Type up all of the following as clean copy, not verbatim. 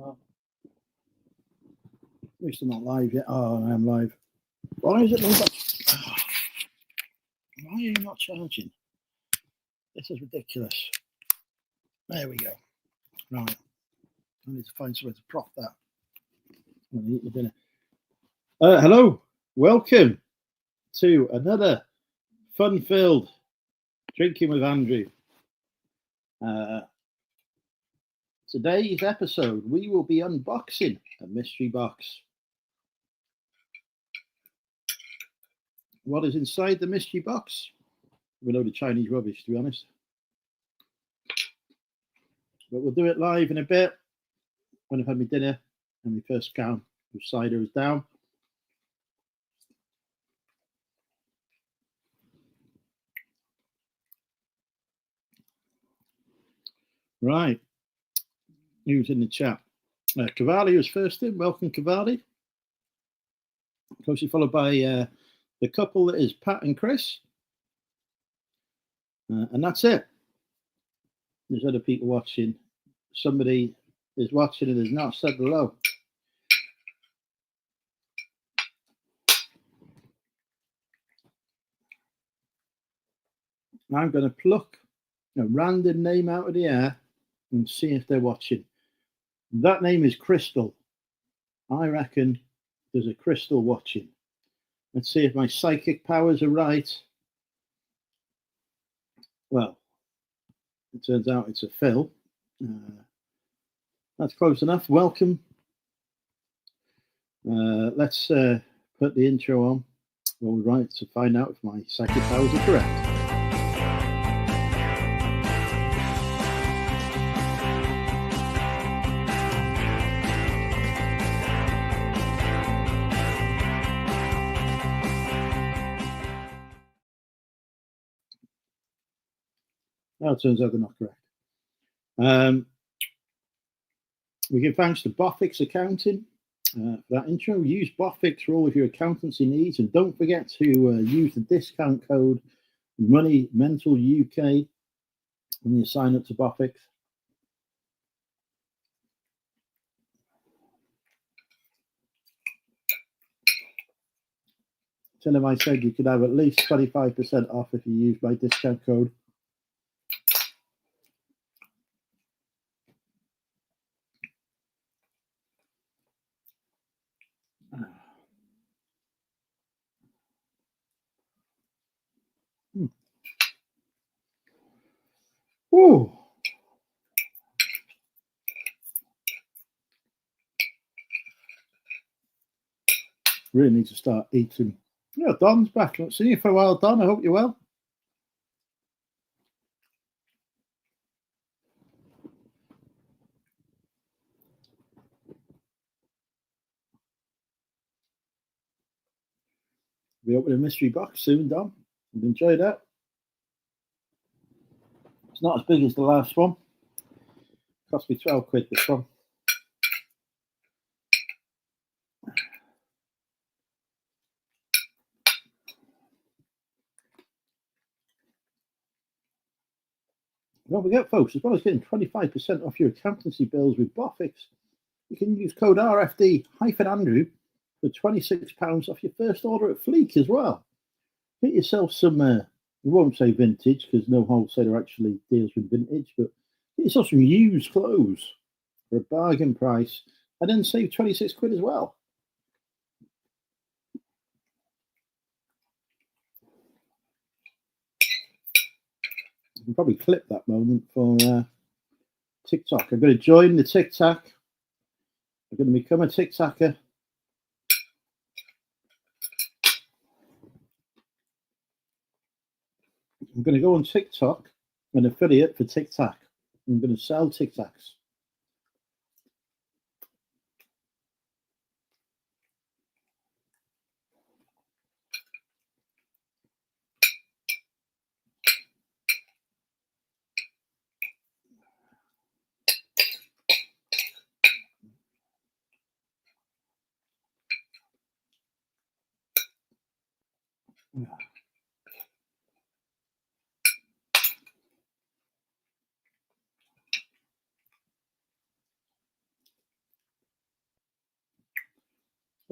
At least I'm not live yet. Oh, I am live. Why is it not? Why are you not charging? This is ridiculous. There we go. Right. I need to find somewhere to prop that. I'm going to eat my dinner. Hello. Welcome to another fun-filled Drinking with Andrew. Today's episode, we will be unboxing a mystery box. What is inside the mystery box? A load of Chinese rubbish, to be honest. But we'll do it live in a bit when I've had my dinner and my first can of cider is down. Right. Who's in the chat? Cavalli was first in. Welcome, Cavalli. Closely followed by the couple that is Pat and Chris. And that's it. There's other people watching. Somebody is watching and has not said hello. I'm going to pluck a random name out of the air and see if they're watching. That name is Crystal. I reckon there's a Crystal watching. Let's see if my psychic powers are right. Well, it turns out it's a Phil. That's close enough. Welcome. Let's put the intro on. All right, to find out if my psychic powers are correct. Well, it turns out they're not correct. We give thanks to Boffix Accounting for that intro. Use Boffix for all of your accountancy needs, and don't forget to use the discount code MoneyMentalUK when you sign up to Boffix. Tell them I said you could have at least 25% off if you use my discount code. Ooh. Really need to start eating. Yeah, Don's back. Not seen you for a while, Don. I hope you're well. We open a mystery box soon, Don. I've enjoyed that. It's not as big as the last one. Cost me 12 quid this one. Don't forget, folks, as well as getting 25% off your accountancy bills with Boffix, you can use code RFD-Andrew for £26 off your first order at Fleek as well. Get yourself some, we won't say vintage because no wholesaler actually deals with vintage, but get yourself some used clothes for a bargain price and then save 26 quid as well. You can probably clip that moment for TikTok. I'm going to join the TikTok. I'm going to become a TikToker. I'm going to go on TikTok, an affiliate for TikTok. I'm going to sell TikToks.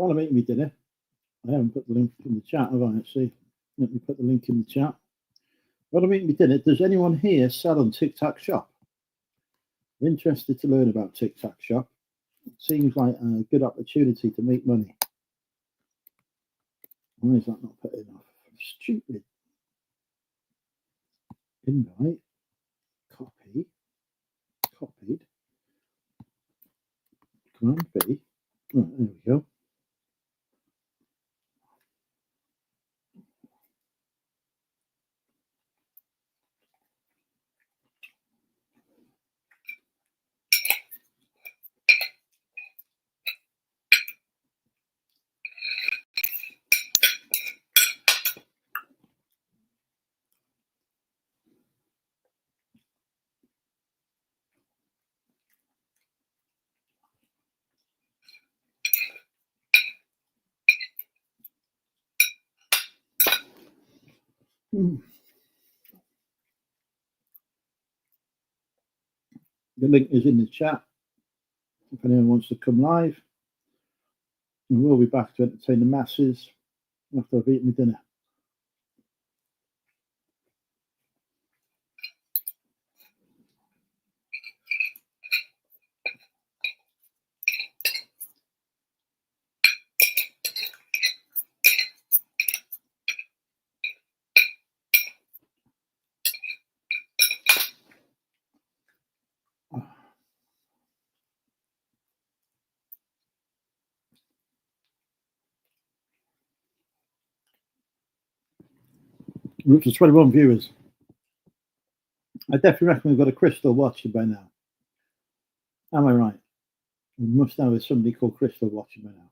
while I'm eating my dinner, I haven't put the link in the chat, have I? Let's see. Let me put the link in the chat. While I'm eating my dinner, does anyone here sell on TikTok Shop? I'm interested to learn about TikTok Shop. It seems like a good opportunity to make money. Why is that not put enough? Stupid. Invite. Copy. Copied. Command B. Right, there we go. The link is in the chat if anyone wants to come live. And we'll be back to entertain the masses after I've eaten my dinner. We're up to 21 viewers. I definitely reckon we've got a Crystal watching by now. Am I right? We must have somebody called Crystal watching by now.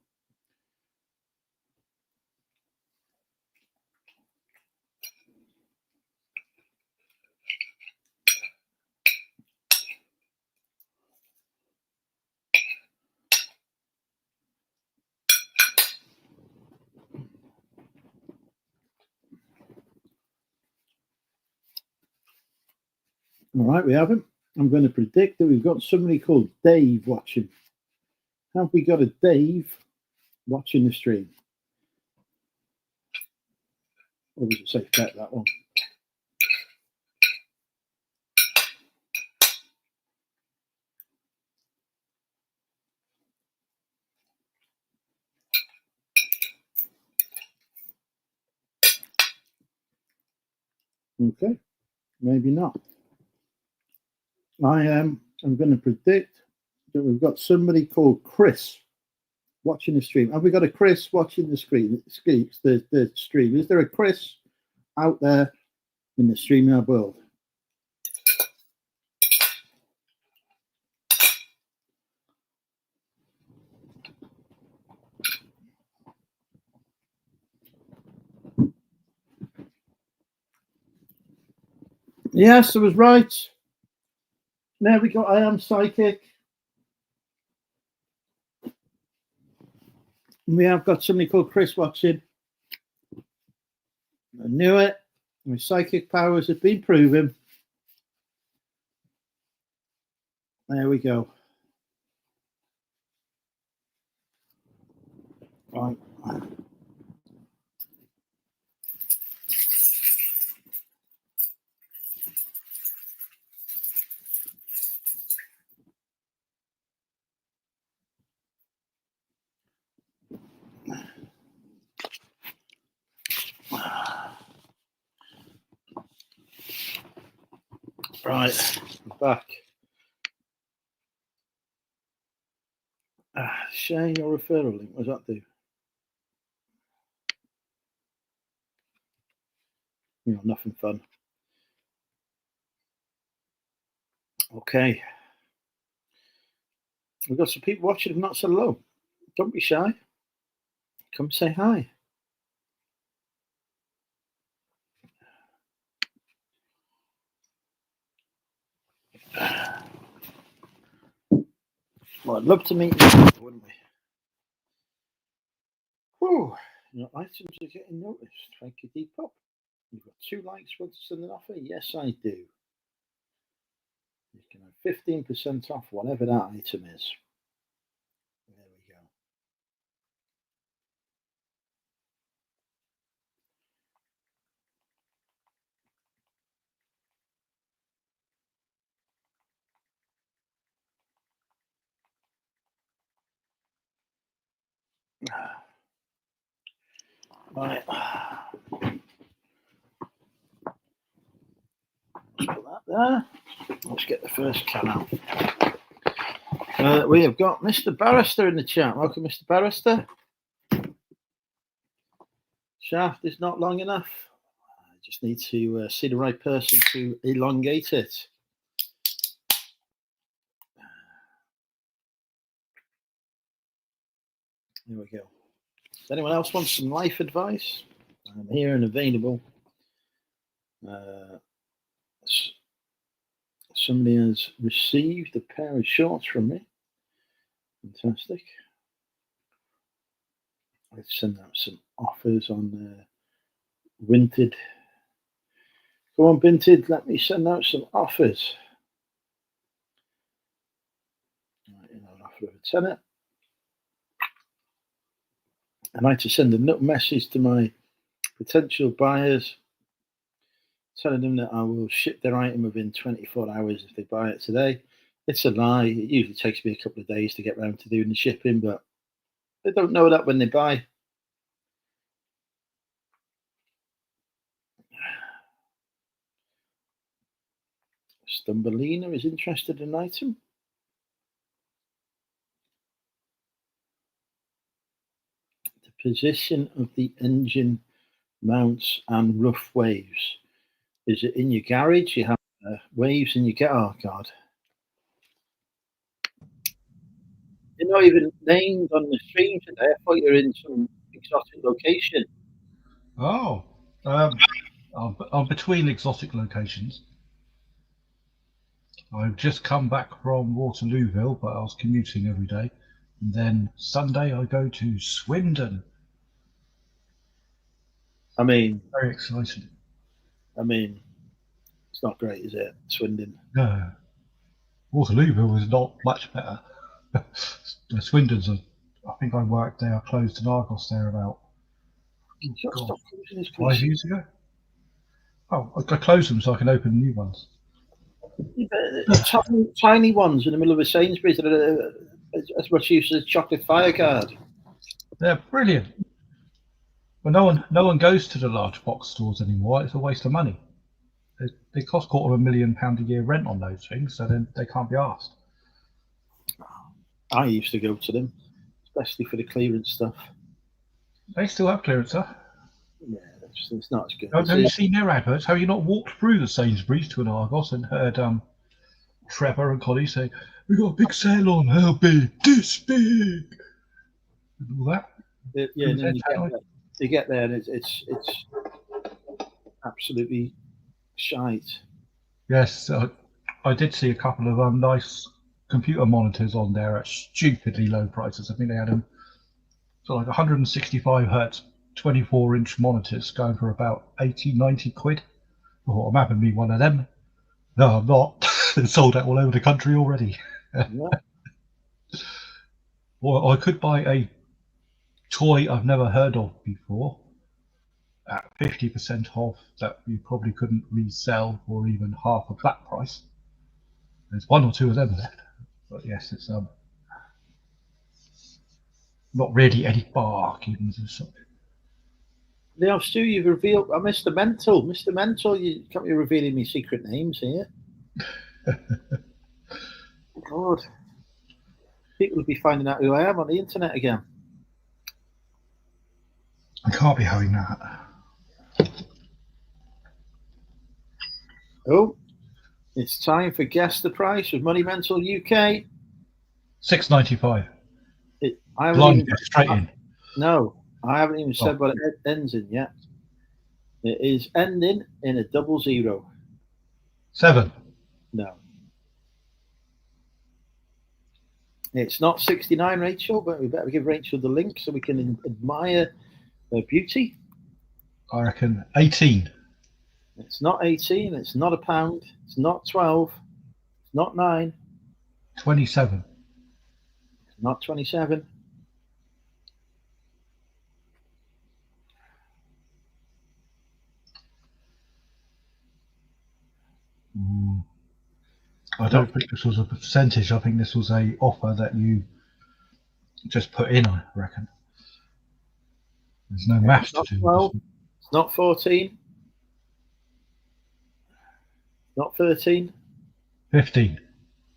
All right, we haven't. I'm going to predict that we've got somebody called Dave watching. Have we got a Dave watching the stream? Or was it safe bet, that one? Okay, maybe not. I'm going to predict that we've got somebody called Chris watching the stream. Have we got a Chris watching the screen? The stream. Is there a Chris out there in the StreamYard world? Yes, I was right. There we go. I am psychic. We have got somebody called Chris watching. I knew it. My psychic powers have been proven. There we go. Right. Right, I'm back. Share your referral link. What does that do? You know, nothing fun. Okay. We've got some people watching, not so low. Don't be shy. Come say hi. Well, I'd love to meet you, wouldn't we? Whew. Your items are getting noticed. Thank you, Depop. You've got 2 likes for an offer? Yes, I do. You can have 15% off whatever that item is. There we go. Right. Let's put that there. Let's get the first can out. We have got Mr. Barrister in the chat. Welcome, Mr. Barrister. Shaft is not long enough. I just need to see the right person to elongate it. There we go. Does anyone else want some life advice? I'm here and available. Somebody has received a pair of shorts from me. Fantastic. Let's send out some offers on Winted. Go on, Vinted, let me send out some offers. Right, an offer of a tenner. I'd like to send a little message to my potential buyers, telling them that I will ship their item within 24 hours if they buy it today. It's a lie. It usually takes me a couple of days to get around to doing the shipping, but they don't know that when they buy. Stumbelina is interested in an item. The position of the engine mounts and rough waves. Is it in your garage? You have waves in your garage. Oh, God. You're not even named on the stream today. I thought you were in some exotic location. Oh, I'm between exotic locations. I've just come back from Waterlooville, but I was commuting every day. And then Sunday I go to Swindon. I mean, Very exciting. It's not great, is it? Swindon. No, Waterlooville is not much better. Swindon's I think I worked there, I closed an Argos there about 5 years ago. Oh, I closed them so I can open new ones. Tiny ones in the middle of a Sainsbury's that are as much use as a chocolate fire card. They're brilliant. But no one goes to the large box stores anymore. It's a waste of money. They cost £250,000 a year rent on those things, so then they can't be asked. I used to go to them, especially for the clearance stuff. They still have clearance, huh? Yeah, it's not as good. Have you seen their adverts? Have you not walked through the Sainsbury's to an Argos and heard Trevor and Connie say, "We got a big sale on, how big? This big," and all that? Yeah, and then you get there and it's absolutely shite. Yes, I did see a couple of nice computer monitors on there at stupidly low prices. I think they had them for like 165 hertz, 24-inch monitors going for about 80, 90 quid. I thought, I'm having me one of them. No, I'm not. It's sold out all over the country already. Yeah. Or I could buy a toy I've never heard of before at 50% off that you probably couldn't resell for even half of that price. There's one or two of them left, but yes, it's not really any bargains as such. Now, Stu, you've revealed Mr. Mental. Mr. Mental, you can't be revealing me secret names here. God, people will be finding out who I am on the internet again. I can't be having that. Oh, it's time for Guess the Price with Money Mental UK. £6.95. Straight in. No, I haven't even said what it ends in yet. It is ending in a 00. 7. No. It's not 69, Rachel, but we better give Rachel the link so we can admire her beauty. I reckon 18. It's not 18. It's not £1. It's not 12. It's not 9. 27. It's not 27. I don't think this was a percentage. I think this was a offer that you just put in, I reckon. There's no maths to Not do 12. with this. It's not 14. Not 13. 15.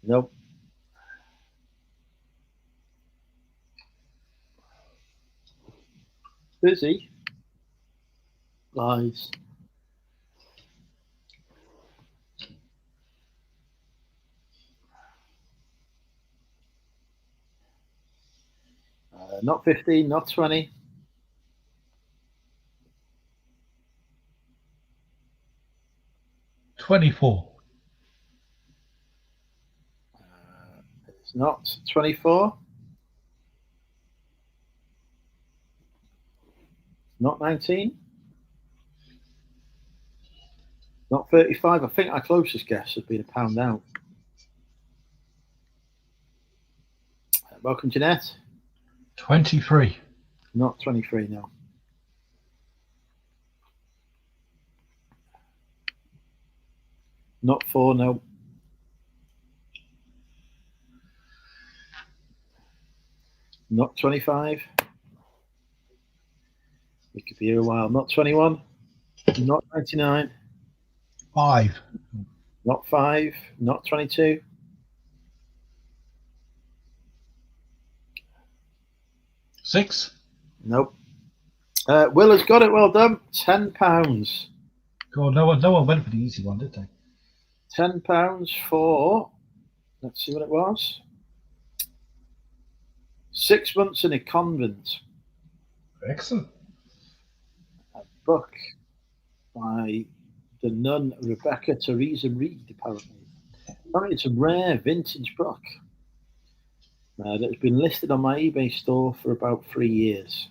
Nope. Busy. Lies. Not 15, not 20. 24. It's not 24. Not 19. Not 35. I think our closest guess has been a pound out. Welcome, Jeanette. 23. Not 23, no. Not 4, no. Not 25. We could be here a while. Not 21. Not 99. 5. Not 5. Not 22. Six. Nope. Will has got it. Well done. £10. God, no one went for the easy one, did they? £10 for, let's see what it was. 6 months in a convent. Excellent. A book by the nun Rebecca Teresa Reed, apparently. Apparently it's a rare vintage book that has been listed on my eBay store for about 3 years.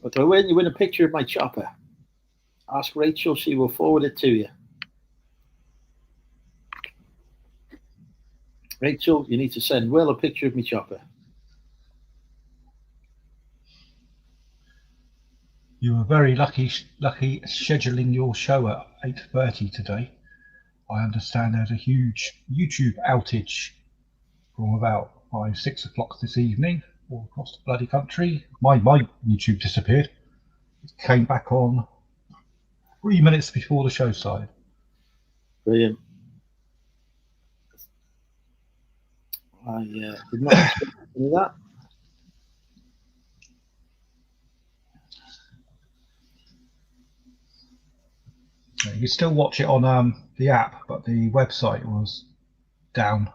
Okay, when you win a picture of my chopper, ask Rachel, she will forward it to you. Rachel, you need to send Will a picture of my chopper. You were very lucky scheduling your show at 8:30 today. I understand there's a huge YouTube outage from about 5-6 o'clock this evening all across the bloody country. My YouTube disappeared. It came back on 3 minutes before the show started. Brilliant. I did not expect any of that. You can still watch it on the app, but the website was down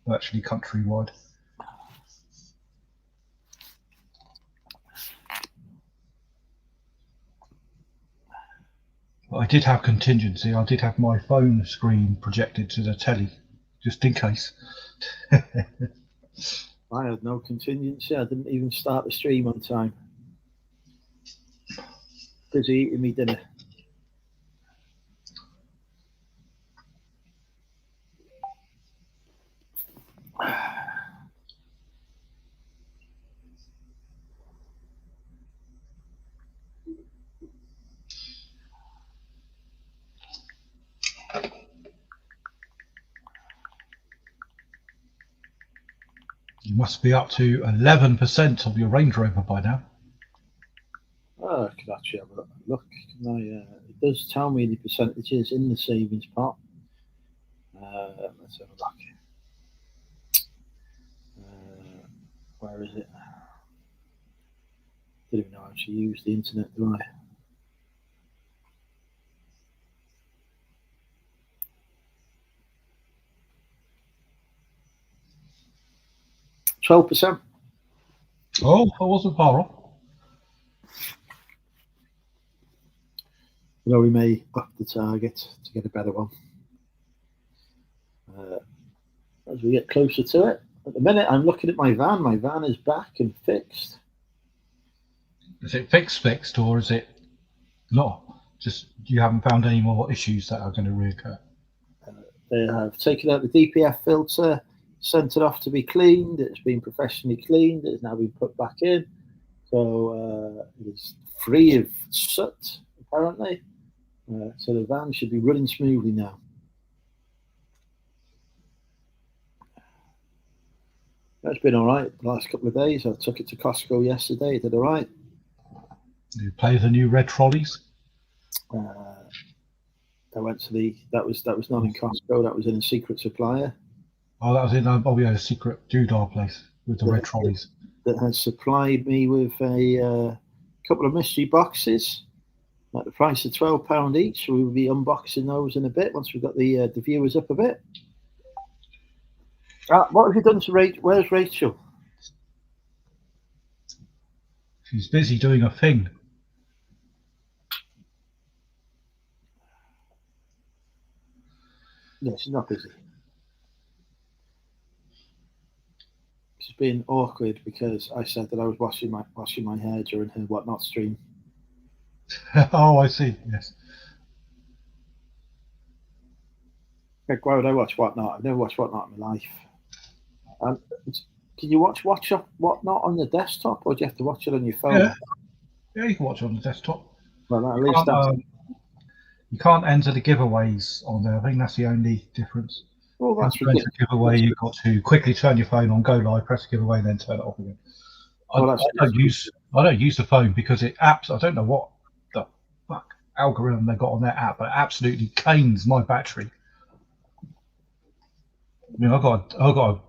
virtually countrywide. But I did have contingency. I did have my phone screen projected to the telly, just in case. I had no contingency. I didn't even start the stream on time. Busy eating me dinner. You must be up to 11% of your Range Rover by now. Oh, I could actually have a look. It does tell me the percentages in the savings pot. Let's have a look. Where is it? I don't even know how to use the internet, do I? %12%. Oh, I wasn't far off. Although we may up the target to get a better one. As we get closer to it. At the minute, I'm looking at my van. My van is back and fixed. Is it fixed, or is it not? Just you haven't found any more issues that are going to reoccur? They have taken out the DPF filter, sent it off to be cleaned. It's been professionally cleaned. It's now been put back in. So it is free of soot, apparently. So the van should be running smoothly now. That's been all right the last couple of days. I took it to Costco yesterday. It did all right. You play the new red trolleys? I went to that was not in Costco. That was in a secret supplier. Oh, that was in a secret doodah place with the red trolleys. That has supplied me with a couple of mystery boxes at the price of £12 each. So we'll be unboxing those in a bit once we've got the viewers up a bit. What have you done to Rachel? Where's Rachel? She's busy doing a thing. No, she's not busy. She's been awkward because I said that I was washing my hair during her Whatnot stream. Oh, I see. Yes. Like, why would I watch Whatnot? I've never watched Whatnot in my life. Can you watch Whatnot on the desktop, or do you have to watch it on your phone? Yeah, you can watch it on the desktop. Well, at least you can't enter the giveaways on there. I think that's the only difference. Well, that's to enter a giveaway, you've got to quickly turn your phone on, go live, press the giveaway, and then turn it off again. I don't use the phone because I don't know what the fuck algorithm they got on their app, but it absolutely canes my battery. I mean, I've got a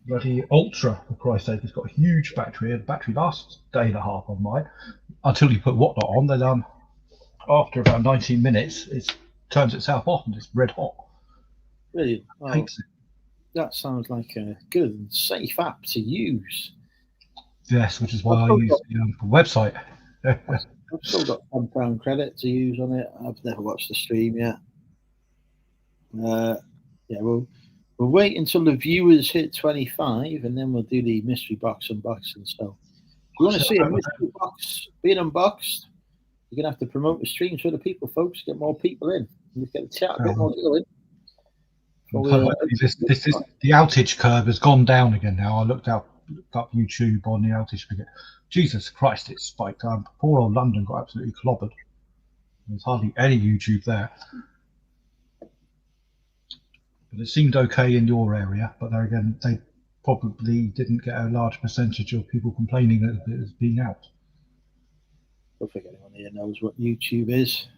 bloody Ultra, for Christ's sake. It's got a huge battery. The battery lasts a day and a half on mine until you put Whatnot on. Then after about 19 minutes, it turns itself off and it's red hot. Really? Well, that sounds like a good and safe app to use. Yes, which is why I use the website. I've still got £10 credit to use on it. I've never watched the stream yet. We'll wait until the viewers hit 25, and then we'll do the mystery box unboxing. So, if you want to see a mystery box being unboxed, you're gonna have to promote the stream to other people, folks. Get more people in. You get the chat a bit more going. The outage curve has gone down again now. I looked up YouTube on the outage figure. Jesus Christ, it's spiked. Poor old London got absolutely clobbered. There's hardly any YouTube there. But it seemed okay in your area. But there again, they probably didn't get a large percentage of people complaining that it was being out. I don't think anyone here knows what YouTube is.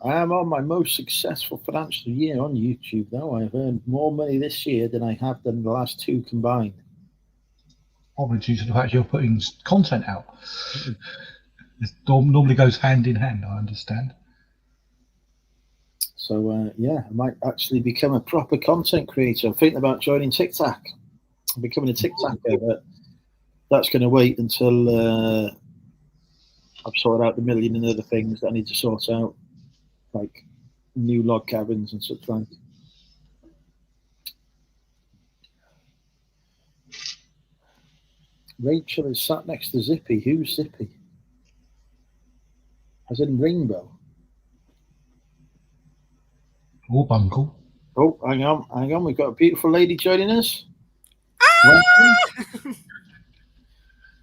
I am on my most successful financial year on YouTube, though. I've earned more money this year than I have done the last two combined. Probably due to the fact you're putting content out. It normally goes hand in hand, I understand. So, I might actually become a proper content creator. I'm thinking about joining TikTok. I'm becoming a TikToker, but that's going to wait until I've sorted out the million and other things that I need to sort out, like new log cabins and such like. Rachel is sat next to Zippy. Who's Zippy? As in Rainbow. Or Bungle. Oh, hang on. We've got a beautiful lady joining us.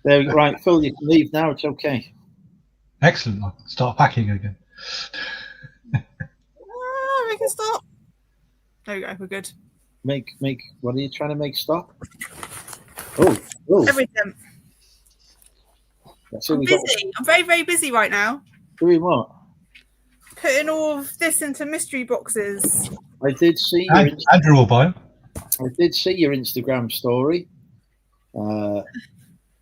There we go. Right, Phil, you can leave now. It's okay. Excellent. I can start packing again. We can stop. There we go. We're good. Make. What are you trying to make stop? Oh. Everything. I'm busy. I'm very, very busy right now. Doing what? Putting all of this into mystery boxes. I did see Andrew will buy them. I did see your Instagram story.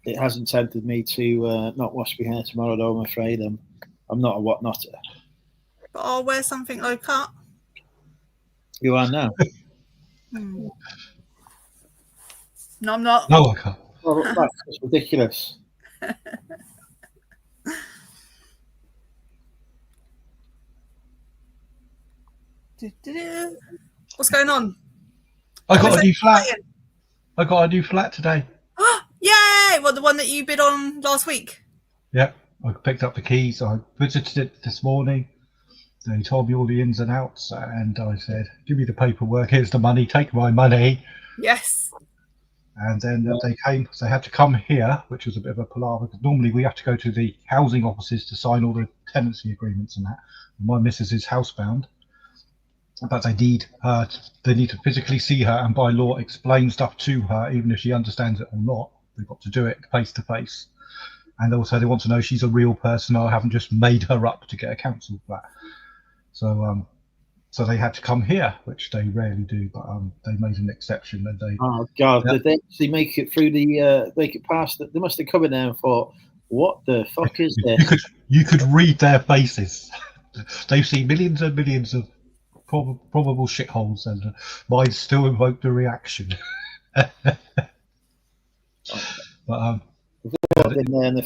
It hasn't tempted me to not wash my hair tomorrow, though. I'm afraid I'm not a whatnotter. But I'll wear something low cut. You are now. No, I'm not. No, I can't. Oh, that's ridiculous. What's going on? I got a new flat. I got a new flat today. Yay! What, the one that you bid on last week? Yep. I picked up the keys. I visited it this morning. They told me all the ins and outs, and I said, "Give me the paperwork. Here's the money. Take my money." Yes. And then they came. So they had to come here, which was a bit of a palaver, because normally we have to go to the housing offices to sign all the tenancy agreements and that. My missus is housebound, but they need her. They need to physically see her and by law explain stuff to her, even if she understands it or not. They've got to do it face to face. And also they want to know she's a real person. I haven't just made her up to get a council flat. So so they had to come here, which they rarely do, but they made an exception. And they Oh God! Did they actually make it through the make it past? They must have come in there and thought, "What the fuck is this?" you could read their faces. They've seen millions and millions of probable shitholes, and mine still invoked a reaction. But Walked in there and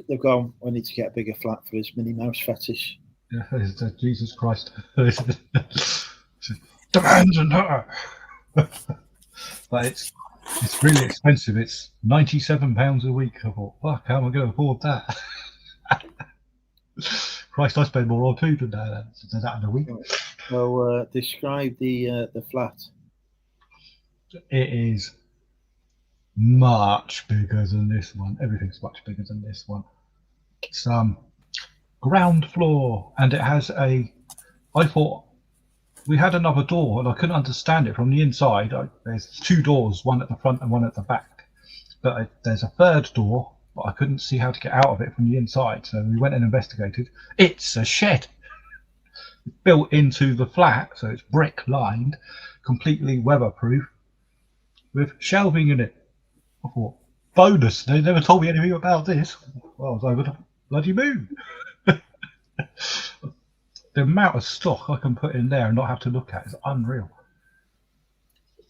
they've gone, "We need to get a bigger flat for his Minnie Mouse fetish." Jesus Christ. Demands and her. But it's really expensive. It's £97 a week. I thought, fuck, how am I going to afford that? Christ, I spend more on food than that in a week. So describe the flat. It is much bigger than this one. Everything's much bigger than this one. It's ground floor, and it has I thought we had another door, and I couldn't understand it from the inside. There's two doors, one at the front and one at the back, but there's a third door, but I couldn't see how to get out of it from the inside. So we went and investigated. It's a shed built into the flat, so it's brick lined, completely weatherproof, with shelving in it. I thought, bonus, they never told me anything about this. Well, I was over the bloody moon. The amount of stock I can put in there and not have to look at is unreal.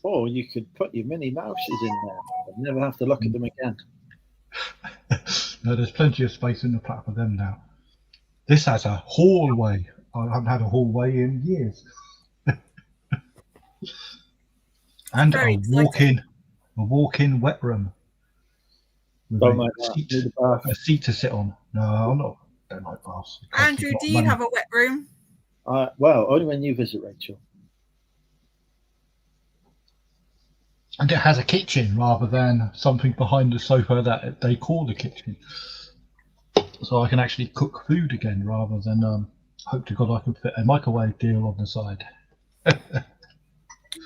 Or you could put your Minnie Mouses in there and never have to look at them again. No, there's plenty of space in the flat for them now. This has a hallway. I haven't had a hallway in years. And a walk-in wet room. Don't like that. A seat to sit on. No, I'm not. I don't like baths. Andrew, do you have a wet room? Well, only when you visit, Rachel. And it has a kitchen rather than something behind the sofa that they call the kitchen. So I can actually cook food again rather than hope to God I can fit a microwave deal on the side.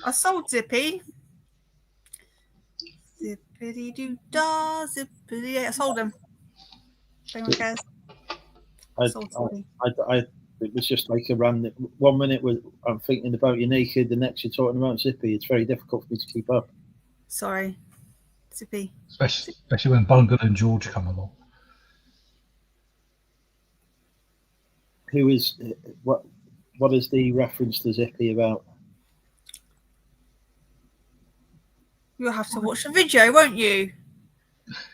I sold Zippy. Zippity doo dah, zippity. I sold him. Anyone cares? It was just like a random. 1 minute I'm thinking about you naked, the next you're talking about Zippy. It's very difficult for me to keep up. Sorry, Zippy. Especially when Bungle and George come along. Who is what? What is the reference to Zippy about? You'll have to watch the video, won't you?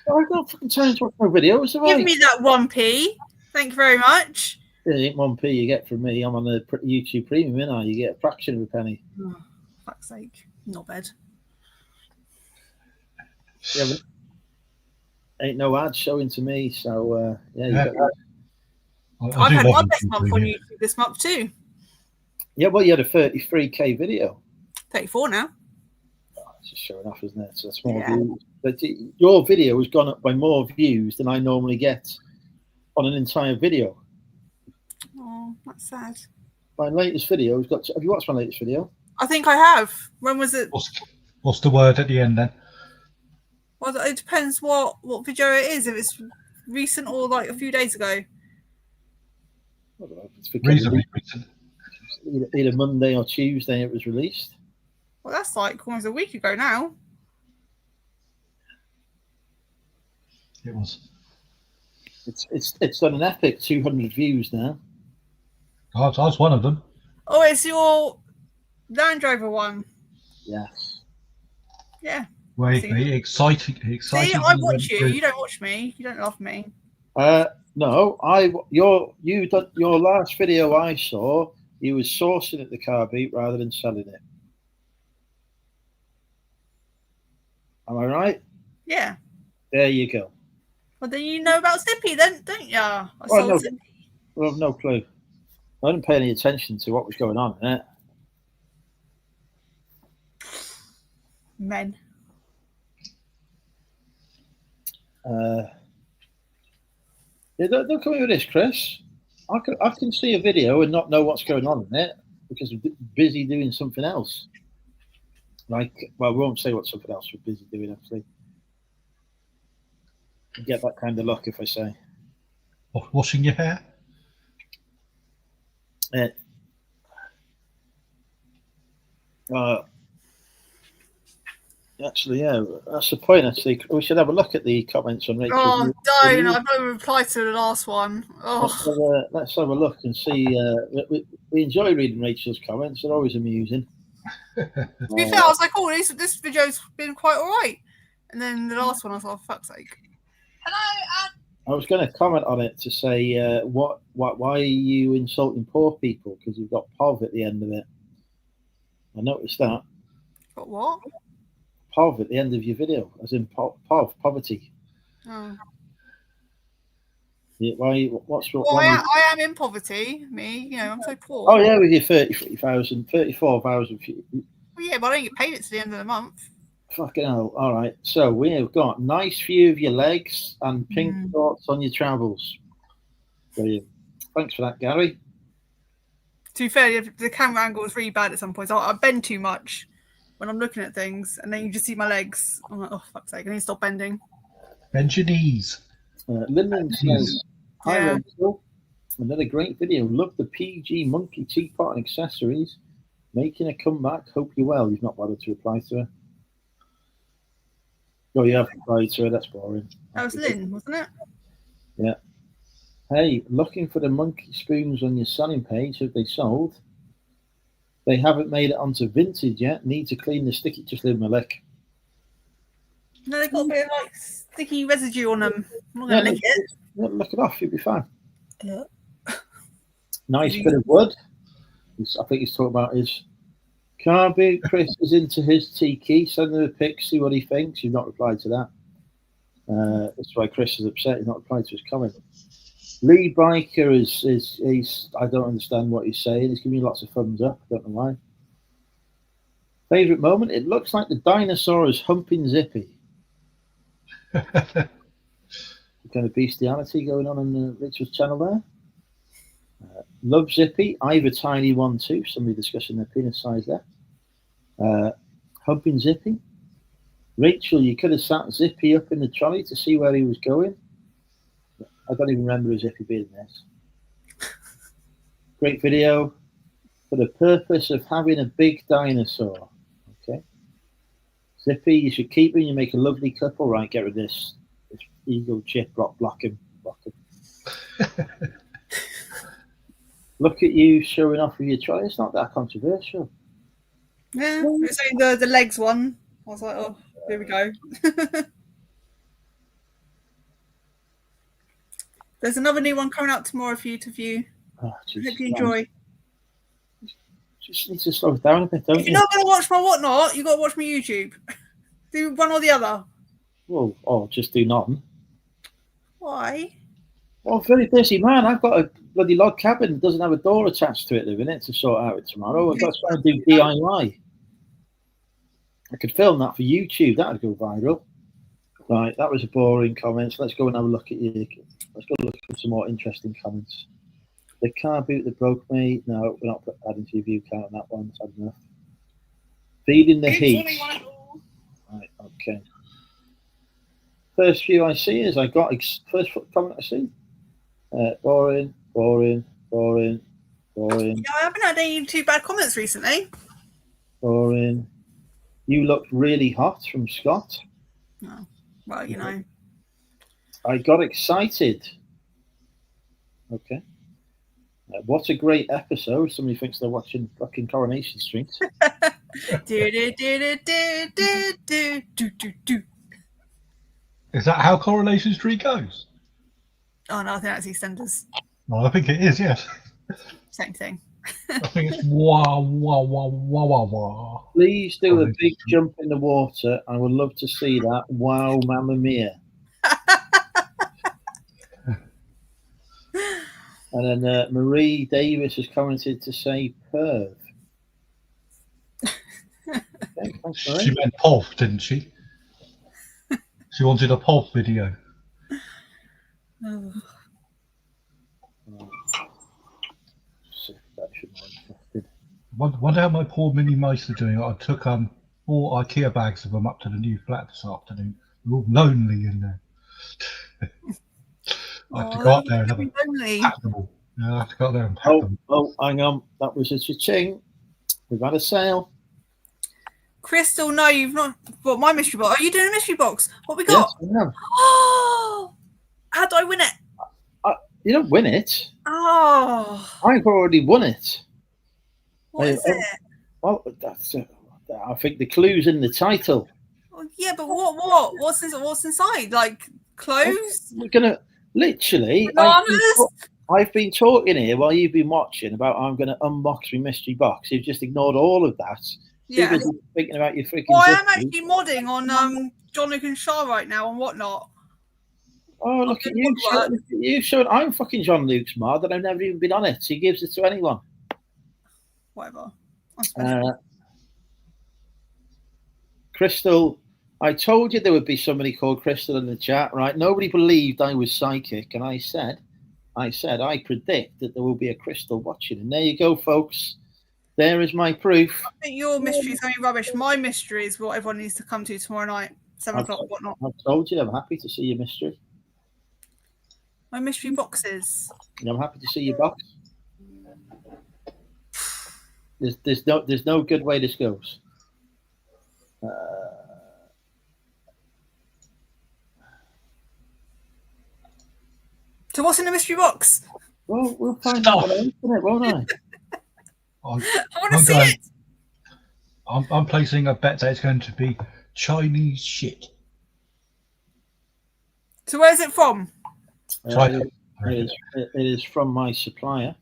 I've got fucking time to watch my videos. Give me that 1p. Thank you very much. It ain't 1p you get from me. I'm on the YouTube Premium, ain't I? You get a fraction of a penny. Oh, fuck's sake. Not bad. Yeah, ain't no ads showing to me, so yeah. I've had my best month on YouTube this month too. Yeah, well, you had a 33k video. 34 now. Oh, it's just showing off, isn't it? So that's more views. But your video has gone up by more views than I normally get on an entire video. Oh, that's sad. My latest video has got. Have you watched my latest video? I think I have. When was it? What's the word at the end then? Well, it depends what video it is. If it's recent or like a few days ago. I don't know. It's Reasonably recent. Either Monday or Tuesday it was released. Well, that's like almost a week ago now. It was. It's done an epic 200 views now. I was one of them. Oh, it's your Land Rover one. Yes. Yeah. Wait, exciting. See, I watch you. You don't watch me. You don't love me. No, your last video I saw, you was sourcing at the car beat rather than selling it. Am I right? Yeah. There you go. Well, then you know about Zippy, then, don't you? Zippy. Well, I've no clue. I didn't pay any attention to what was going on in it. Men. Don't come in with this, Chris. I can see a video and not know what's going on in it. because we're busy doing something else. Like, well, we won't say what something else we're busy doing, actually. You get that kind of look if I say. Washing your hair? Actually, yeah, that's the point. Actually, we should have a look at the comments on Rachel. Oh, don't! I've not replied to the last one. Oh. Let's have a look and see. We enjoy reading Rachel's comments; they're always amusing. To be fair, I was like, "Oh, this video's been quite all right," and then the last one, I was like, "Oh, fuck's sake!" Hello, I was going to comment on it to say, why are you insulting poor people? Because you've got POV at the end of it. I noticed that. Got what? POV at the end of your video, as in POV, poverty. Oh. Yeah, why? What's wrong? Well, I am in poverty. Me, you know, I'm so poor. Oh yeah, with your 34,000. Well, yeah, but I don't get paid it to the end of the month. Fucking hell. All right. So we have got nice view of your legs and pink thoughts on your travels. Brilliant. Thanks for that, Gary. To be fair, the camera angle is really bad at some points. I bend too much when I'm looking at things, and then you just see my legs. I'm like, oh, fuck's sake, I need to stop bending. Bend your knees. Lyndon says, hi, Yeah. Rachel. Another great video. Love the PG monkey teapot and accessories. Making a comeback. Hope you're well. You've not bothered to reply to her. Oh, you have replied to her. That's boring. That was Lynn, wasn't it? Yeah. Hey, looking for the monkey spoons on your selling page. Have they sold? They haven't made it onto vintage yet. Need to clean the sticky. Just leave them a lick. No, they've got a bit of like sticky residue on them. I'm not going to lick it. Lick it off. You'll be fine. Yeah. Nice bit of wood. I think he's talking about his car boot. Chris is into his tiki. Send him a pic, see what he thinks. You've not replied to that. That's why Chris is upset. He's not replied to his comment. Lee Biker is I don't understand what he's saying. He's giving me lots of thumbs up. I don't know why. Favorite moment? It looks like the dinosaur is humping Zippy. Kind of bestiality going on Richard's channel there. Love Zippy. I have a tiny one too. Somebody discussing their penis size there. Humping Zippy. Rachel, you could have sat Zippy up in the trolley to see where he was going. I don't even remember a Zippy being this. Great video. For the purpose of having a big dinosaur. Okay. Zippy, you should keep him. You make a lovely couple. Right, get rid of this ego chip. Block him. Look at you showing off with your trolley. It's not that controversial. Yeah, it's only the legs one. I was like, oh, here we go. There's another new one coming out tomorrow for you to view. Oh, Hope you enjoy. Just need to slow it down a bit, don't you? If you're not going to watch my whatnot, you've got to watch my YouTube. Do one or the other. Well, or just do none. Why? Well, very busy man. I've got a bloody log cabin that doesn't have a door attached to it living it to sort out it tomorrow. I've got to try and do DIY. I could film that for YouTube. That would go viral. Right, that was a boring comment. Let's go and have a look at you. Let's go look for some more interesting comments. The car boot that broke me. No, we're not adding to your view count on that one. It's had enough. Feeding the heat. Right, okay. First view I see is I got first comment I see. Boring. Yeah, I haven't had any too bad comments recently. Boring. You looked really hot from Scott. No. Well, you know. I got excited. Okay. What a great episode. Somebody thinks they're watching fucking Coronation Street. Is that how Coronation Street goes? Oh, no, I think that's EastEnders. Well, I think it is, yes. Same thing. I think it's wah, wah, wah, wah, wah, wah. Please do a big jump in the water. I would love to see that. Wow, mamma mia. And then Marie Davis has commented to say perv. Okay, thanks, Marie. She meant POV, didn't she? She wanted a POV video. Oh. Wonder how my poor mini mice are doing. I took 4 IKEA bags of them up to the new flat this afternoon. They're all lonely in there. I have to go up there and have a pack them all. Yeah, I have to go up there and pack them. Oh, hang on. That was a cha-ching. We've had a sale. Crystal, no, you've not bought my mystery box. Are you doing a mystery box? What we got? Yes, I am. Oh, how do I win it? You don't win it. Oh, I've already won it. what is it? Well, that's. I think the clue's in the title. Oh, yeah, but what? What's inside? Like clothes? We're gonna literally. I've been talking here while you've been watching about I'm going to unbox my mystery box. You've just ignored all of that. Yeah. Because you're thinking about your freaking. Well, I am actually modding on John Luke and Shaw right now and whatnot. Oh, look at you! Showing I'm fucking John Luke's mod, and I've never even been on it. So he gives it to anyone. Whatever. Crystal, I told you there would be somebody called Crystal in the chat, right? Nobody believed I was psychic, and I said I predict that there will be a Crystal watching, and there you go, folks. There is my proof. I think your mystery is only rubbish. My mystery is what everyone needs to come to tomorrow night, 7 o'clock, whatnot. I've told you I'm happy to see your mystery. My mystery boxes. I'm happy to see your box. There's no good way this goes. So what's in the mystery box? Well, we'll find out when I open it, won't I? I want to see it. I'm placing a bet that it's going to be Chinese shit. So where's it from? It is from my supplier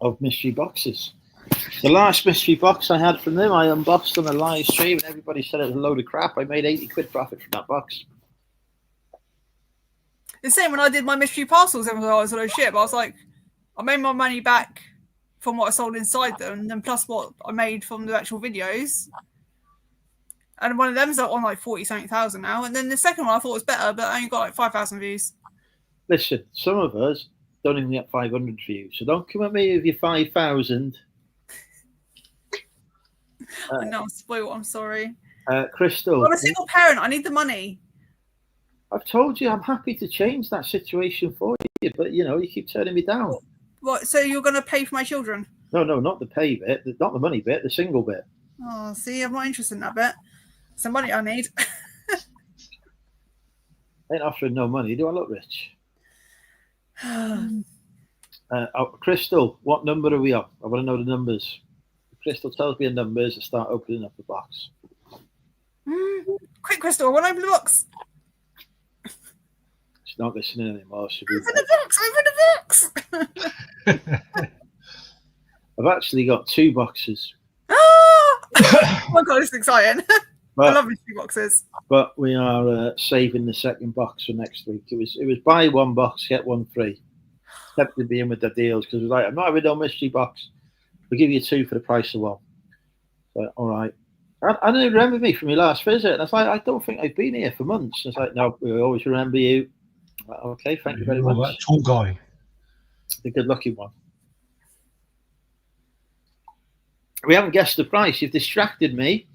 of mystery boxes. The last mystery box I had from them, I unboxed on a live stream, and everybody said it was a load of crap. I made 80 quid profit from that box. The same when I did my mystery parcels, everyone was like, oh shit, but I was like, I made my money back from what I sold inside them, and then plus what I made from the actual videos. And one of them's on like 40-something thousand now. And then the second one I thought was better, but I only got like 5,000 views. Listen, some of us don't even get 500 views, so don't come at me with your 5,000. I know I'm spoiled, I'm sorry. Crystal. I'm a single parent, I need the money. I've told you I'm happy to change that situation for you, but you keep turning me down. What? So you're going to pay for my children? No, not the pay bit, not the money bit, the single bit. Oh, see, I'm not interested in that bit. It's the money I need. I ain't offering no money. Do I look rich? Crystal, what number are we on? I want to know the numbers. Crystal tells me the numbers. I start opening up the box. Quick, Crystal, I want to open the box. She's not listening anymore. Open the box! I've actually got 2 boxes. Oh my god, it's exciting. I love mystery boxes. But we are saving the second box for next week. It was buy 1 box, get 1 free. Kept to be in with the deals because it was like, I'm not having no mystery box. We'll give you 2 for the price of 1. So, all right. I don't remember me from your last visit. And I was like, I don't think I've been here for months. And it's like, no, we always remember you. Like, okay, thank you very much. That tall guy. The good-looking one. We haven't guessed the price. You've distracted me.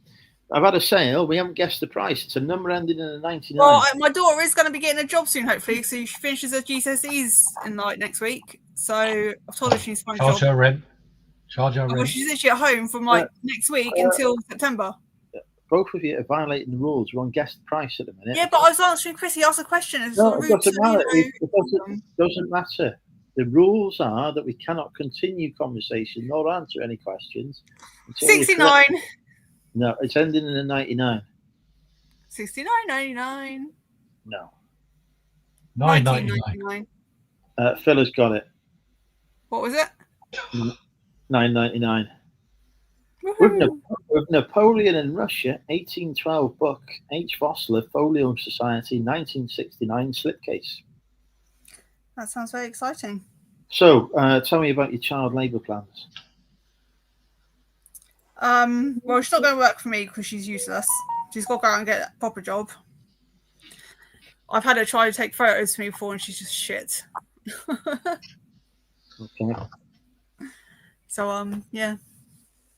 I've had a sale. We haven't guessed the price. It's a number ending in a 99. Well, my daughter is going to be getting a job soon, hopefully. So she finishes her GCSEs in next week. So I've told her she needs to find a job. Charge her rent. Well, she's literally at home from next week until September. Both of you are violating the rules. We won't guess the price at the minute. Yeah, but I was answering Chris. He asked a question. It's no, it doesn't matter. It doesn't matter. The rules are that we cannot continue conversation nor answer any questions. 69. No, it's ending in a 99. 69.99. No. 9.99. Phil has got it. What was it? 9.99. With Napoleon in Russia, 1812 book, H. Vossler, Folio Society, 1969 slipcase. That sounds very exciting. So, tell me about your child labour plans. Well, she's not going to work for me because she's useless. She's got to go out and get a proper job. I've had her try to take photos for me before and she's just shit. Okay. So yeah,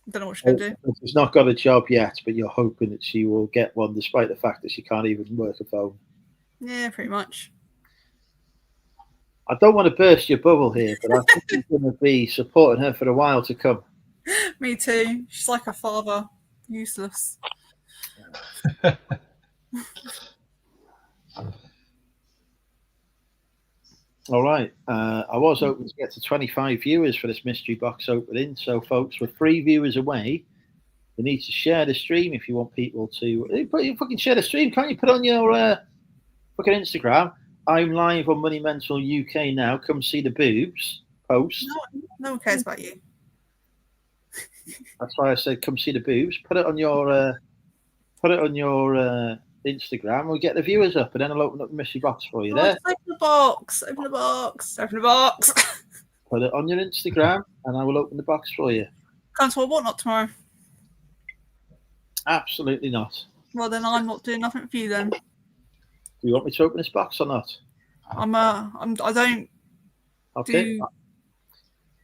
don't know what she's gonna do. She's not got a job yet, but you're hoping that she will get one, despite the fact that she can't even work a phone. Yeah, pretty much. I don't want to burst your bubble here, but I think you're going to be supporting her for a while to come. Me too. She's like her father, useless. All right. I was hoping to get to 25 viewers for this mystery box opening. So, folks, we're 3 viewers away. You need to share the stream if you want people to. You fucking share the stream, can't you? Put on your fucking Instagram. I'm live on Money Mental UK now. Come see the boobs. Post. No one cares about you. That's why I said come see the boobs. Put it on your Instagram. We'll get the viewers up, and then I'll open up the mystery box for you. There. Open the box. Open the box. Open the box. Put it on your Instagram, and I will open the box for you. Come to a whatnot tomorrow. Absolutely not. Well, then I'm not doing nothing for you then. Do you want me to open this box or not? I don't. Okay.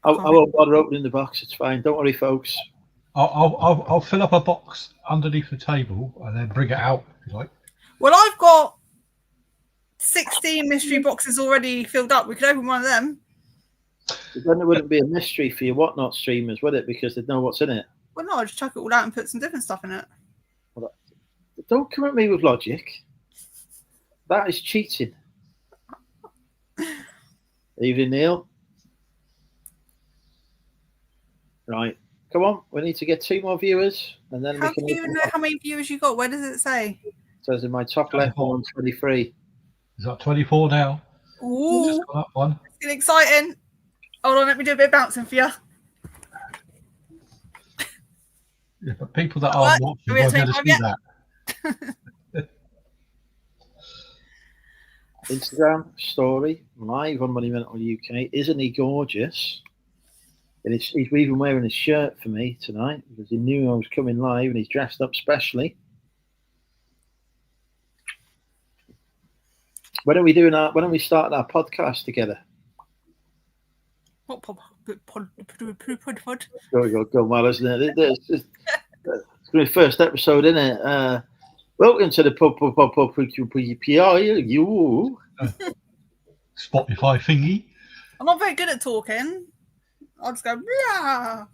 I won't bother opening the box. It's fine. Don't worry, folks. I'll fill up a box underneath the table and then bring it out if you like. Well, I've got 16 mystery boxes already filled up. We could open one of them. But then it wouldn't be a mystery for your whatnot streamers, would it? Because they'd know what's in it. Well, no, I'll just chuck it all out and put some different stuff in it. Don't come at me with logic. That is cheating. Evening, Neil. Right. Come on. We need to get 2 more viewers. And then How do you even know how many viewers you got? Where does it say? It says in my top left one, 23. Is that 24 now? Ooh. Just got that one. It's getting exciting. Hold on, let me do a bit of bouncing for you. Yeah, but people that aren't watching won't be able to see that. Instagram story live on Money Mental UK. Isn't he gorgeous? And he's even wearing a shirt for me tonight because he knew I was coming live, and he's dressed up specially. When are we doing that? When are we starting our podcast together? What pod? Go well, isn't it? It's going to be the first episode, isn't it? Welcome to the you. Spotify thingy. I'm not very good at talking. I'll just go, blah.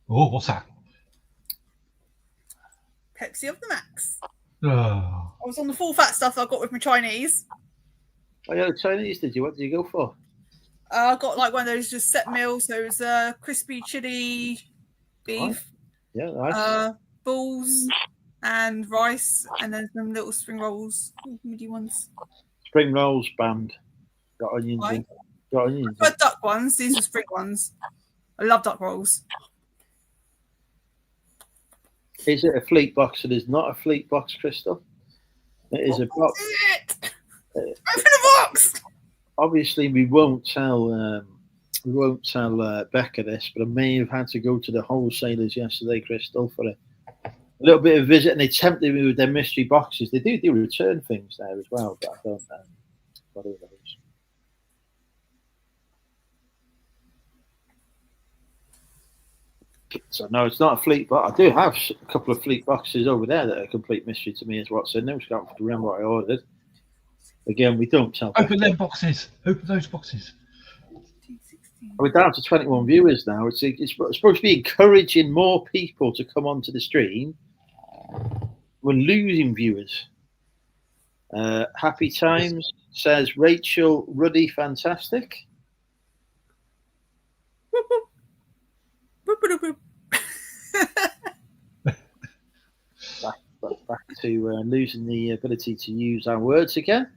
Oh, what's that? Pepsi of the Max. Oh. I was on the full fat stuff that I got with my Chinese. Oh, yeah, the Chinese, did you? What did you go for? I got like one of those just set meals. So it was crispy chili beef. Yeah, nice. Balls and rice, and then some little spring rolls, midi ones. Spring rolls band. Got onions in. Got onions. I've got duck ones. These are spring ones. I love duck rolls. Is it a fleet box? It is not a fleet box, Crystal. It is a box. Open the box. Obviously, we won't tell Becca this, but I may have had to go to the wholesalers yesterday, Crystal, for a little bit of visit, and they tempted me with their mystery boxes. They do return things there as well, but I don't know what are those. So no, it's not a fleet box. I do have a couple of fleet boxes over there that are a complete mystery to me as what's in them. I can't remember what I ordered. Again, we don't tell. Open them boxes. Open those boxes. We're down to 21 viewers now. It's supposed to be encouraging more people to come onto the stream. We're losing viewers. Happy Times says Rachel Ruddy, fantastic. Back to losing the ability to use our words again.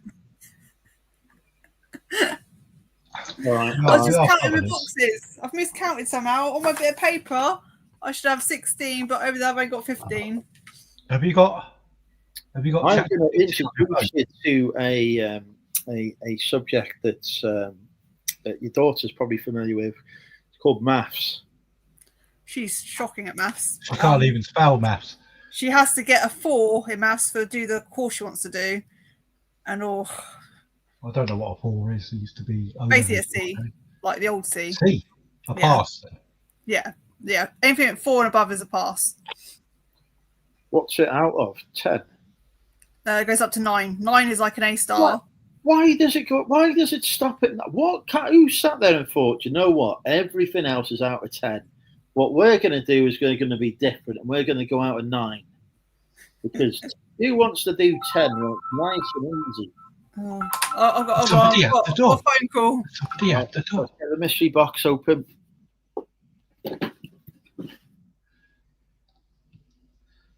All right. I was just counting the boxes. I've miscounted somehow. On my bit of paper, I should have 16, but over there I've only got 15. Have you got? I'm going to introduce you to a subject that's that your daughter's probably familiar with. It's called maths. She's shocking at maths. She can't even spell maths. She has to get a 4 in maths to do the course she wants to do, and I don't know what a 4 is. It used to be Basically a C, like the old C. C. A pass. Then. Yeah. Anything at 4 and above is a pass. What's it out of? 10. It goes up to 9. 9 is like an A star. Why does it go? Why does it stop at that? Who sat there and thought, you know what? Everything else is out of 10. What we're going to do is going to be different, and we're going to go out of 9. Because who wants to do 10? Well, nice and easy. I've got a phone call. Somebody at the door. Let's get the mystery box open.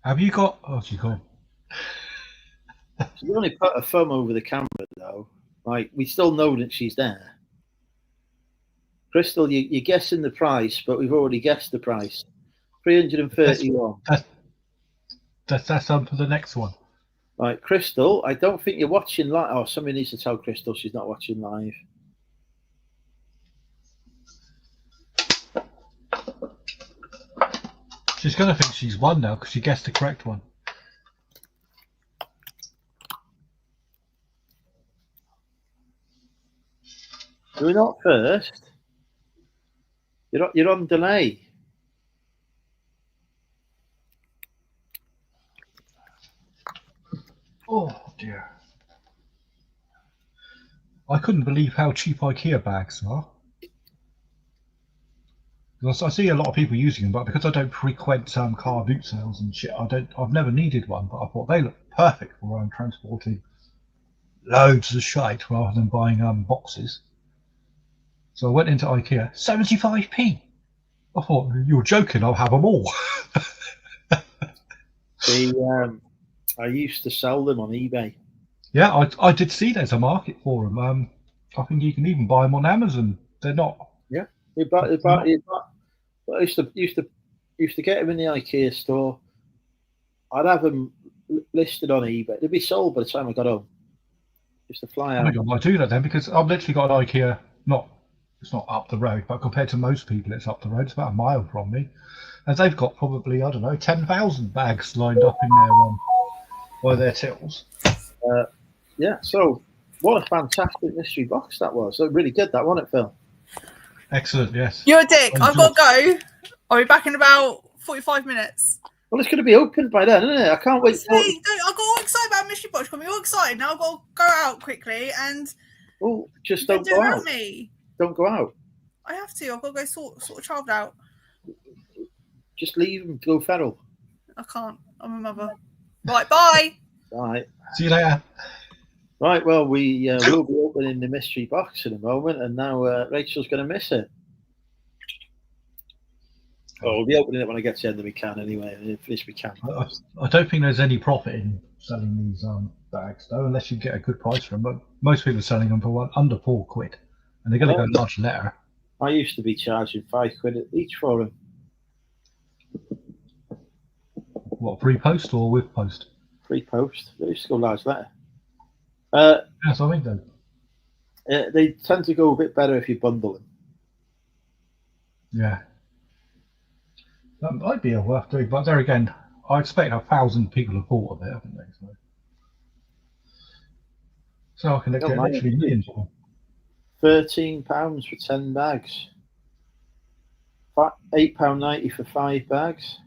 Have you got? Oh, she gone. You only put a thumb over the camera, though. Like, we still know that she's there. Crystal, you're guessing the price, but we've already guessed the price. 331. That's for the next one. Right, Crystal, I don't think you're watching live. Oh, somebody needs to tell Crystal she's not watching live. She's going to think she's won now because she guessed the correct one. You're not first. You're on delay. Oh dear. I couldn't believe how cheap IKEA bags are. Because I see a lot of people using them, but because I don't frequent car boot sales and shit, I've never needed one. But I thought they look perfect for transporting loads of shite rather than buying boxes. So I went into IKEA, 75p. I thought, you're joking, I'll have them all. I used to sell them on eBay. Yeah, I did see there's a market for them. I think you can even buy them on Amazon. They're not. Yeah, I used to get them in the IKEA store. I'd have them listed on eBay. They'd be sold by the time I got home. Used to fly out. I might do that then because I've literally got an IKEA. It's not up the road, but compared to most people, it's up the road. It's about a mile from me, and they've got probably 10,000 bags lined up in their by their tills. Yeah. So what a fantastic mystery box that was. So really good, that wasn't it, Phil? Excellent. Yes. You're a dick. I've got to go. I'll be back in about 45 minutes. Well, it's going to be open by then, isn't it? I can't wait. I got all excited about mystery box. Got me all excited. Now I've got to go out quickly and. Oh, just don't go out. Me. Don't go out. I have to. I've got to go sort a child out. Just leave and go feral. I can't. I'm a mother. Right. Bye. Right. See you later. Right. Well, we will be opening the mystery box in a moment, and now Rachel's going to miss it. Oh, we'll be opening it when I get to the end that we can anyway. And if we can. I don't think there's any profit in selling these bags though, unless you get a good price for them. But most people are selling them for under £4, and they're going to go large letter. I used to be charging £5 each for them. What, free post or with post? Free post. They used to go large letter. Yes, I think though. They tend to go a bit better if you bundle them. Yeah. That might be worth doing, but there again, I expect 1,000 people have thought of it, haven't they? So I can get literally millions of them. £13 for 10 bags. £8.90 for 5 bags.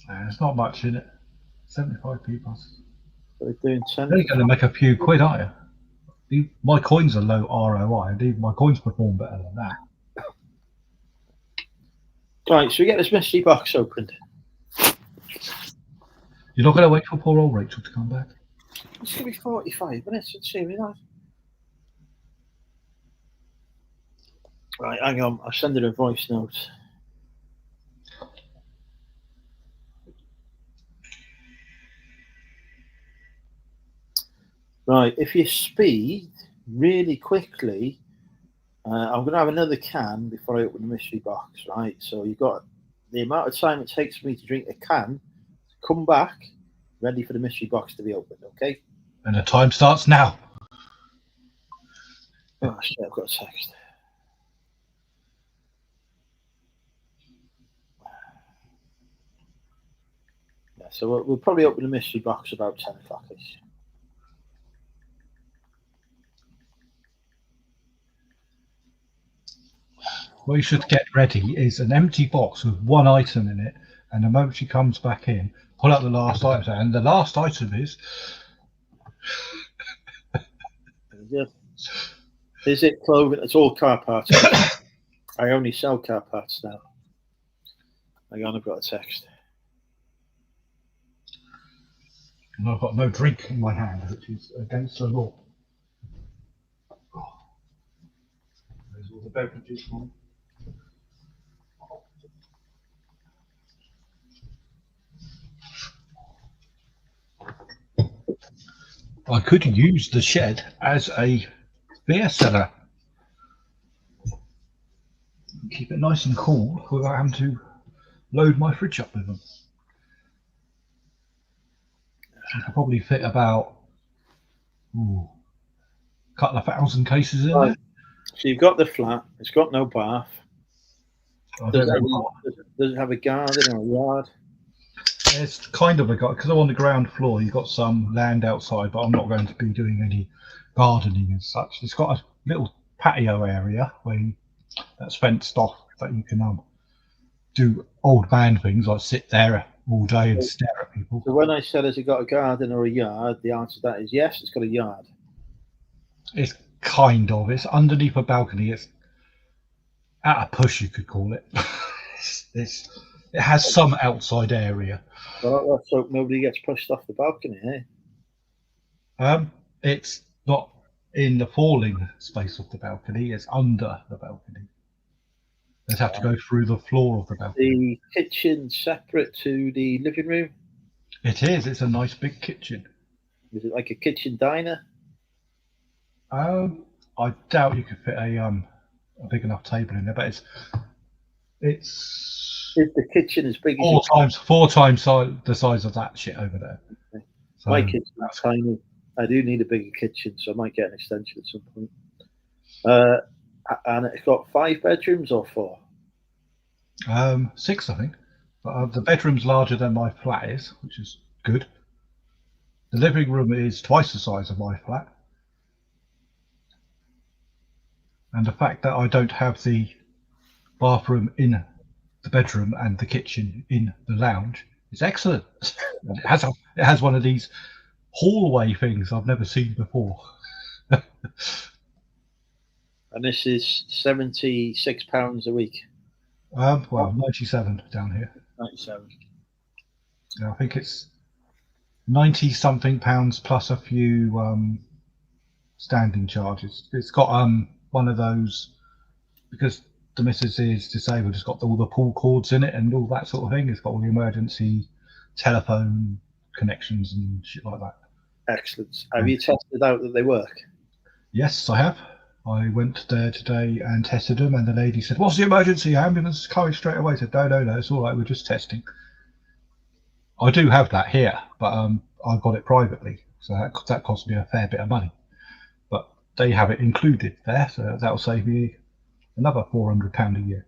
There's not much in it. 75p plus. They're doing 10. They're going to make a few quid, aren't you? My coins are low ROI. My coins perform better than that. Right, so we get this mystery box opened. You're not going to wait for poor old Rachel to come back? It's going to be 45 minutes. Let's see me that. Right, hang on. I'll send her a voice note. Right, if you speed really quickly, I'm going to have another can before I open the mystery box, right? So you've got the amount of time it takes me to drink a can, come back, ready for the mystery box to be opened, okay? And the time starts now. Oh, shit, I've got a text. Yeah, so we'll probably open the mystery box about 10 o'clock-ish. what you should get ready is an empty box with one item in it, and the moment she comes back in, pull out the last item, and the last item is. Is it clothing? It's all car parts. I only sell car parts now. Hang on, I've got a text. And I've got no drink in my hand, which is against the law. There's all the beverages from. I could use the shed as a beer cellar. Keep it nice and cool without having to load my fridge up with them. I could probably fit about a couple of 1,000 cases in there. So you've got the flat. It's got no bath. Does it have a garden or a yard? It's kind of a garden because I'm on the ground floor. You've got some land outside, but I'm not going to be doing any gardening as such. It's got a little patio area that's fenced off that you can do old man things like sit there all day and stare at people. So when I said, has it got a garden or a yard? The answer to that is yes, it's got a yard. It's kind of. It's underneath a balcony. It's at a push, you could call it. It has some outside area. Well, let's hope nobody gets pushed off the balcony, eh? It's not in the falling space of the balcony. It's under the balcony. They'd have to go through the floor of the balcony. The kitchen separate to the living room? It is. It's a nice big kitchen. Is it like a kitchen diner? I doubt you could fit a big enough table in there, but it's Is the kitchen as big as four times the size of that shit over there. Okay. So my kitchen's tiny. I do need a bigger kitchen, so I might get an extension at some point. And it's got 5 bedrooms or 4? 6, I think. But the bedroom's larger than my flat is, which is good. The living room is twice the size of my flat. And the fact that I don't have the bathroom in the bedroom and the kitchen in the lounge is excellent. It has one of these hallway things I've never seen before. And this is £76 a week. Well, 97 down here. 97. Yeah, I think it's 90 something pounds plus a few standing charges. It's got one of those, because the missus is disabled, it's got all the pull cords in it and all that sort of thing. It's got all the emergency telephone connections and shit like that. Excellent. Have you tested out that they work? Yes, I have. I went there today and tested them, and the lady said, "What's the emergency? Ambulance is coming straight away." I said, No, it's all right. We're just testing. I do have that here, but I got it privately, so that cost me a fair bit of money. But they have it included there, so that'll save me another £400 a year,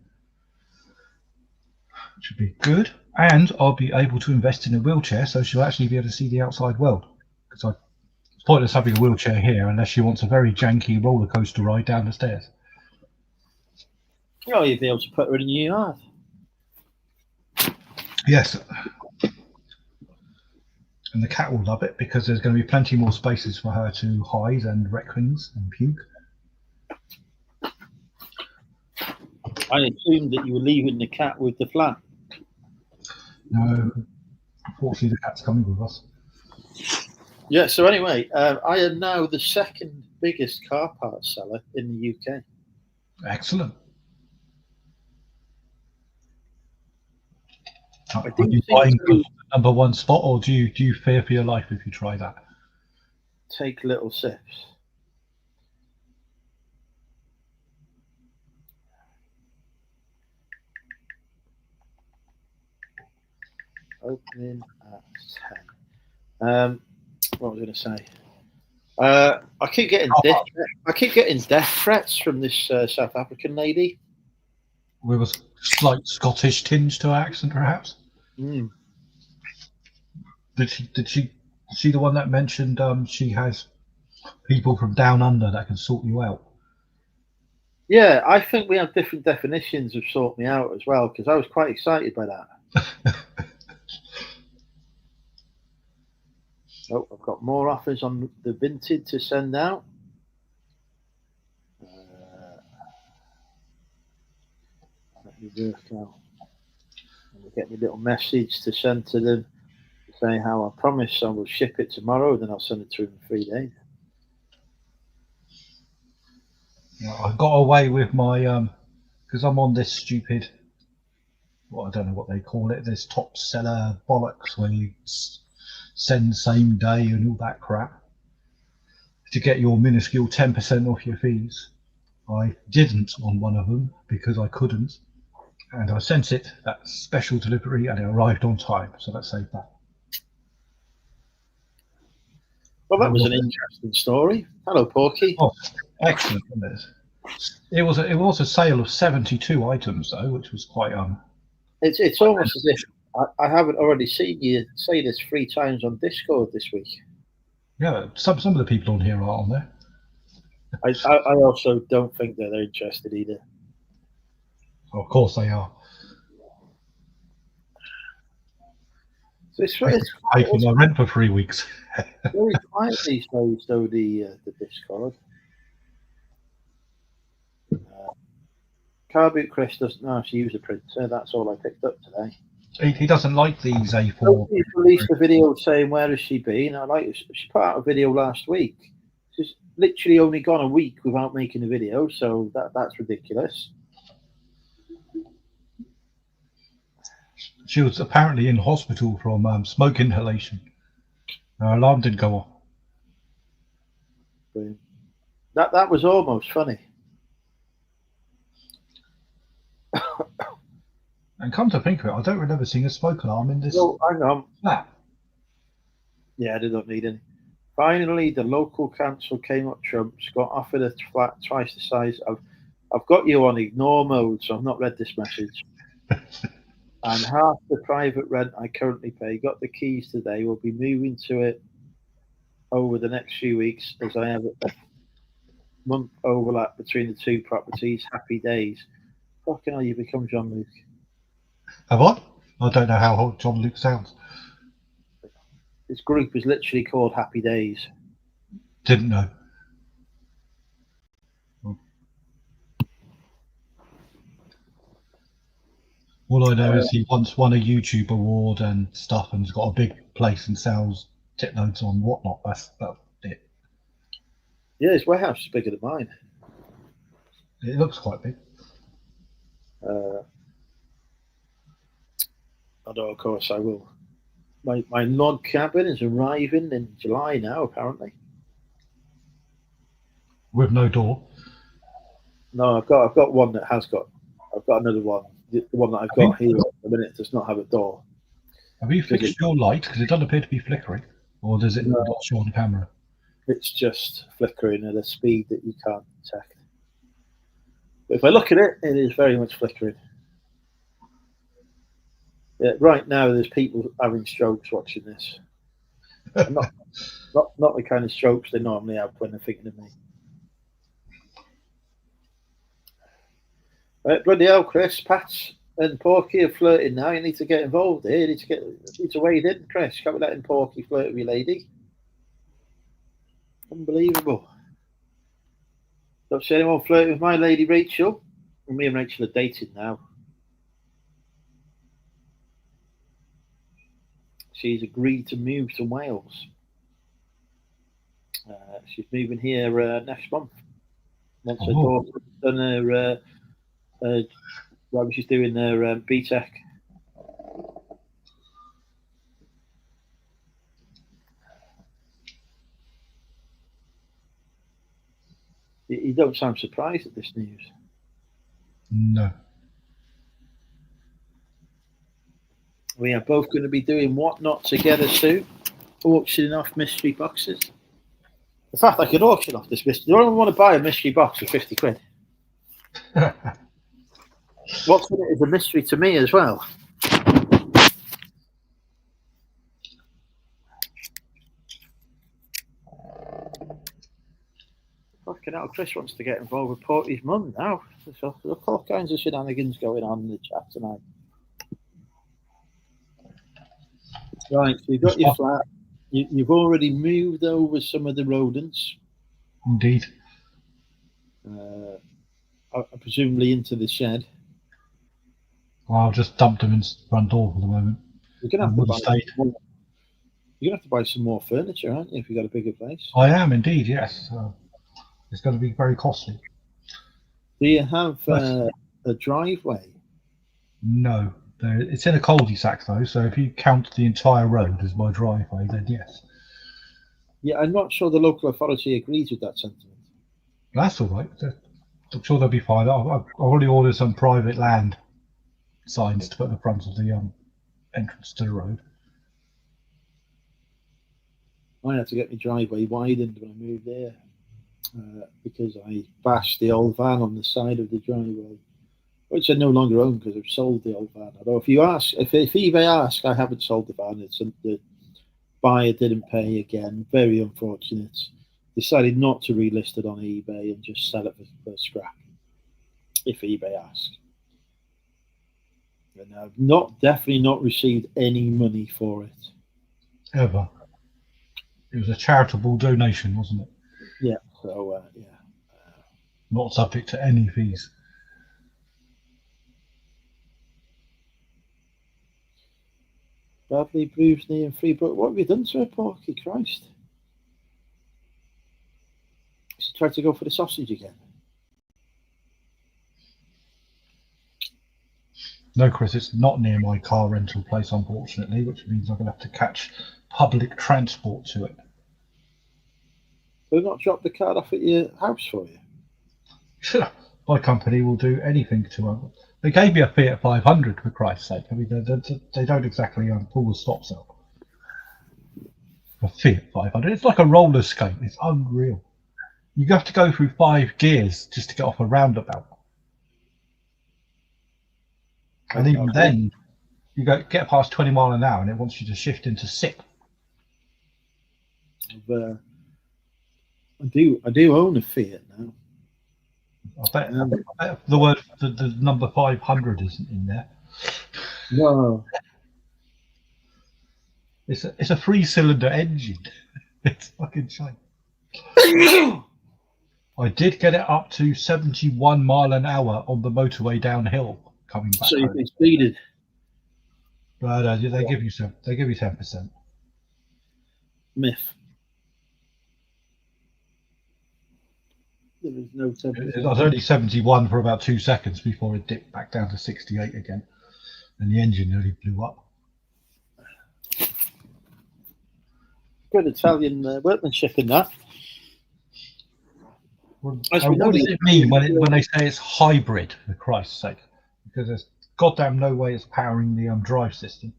which would be good. And I'll be able to invest in a wheelchair, so she'll actually be able to see the outside world. Because it's pointless having a wheelchair here unless she wants a very janky roller coaster ride down the stairs. Oh, you'd be able to put her in your yard. Yes. And the cat will love it because there's going to be plenty more spaces for her to hide and wreck things and puke. I assumed that you were leaving the cat with the flat. No, unfortunately the cat's coming with us. Yeah, so anyway, I am now the 2nd biggest car parts seller in the UK. Excellent. I Are didn't you think buying to the #1 spot, or do you fear for your life if you try that? take little sips. Opening at 10. What was I going to say? I keep getting death threats from this South African lady. With a slight Scottish tinge to her accent, perhaps. Mm. Did she the one that mentioned she has people from down under that can sort you out? Yeah, I think we have different definitions of sort me out as well, because I was quite excited by that. Oh, I've got more offers on the Vinted to send out. Let me work out. And get me a little message to send to them saying how I promise I will ship it tomorrow, then I'll send it to them in 3 days. I got away with my because I'm on this stupid, well, I don't know what they call it, this top seller bollocks where you send same day and all that crap to get your minuscule 10% off your fees. I didn't on one of them because I couldn't, and I sent it that special delivery and it arrived on time, so that saved that. Well, that was an interesting story. Hello, Porky. Oh, excellent, wasn't it? It was a sale of 72 items though, which was quite It's almost as if I haven't already seen you say this 3 times on Discord this week. Yeah, some of the people on here are on there. I also don't think that they're interested either. Of course they are. So it's pay for my rent for 3 weeks. very quiet these days, though, the Discord. Car boot Chris doesn't know how to use a printer. That's all I picked up today. He doesn't like these A4. He's released a video saying where has she been. She put out a video last week. She's literally only gone a week without making a video, so that's ridiculous. She was apparently in hospital from smoke inhalation. Her alarm didn't go off. Brilliant. That was almost funny. And come to think of it, I don't remember seeing a smoke alarm in this. No, hang on. Flat. Yeah, they don't need any. Finally, the local council came up trumps, got offered a flat twice the size. I've got you on ignore mode, so I've not read this message. And half the private rent I currently pay. Got the keys today. We'll be moving to it over the next few weeks as I have a month overlap between the 2 properties. Happy days. Fucking hell, you become John Luke. Have I? I don't know how John Luke sounds. This group is literally called Happy Days. Didn't know. All I know is he once won a YouTube award and stuff and has got a big place and sells tip notes on whatnot. That's it. Yeah, his warehouse is bigger than mine. It looks quite big. Although, of course, I will. My log cabin is arriving in July now, apparently. With no door. No, I've got one that has got. I've got another one. The one that I've got here at the minute does not have a door. Have you fixed your light? Because it doesn't appear to be flickering. Or does it not show on the camera? It's just flickering at a speed that you can't detect. But if I look at it, it is very much flickering. Yeah, right now, there's people having strokes watching this. not the kind of strokes they normally have when they're thinking of me. Right, bloody hell, Chris, Pat and Porky are flirting now. You need to get involved here. You need to wade in, Chris. Can't be letting Porky flirt with your lady. Unbelievable. Don't see anyone flirting with my lady Rachel. And me and Rachel are dating now. She's agreed to move to Wales. She's moving here next month. Once her daughter's done her, she's doing her BTEC. You don't sound surprised at this news. No. We are both going to be doing whatnot together soon, auctioning off mystery boxes. In fact, I could auction off this mystery. Do anyone want to buy a mystery box for 50 quid? What's in it is a mystery to me as well. Fucking fucking hell, Chris wants to get involved with Porky's mum now. So look, all kinds of shenanigans going on in the chat tonight. Right, so you've got your flat. You've already moved over some of the rodents. Indeed. Presumably into the shed. Well, I've just dumped them in the front door for the moment. You're gonna have to buy some more furniture, aren't you? If you've got a bigger place. I am indeed, yes. It's going to be very costly. Do you have a driveway? No, it's in a cul-de-sac though. So if you count the entire road as my driveway, then yes. Yeah, I'm not sure the local authority agrees with that sentiment. That's all right. I'm sure they'll be fine. I've already ordered some private land signs to put in the front of the entrance to the road. I had to get my driveway widened when I moved there because I bashed the old van on the side of the driveway, which I no longer own because I've sold the old van. Although if eBay asks, I haven't sold the van. It's the buyer didn't pay again. Very unfortunate. Decided not to relist it on eBay and just sell it for scrap if eBay asks. And I've definitely not received any money for it. Ever. It was a charitable donation, wasn't it? Yeah. So yeah. Not subject to any fees. Badly bruised knee and free, but what have you done to her, Porky? Christ. She tried to go for the sausage again. No, Chris, it's not near my car rental place, unfortunately, which means I'm going to have to catch public transport to it. They'll not drop the card off at your house for you? Sure. My company will do anything to them. They gave me a Fiat 500, for Christ's sake. I mean, they don't exactly pull the stops out. A Fiat 500. It's like a roller skate. It's unreal. You have to go through 5 gears just to get off a roundabout. And even then, you get past 20 miles an hour and it wants you to shift into 6. I do own a Fiat now. I bet the number 500 isn't in there. No. It's a 3-cylinder engine. It's fucking shite. I did get it up to 71 mile an hour on the motorway downhill coming back. So you've been speeded. But they give you 10%. Myth. There was no 10%. It was only 71 for about 2 seconds before it dipped back down to 68 again, and the engine nearly blew up. Good Italian workmanship in that. What does it mean when they say it's hybrid, for Christ's sake? Because there's goddamn no way it's powering the drive system.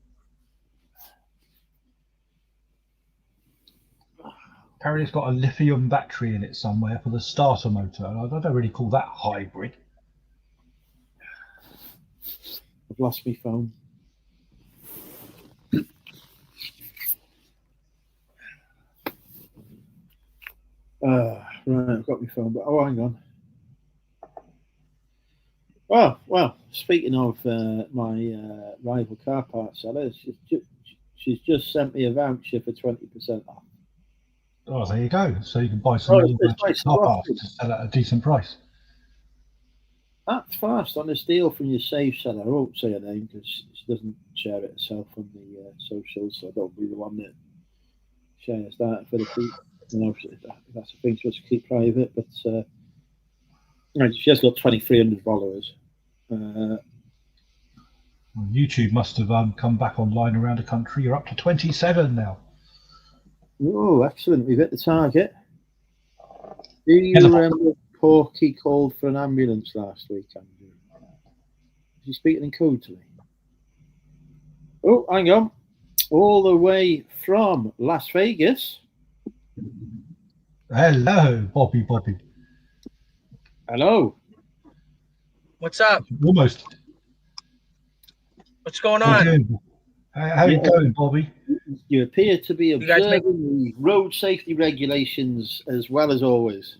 Apparently it's got a lithium battery in it somewhere for the starter motor, and I don't really call that hybrid. I've lost my phone. Right, I've got my phone, but hang on. Well, speaking of my rival car parts seller, she's just sent me a voucher for 20% off. Oh, there you go. So you can buy some car parts to sell at a decent price. Act fast on this deal from your safe seller. I won't say her name because she doesn't share it herself on the socials, so I don't be the one that shares that for the people. You know, that's a thing she wants to keep private, but she has got 2,300 followers. Well, YouTube must have come back online around the country. You're up to 27 now. Oh, excellent. We've hit the target. Do you remember Porky called for an ambulance last week, Andrew? Is he speaking in code to me? Oh, hang on. All the way from Las Vegas. Hello, Bobby. Hello. What's up? Almost. What's going on? How you going, Bobby? You appear to be observing the road safety regulations as well as always.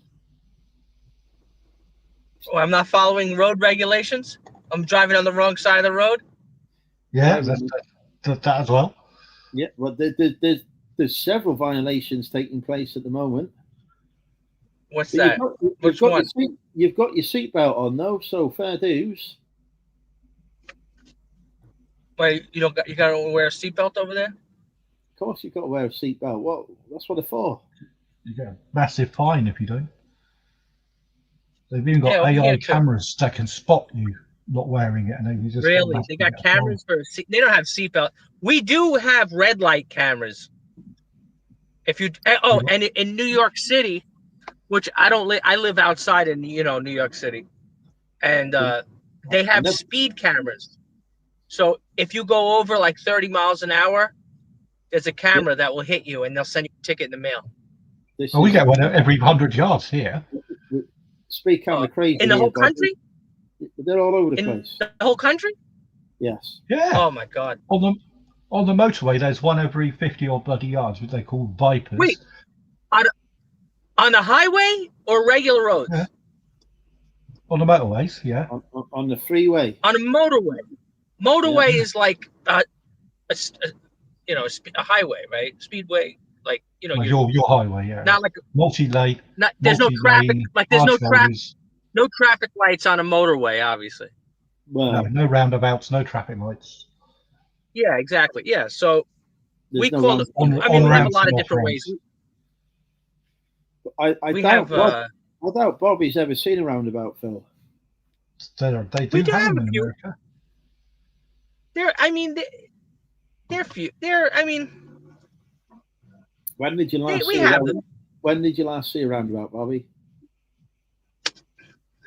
Oh, I'm not following road regulations. I'm driving on the wrong side of the road. Yeah, Yeah, that as well. Yeah, well, there's several violations taking place at the moment. What's But that? Which one? You've got your seatbelt on though, so fair dues. Wait, you gotta wear a seatbelt over there? Of course, you've got to wear a seatbelt. What? That's what they're for. You get a massive fine if you don't. They've even got Yeah, over AI here too. cameras that can spot you not wearing it, and then you just Really? They got cameras for they don't have seatbelt. We do have red light cameras. If you and in New York City, which I don't live, I live outside in New York City, and they have speed cameras. So if you go over like 30 miles an hour, there's a camera that will hit you, and they'll send you a ticket in the mail. We get one every 100 yards here. Speed camera crazy in the whole country. They're all over the place. The whole country? Yes. Yeah. Oh my God. On the motorway, there's one every 50 odd bloody yards, which they call Vipers. Wait, on the highway or regular roads? Yeah. On the motorways, yeah. On the freeway. On a motorway. Motorway is like a highway, right? Speedway, like your highway, yeah. Not like multi-lane. There's no traffic. Like there's no traffic. No traffic lights on a motorway, obviously. Well, no roundabouts, no traffic lights. Yeah, exactly. Yeah, so we call it. We have a lot of different ways. I doubt Bobby's ever seen a roundabout, Phil. They do have them in America. They're few. I mean, when did you last we have them. When did you last see a roundabout, Bobby?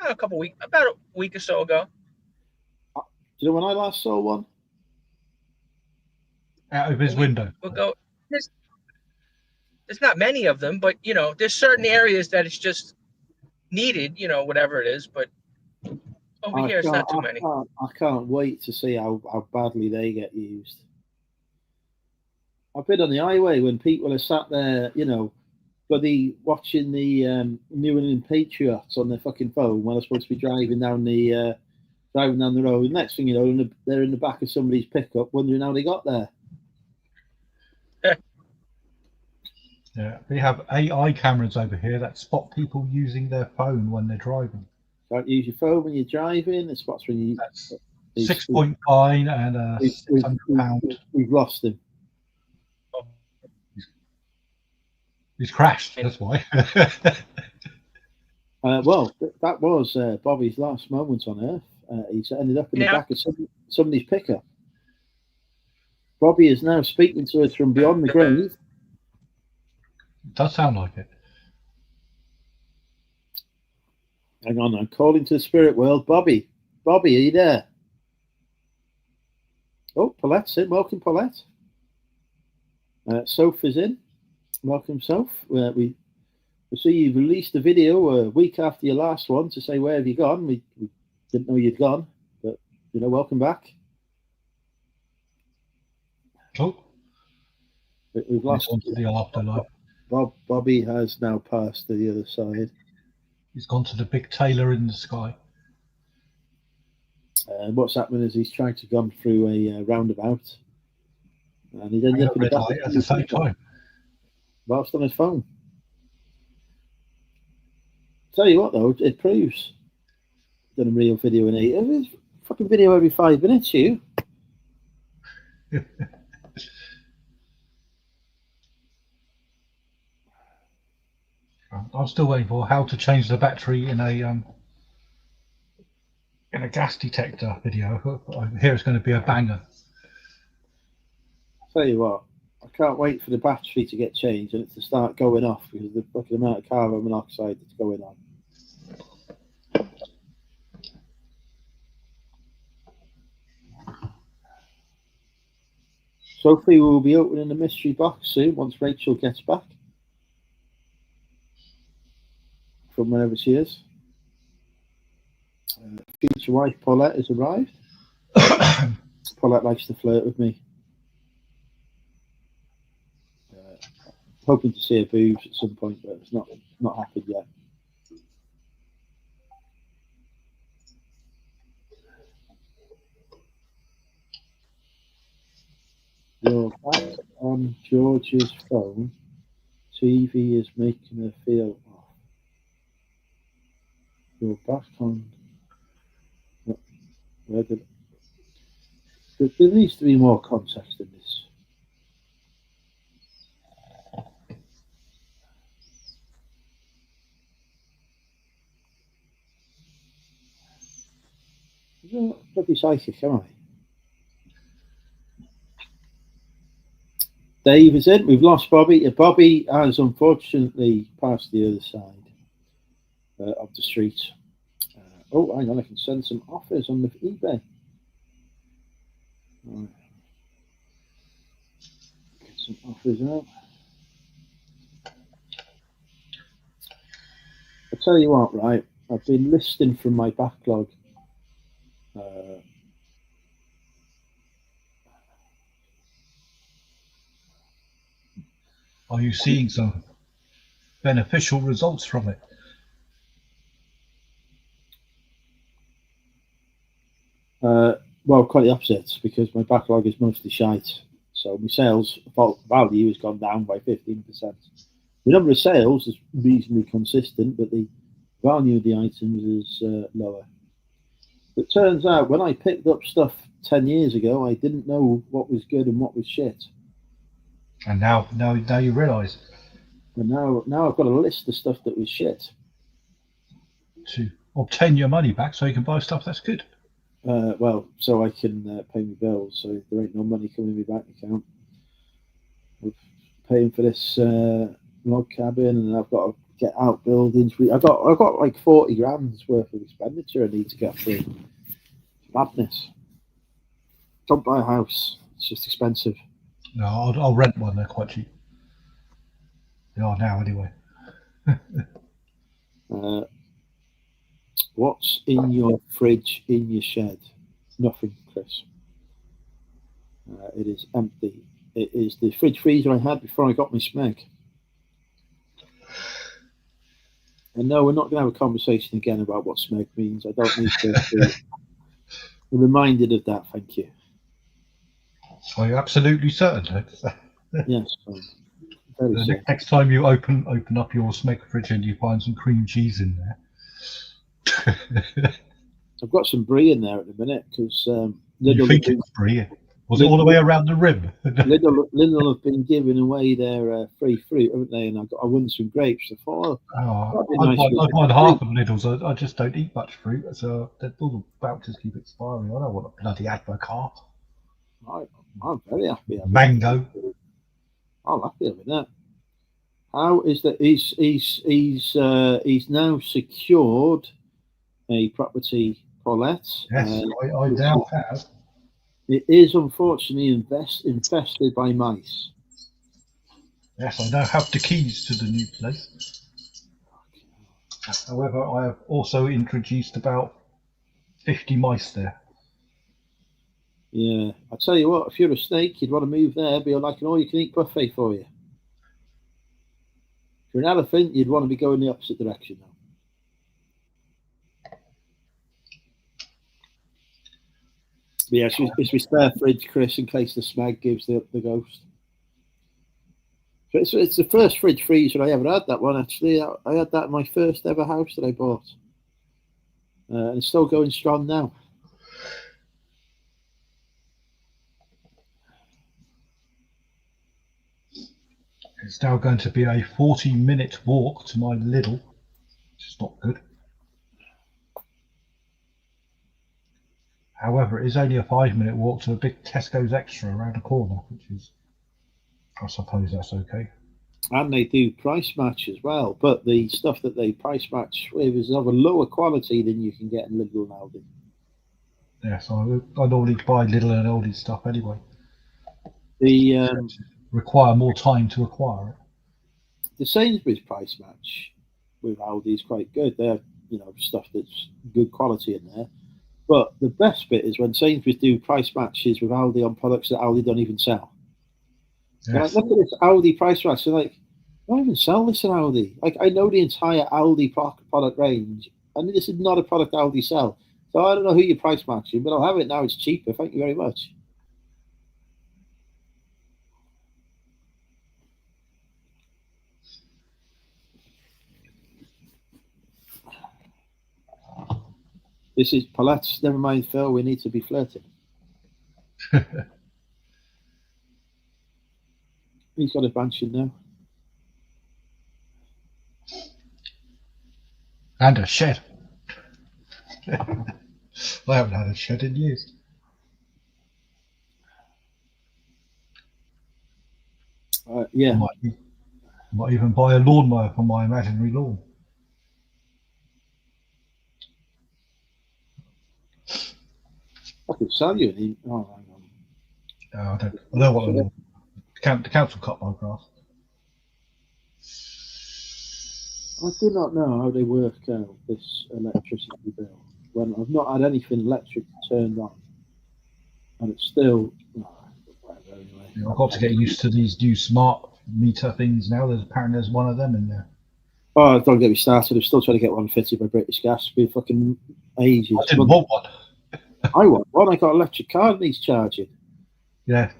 About a week or so ago. Do you know when I last saw one? Out of his window. We'll go. There's not many of them, but there's certain areas that it's just needed, whatever it is. But over here, it's not too many. I can't wait to see how badly they get used. I've been on the highway when people are sat there, bloody watching the New England Patriots on their fucking phone when they're supposed to be driving down the road. Next thing you know, they're in the back of somebody's pickup, wondering how they got there. Yeah, we have AI cameras over here that spot people using their phone when they're driving. Don't use your phone when you're driving. It spots when you. That's 6-point fine and £600. We've lost him. He's crashed. That's why. Well, that was Bobby's last moments on Earth. He's ended up in the back of somebody's pickup. Bobby is now speaking to us from beyond the grave. Does sound like it. Hang on, I'm calling to the spirit world. Bobby, are you there? Oh, Paulette's in. Welcome, Paulette. Soph is in. Welcome, Soph. We see you've released a video a week after your last one to say, where have you gone? We didn't know you'd gone, but, welcome back. Cool. We've lost to the afterlife. Bobby has now passed to the other side. He's gone to the big tailor in the sky. And what's happening is he's trying to go through a roundabout, and he's ended up in the back at the same time, whilst on his phone. Tell you what, though, it proves. Done a real video in 8. It's fucking video every 5 minutes, you. I'm still waiting for how to change the battery in a gas detector video. I hear it's going to be a banger. Tell you what, I can't wait for the battery to get changed and it to start going off because of the fucking amount of carbon monoxide that's going on. Sophie will be opening the mystery box soon once Rachel gets back from wherever she is. Future wife Paulette has arrived. Paulette likes to flirt with me. Hoping to see her boobs at some point, but it's not happened yet. App on George's phone. TV is making her feel off. You're back on. Where did, there needs to be more context in this. I'm not bloody psychic, am I? Dave is in. We've lost Bobby. Bobby has unfortunately passed the other side of the street. Oh, hang on. I can send some offers on the eBay. Right. Get some offers out. I'll tell you what, right? I've been listing from my backlog. Are you seeing some beneficial results from it? Well, quite the opposite, because my backlog is mostly shite. So my sales value has gone down by 15%. The number of sales is reasonably consistent, but the value of the items is lower. It turns out when I picked up stuff 10 years ago, I didn't know what was good and what was shit. And now you realise. And now I've got a list of stuff that was shit. To obtain your money back so you can buy stuff that's good. Well, so I can pay my bills, so there ain't no money coming in my bank account. I'm paying for this log cabin, and I've got to get out buildings. I've got like 40 grand's worth of expenditure I need to get through. It's madness. Don't buy a house. It's just expensive. No, I'll rent one. They're quite cheap. They are now, anyway. What's in your fridge in your shed? Nothing, Chris. It is empty. It is the fridge freezer I had before I got my smeg. And no, we're not going to have a conversation again about what smeg means. I don't need to be reminded of that, thank you. Are you absolutely certain? Yes. Very certain. Next time you open up your smeg fridge and you find some cream cheese in there. I've got some brie in there at the minute because You think it's brie? Was it all the way around the rim? Lidl have been giving away their free fruit, haven't they? And I won some grapes. I thought, I've won half of Lidl's. I just don't eat much fruit, so all the vouchers keep expiring. I don't want a bloody Advocaat. I'm very happy. Mango. I'm happy with that. How is that? He's now secured a property, Paulette. Yes, I now have. It is unfortunately infested by mice. Yes, I now have the keys to the new place. However, I have also introduced about 50 mice there. Yeah, I tell you what, if you're a snake, you'd want to move there. It'd be like an all-you-can-eat buffet for you. If you're an elephant, you'd want to be going the opposite direction now. But yeah, it's my spare fridge, Chris, in case the smeg gives the ghost. So it's the first fridge freezer I ever had, that one, actually. I had that in my first ever house that I bought. And it's still going strong now. It's now going to be a 40-minute walk to my Lidl, which is not good. However, it is only a 5-minute walk to a big Tesco's Extra around the corner, which is, I suppose that's okay. And they do price match as well, but the stuff that they price match with is of a lower quality than you can get in Lidl and Aldi. Yes, I normally buy Lidl and Aldi stuff anyway. The require more time to acquire it. The Sainsbury's price match with Aldi is quite good. They have, stuff that's good quality in there. But the best bit is when Sainsbury's do price matches with Aldi on products that Aldi don't even sell. Yes. Like, look at this Aldi price match. They're like, I don't even sell this in Aldi. Like, I know the entire Aldi product range, and this is not a product Aldi sell. So I don't know who you're price matching, but I'll have it now. It's cheaper. Thank you very much. This is Paulette. Never mind, Phil. We need to be flirting. He's got a mansion now. And a shed. I haven't had a shed in years. Yeah. Might even buy a lawnmower for my imaginary lawn. I could sell you an. Oh, hang on. I don't want to. The council cut my grass. I do not know how they work out this electricity bill when I've not had anything electric turned on, and it's still. Whatever, anyway. Yeah, I've got to get used to these new smart meter things now. There's one of them in there. Oh, don't get me started. I'm still trying to get one fitted by British Gas. It's been fucking ages. I didn't want one. I want one. I got an electric car that needs charging. Yeah.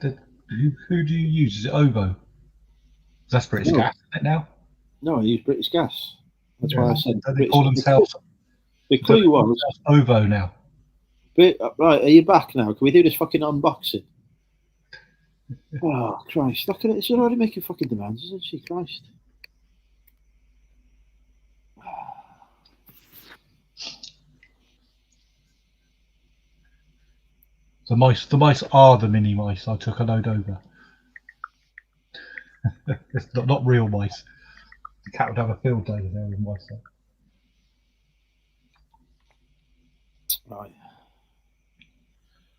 Who do you use? Is it OVO? That's British Gas, isn't it now? No, I use British Gas. That's why I said. They call themselves. The clue was OVO now. Right, are you back now? Can we do this fucking unboxing? Oh, Christ. Look at it. She's already making fucking demands, isn't she? Christ. The mice are the mini mice. I took a load over. It's not real mice. The cat would have a field day if there was mice there. Right.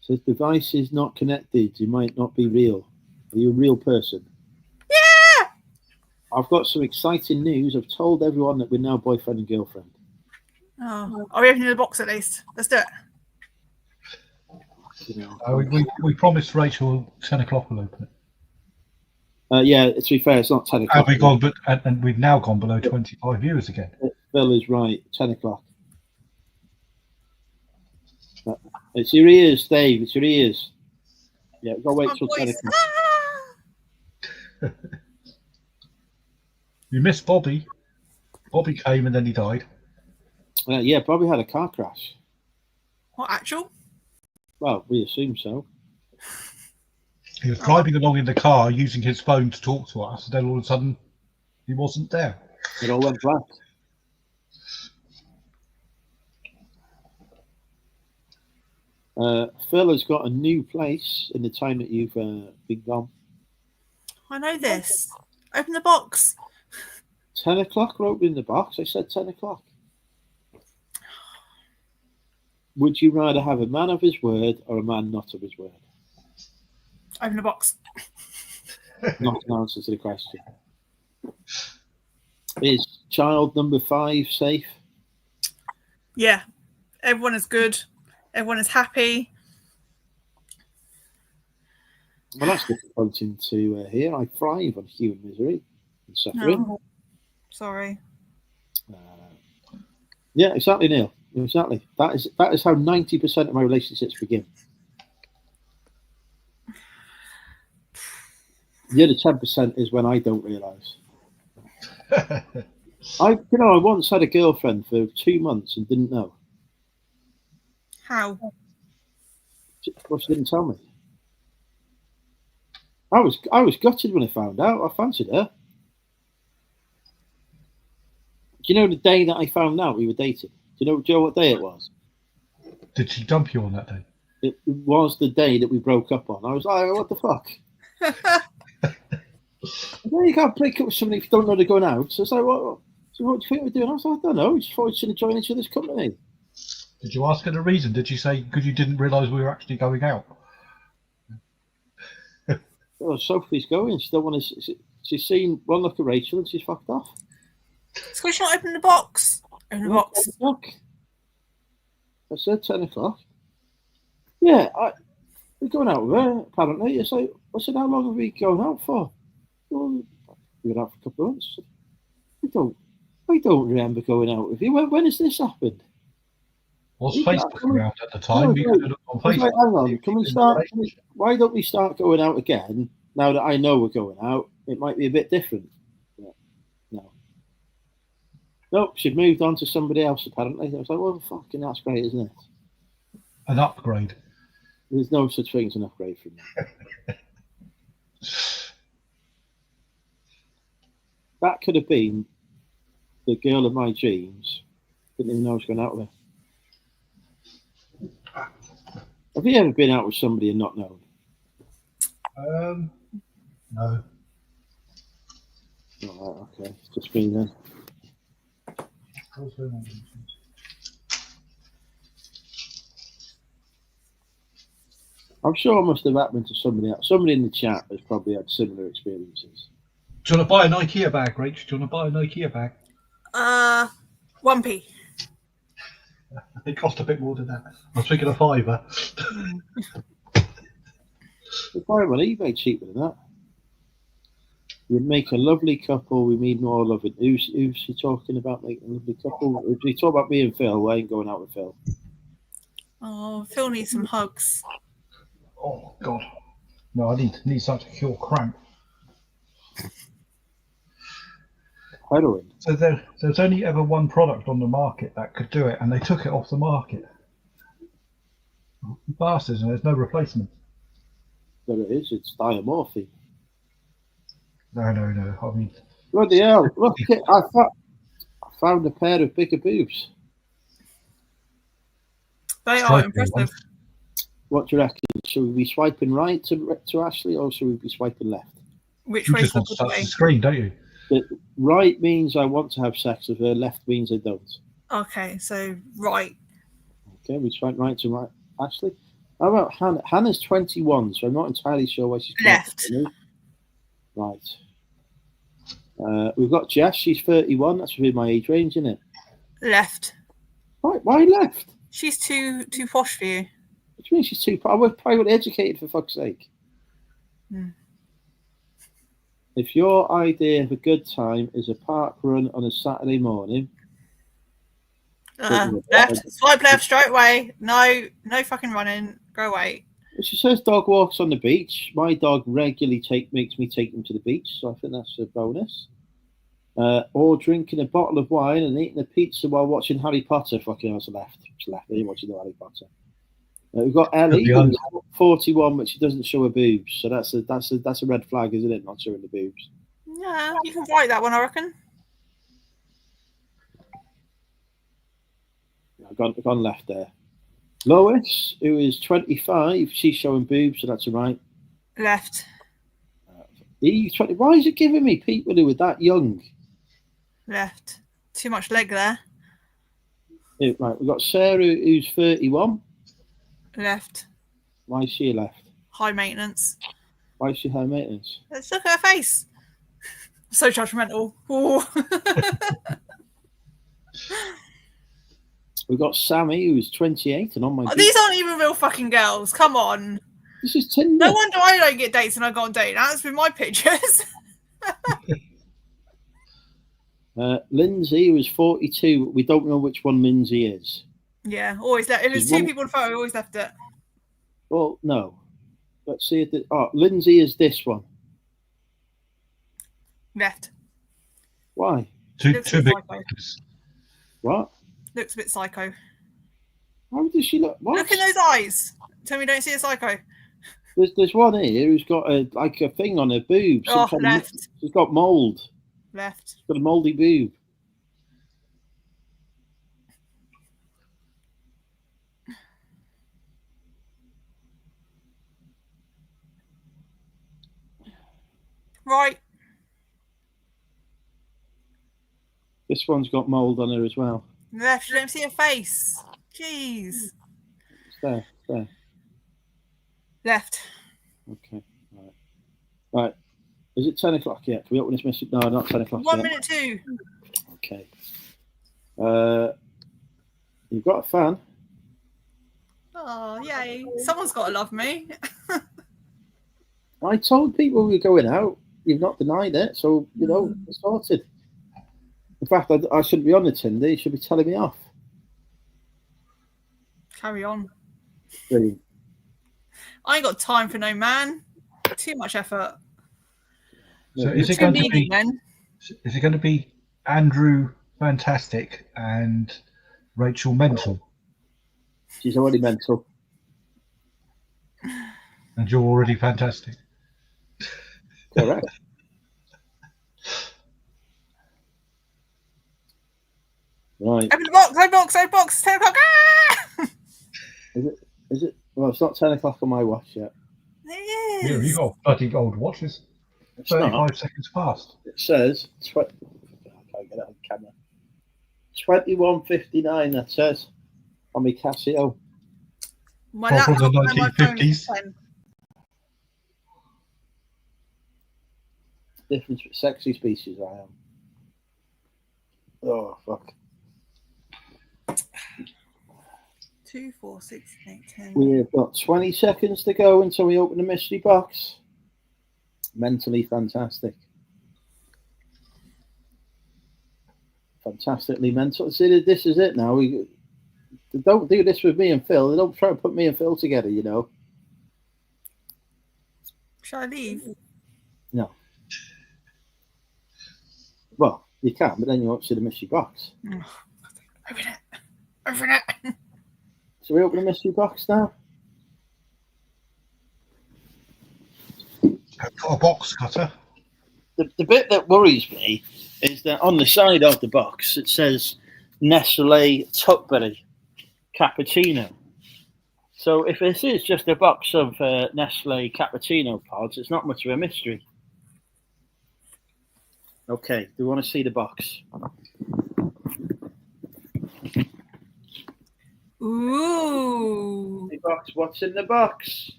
Says device is not connected. You might not be real. Are you a real person? Yeah. I've got some exciting news. I've told everyone that we're now boyfriend and girlfriend. Oh, are we opening the box at least? Let's do it. You know. We promised Rachel 10 o'clock will open it. Yeah, to be fair, it's not 10 o'clock. And we've now gone below 25 viewers again. Phil is right. 10 o'clock. It's your ears, Dave. It's your ears. Yeah, go wait till 10 o'clock. You missed Bobby. Bobby came and then he died. Yeah, Bobby had a car crash. What, actual? Well, we assume so. He was driving along in the car using his phone to talk to us, and then all of a sudden he wasn't there. It all went black. Phil has got a new place in the time that you've been gone. I know this. Open the box. 10 o'clock, we're opening the box. I said 10 o'clock. Would you rather have a man of his word or a man not of his word? Open the box. Not an answer to the question. Is child number 5 safe? Yeah. Everyone is good. Everyone is happy. Well, that's disappointing to hear. I thrive on human misery and suffering. No. Sorry. Yeah, exactly, Neil. Exactly. That is how 90% of my relationships begin. The other 10% is when I don't realise. I once had a girlfriend for 2 months and didn't know. How? Well, she didn't tell me. I was gutted when I found out. I fancied her. Do you know the day that I found out we were dating? Do you know what day it was? Did she dump you on that day? It was the day that we broke up on. I was like, what the fuck? Well, you can't break up with somebody if you don't know they're going out. So it's like, what do you think we're doing? I was like, I don't know. We just thought we should enjoy each other's company. Did you ask her the reason? Did you say because you didn't realise we were actually going out? Well, Sophie's going. She don't want to. She's seen one look at Rachel and she's fucked off. It's because you're not opening the box. Open the box. Look, I said 10 o'clock. Yeah, we're going out with her. Apparently, it's like, I said, how long have we going out for? Well, we were out for a couple of months. I don't remember going out with you. When has this happened? Was Facebook around at the time? We could look on Facebook. Like, hang on, can we start? Why don't we start going out again? Now that I know we're going out, it might be a bit different. Yeah. Nope, she'd moved on to somebody else apparently. I was like, well, fucking, that's great, isn't it? An upgrade. There's no such thing as an upgrade from that. That could have been the girl of my dreams. Didn't even know I was going out with her. Have you ever been out with somebody and not known? No. Oh, okay, it's just me then. I'm sure it must have happened to somebody else. Somebody in the chat has probably had similar experiences. Do you want to buy an IKEA bag, Rach? Do you want to buy an IKEA bag? 1p. It cost a bit more than that. I was thinking a £5. You buy them on eBay cheaper than that. You'd make a lovely couple. We need more loving. Who's she talking about making a lovely couple? If you talk about me and Phil, I ain't going out with Phil. Oh, Phil needs some hugs. Oh God. No, I need something to cure cramp. Heroin. So there's only ever one product on the market that could do it, and they took it off the market. Bastards, and there's no replacement. There it is. It's diamorphine. No. I mean, Bloody hell! Look, I found a pair of bigger boobs. They are impressive. What do you reckon? Should we be swiping right to Ashley, or should we be swiping left? Which you way just want to touch the screen, don't you? The right means I want to have sex with her. Left means I don't. Okay, so right. Okay, we swipe right to right. Ashley. How about Hannah? Hannah's 21, so I'm not entirely sure why she's left. Right. We've got Jess. She's 31. That's within my age range, isn't it? Left. Right. Why left? She's too posh for you. Which means she's too. I was privately educated, for fuck's sake. Hmm. If your idea of a good time is a park run on a Saturday morning, left. Swipe left straight away. No fucking running. Go away. She says dog walks on the beach. My dog regularly makes me take them to the beach, so I think that's a bonus. Or drinking a bottle of wine and eating a pizza while watching Harry Potter. Fucking hell's left. It's left. You're watching the Harry Potter. We've got Ellie, who's 41, but she doesn't show her boobs, so that's a red flag, isn't it? Not showing the boobs. Yeah, you can write that one, I reckon. I've gone left there. Lois, who is 25, she's showing boobs, so that's all right. Left. Why is it giving me people who are that young? Left. Too much leg there. Yeah, right, we've got Sarah, who's 31. Left. Why is she left? High maintenance. Why is she high maintenance? Let's look at her face. So judgmental. We've got Sammy, who's 28 and on my. These aren't even real fucking girls. Come on. This is Tinder. No wonder I don't get dates and I go on date. That's with my pictures. Lindsay, who is 42. We don't know which one Lindsay is. Yeah, always left. If there's two people in the photo, always left it. Well, no. Let's see. Lindsay is this one. Left. Why? Too big. What? Looks a bit psycho. How does she look? What? Look in those eyes. Tell me you don't see a psycho. There's one here who's got a thing on her boob. Oh, left. She's got mould. Left. She's got a mouldy boob. Right. This one's got mould on her as well. Left. You don't see her face. Jeez. It's there. Left. Okay. Right. Is it 10 o'clock yet? Can we open this message? No, not 10 o'clock 1 yet. minute 2. Okay. You've got a fan. Oh, yay. Someone's got to love me. I told people we were going out. You've not denied it, so, it's sorted. In fact, I shouldn't be on the Tinder. You should be telling me off. Carry on. Brilliant. I ain't got time for no man. Too much effort. So is it going to be Andrew fantastic, and Rachel mental. She's already mental. And you're already fantastic. Correct. Right. Open the box, open box, 10 o'clock. Ah! Is it? Well, it's not 10 o'clock on my watch yet. It Here, is. you got bloody old watches. It's 35 not. seconds past. It says, I can't get it on camera. 21:59, that says, on my Casio. My Oh, from laptop the and my phone is 1950s. 10. Different sexy species I am. Oh, fuck. 2, 4, 6, 8, 10. We've got 20 seconds to go until we open the mystery box. Mentally fantastic. Fantastically mental. See, this is it now. Don't do this with me and Phil. They don't try to put me and Phil together, you know. Shall I leave? No. Well, you can, but then you won't see the mystery box. Open it. Open it. So we open the mystery box now. I've got a box cutter. The bit that worries me is that on the side of the box it says Nestle Tutberry Cappuccino. So if this is just a box of Nestle Cappuccino pods, it's not much of a mystery. Okay, do you want to see the box? Ooh. The box. What's in the box?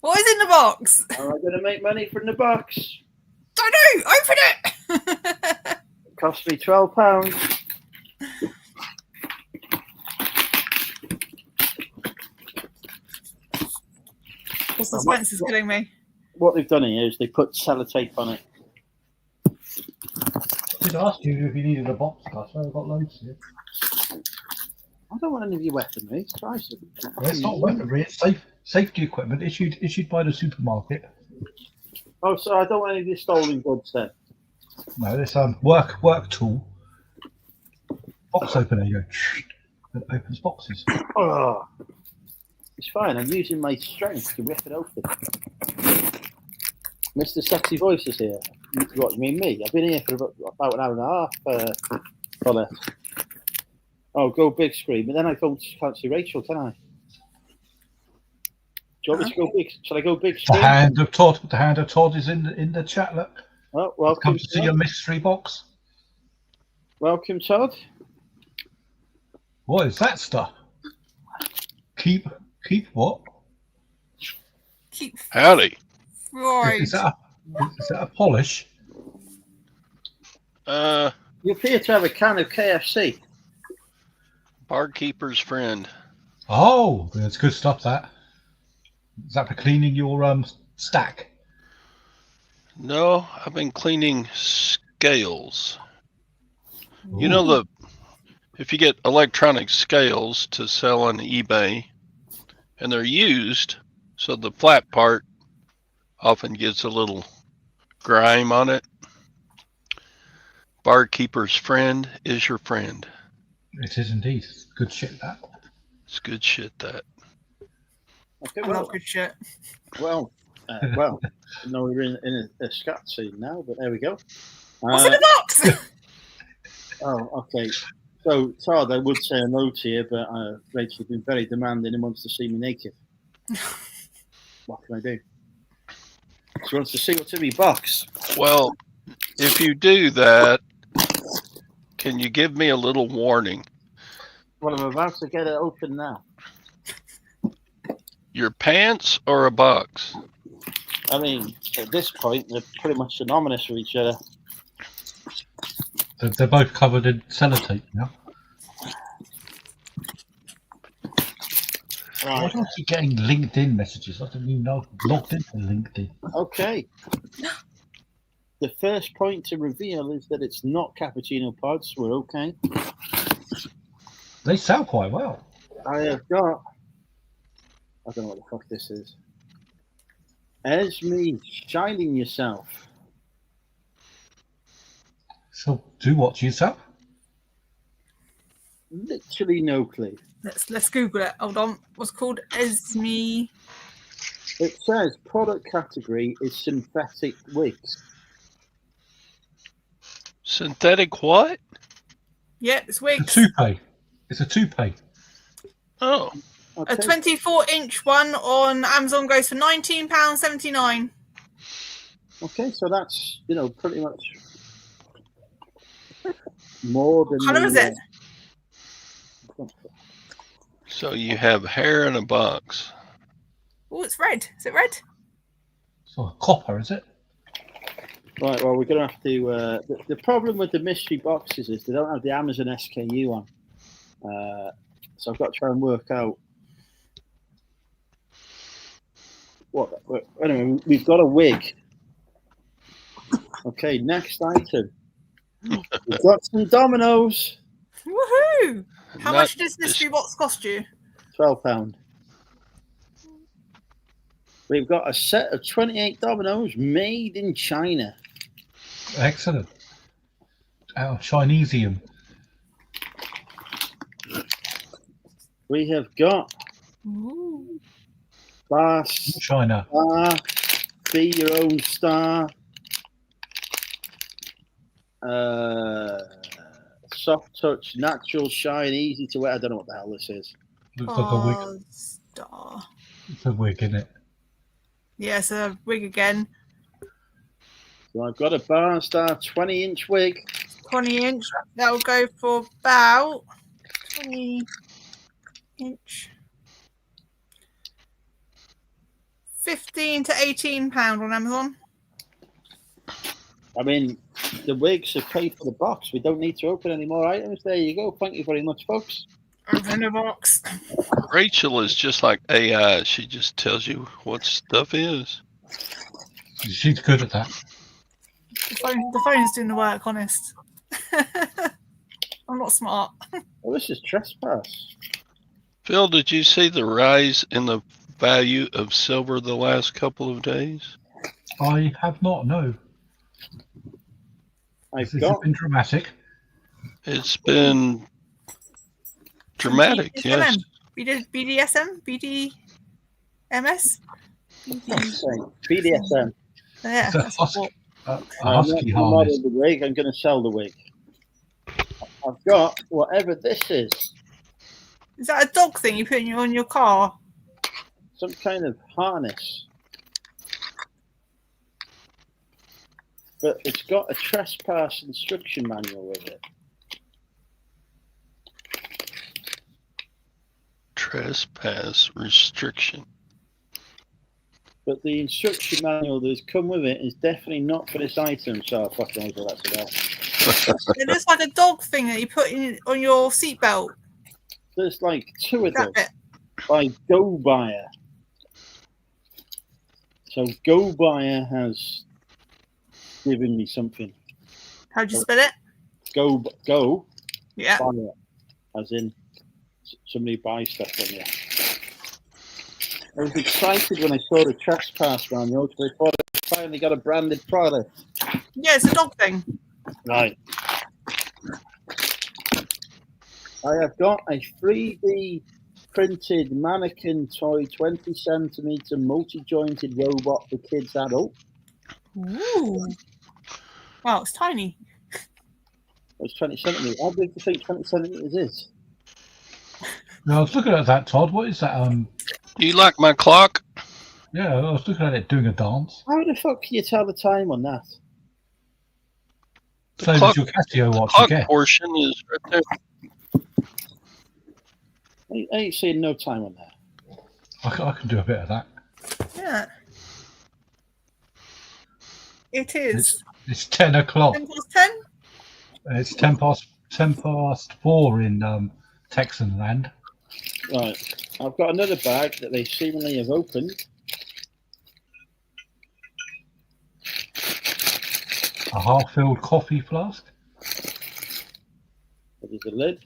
What is in the box? Am I going to make money from the box? Don't know. Open it. It cost me £12. The suspense is killing me. What they've done here is they put sellotape on it. I did ask you if you needed a box cutter. I've got loads here. I don't want any of your weaponry. Christ. Well, it's not weaponry. It's safety equipment issued by the supermarket. Oh, so I don't want any of your stolen goods then. No, this work tool. Box opener. You go. It opens boxes. Oh, it's fine. I'm using my strength to rip it open. Mr. Sexy Voice is here. What, you mean me? I've been here for about an hour and a half. Fella. Oh, go big screen. But then I can't see Rachel, can I? Do you want me to go big? Shall I go big The screen? hand of Todd. The hand of Todd is in the chat. Look. Oh, welcome, Come to see your mystery box. Welcome, Todd. What is that stuff? Keep what? Keep Howdy. right. Is that a polish? You appear to have a can of KFC. Barkeeper's friend. Oh, that's good stuff. That is that for cleaning your stack? No, I've been cleaning scales. Ooh. You know if you get electronic scales to sell on eBay, and they're used, so the flat part often gets a little grime on it. Barkeeper's friend is your friend. It is indeed. Good shit, that. It's good shit, that. Okay, I love good shit. well, no, we're in a scat scene now, but there we go. What's in the box? Oh, okay. So, Todd, I would say a no to you, but Rachel's been very demanding and wants to see me naked. What can I do? She wants to see what's in my box. Well, if you do that, can you give me a little warning? Well, I'm about to get it open now. Your pants or a box? I mean, at this point, they're pretty much synonymous with each other. They're both covered in sellotape now. Right. Why do I keep getting LinkedIn messages? I don't even know I've logged into LinkedIn. Okay. The first point to reveal is that it's not cappuccino pods. We're okay. They sell quite well. I have got. I don't know what the fuck this is. Esme, shining yourself. So do what to yourself. Literally no clue. Let's Google it. Hold on. What's it called? Esme. It says product category is synthetic wigs. Synthetic what? Yeah, it's It's a wigs. toupee. It's a toupee. Oh, A 24-inch one on Amazon goes for £19.79. Okay, so that's, pretty much more than. What colour is it? so you have hair in a box. Oh, it's red. Is it red? It's like a copper, is it? Right, well, we're going to have to. The problem with the mystery boxes is they don't have the Amazon SKU on. So I've got to try and work out. Anyway, we've got a wig. Okay, next item. We've got some dominoes. Woohoo! How Not much does this this- mystery box cost you? £12. We've got a set of 28 dominoes made in China. Excellent. Out of Chinesium. We have got Ooh. bar China. star, be your own star, soft touch, natural shine, easy to wear. I don't know what the hell this is. Looks like a wig. Oh, star. It's a wig, isn't it? Yeah, it's a wig again. So I've got a bar star 20-inch wig. 20-inch. That will go for about 20-inch. £15 to £18 on Amazon. I mean, the wigs have paid for the box. We don't need to open any more items. There you go. Thank you very much, folks. Open the box. Rachel is just like AI. She just tells you what stuff is. She's good at that. The phone's doing the work, honest. I'm not smart. Oh, this is trespass. Phil, did you see the rise in the value of silver the last couple of days? I have not, no. I've This has got been dramatic. It's been dramatic, yes. BDSM? BDMS? BDSM. Yeah. It's a that's husky, what- a I'm husky not harness. the wig. I'm going to sell the wig. I've got whatever this is. Is that a dog thing you put on your car? Some kind of harness. But it's got a trespass instruction manual with it. Trespass restriction. But the instruction manual that's come with it is definitely not for this item, so I fucking know what that's about. It looks like a dog thing that you put on your seatbelt. There's like two of them That bit. by Go Buyer. So Go Buyer has given me something. How'd you spell it? Go Yeah. Buyer, as in somebody buys stuff from you. I was excited when I saw the trespass manual because I thought I finally got a branded product. Yeah, it's a dog thing. Right. I have got a 3D printed mannequin toy 20 centimeter multi-jointed robot for kids adult. Ooh. Wow, it's tiny. It's 20 centimeters. How big do you think 20 centimeters is? Now, I was looking at that, Todd. What is that? Do you like my clock? Yeah, I was looking at it doing a dance. How the fuck can you tell the time on that? The Same as clock- your Casio watch, Clock again. portion is right there. I ain't seeing no time on that. I can do a bit of that. Yeah. It is. It's 10 o'clock. 10 past 10? It's 10 past 4 in Texan land. Right. I've got another bag that they seemingly have opened. A half-filled coffee flask. There's a lid.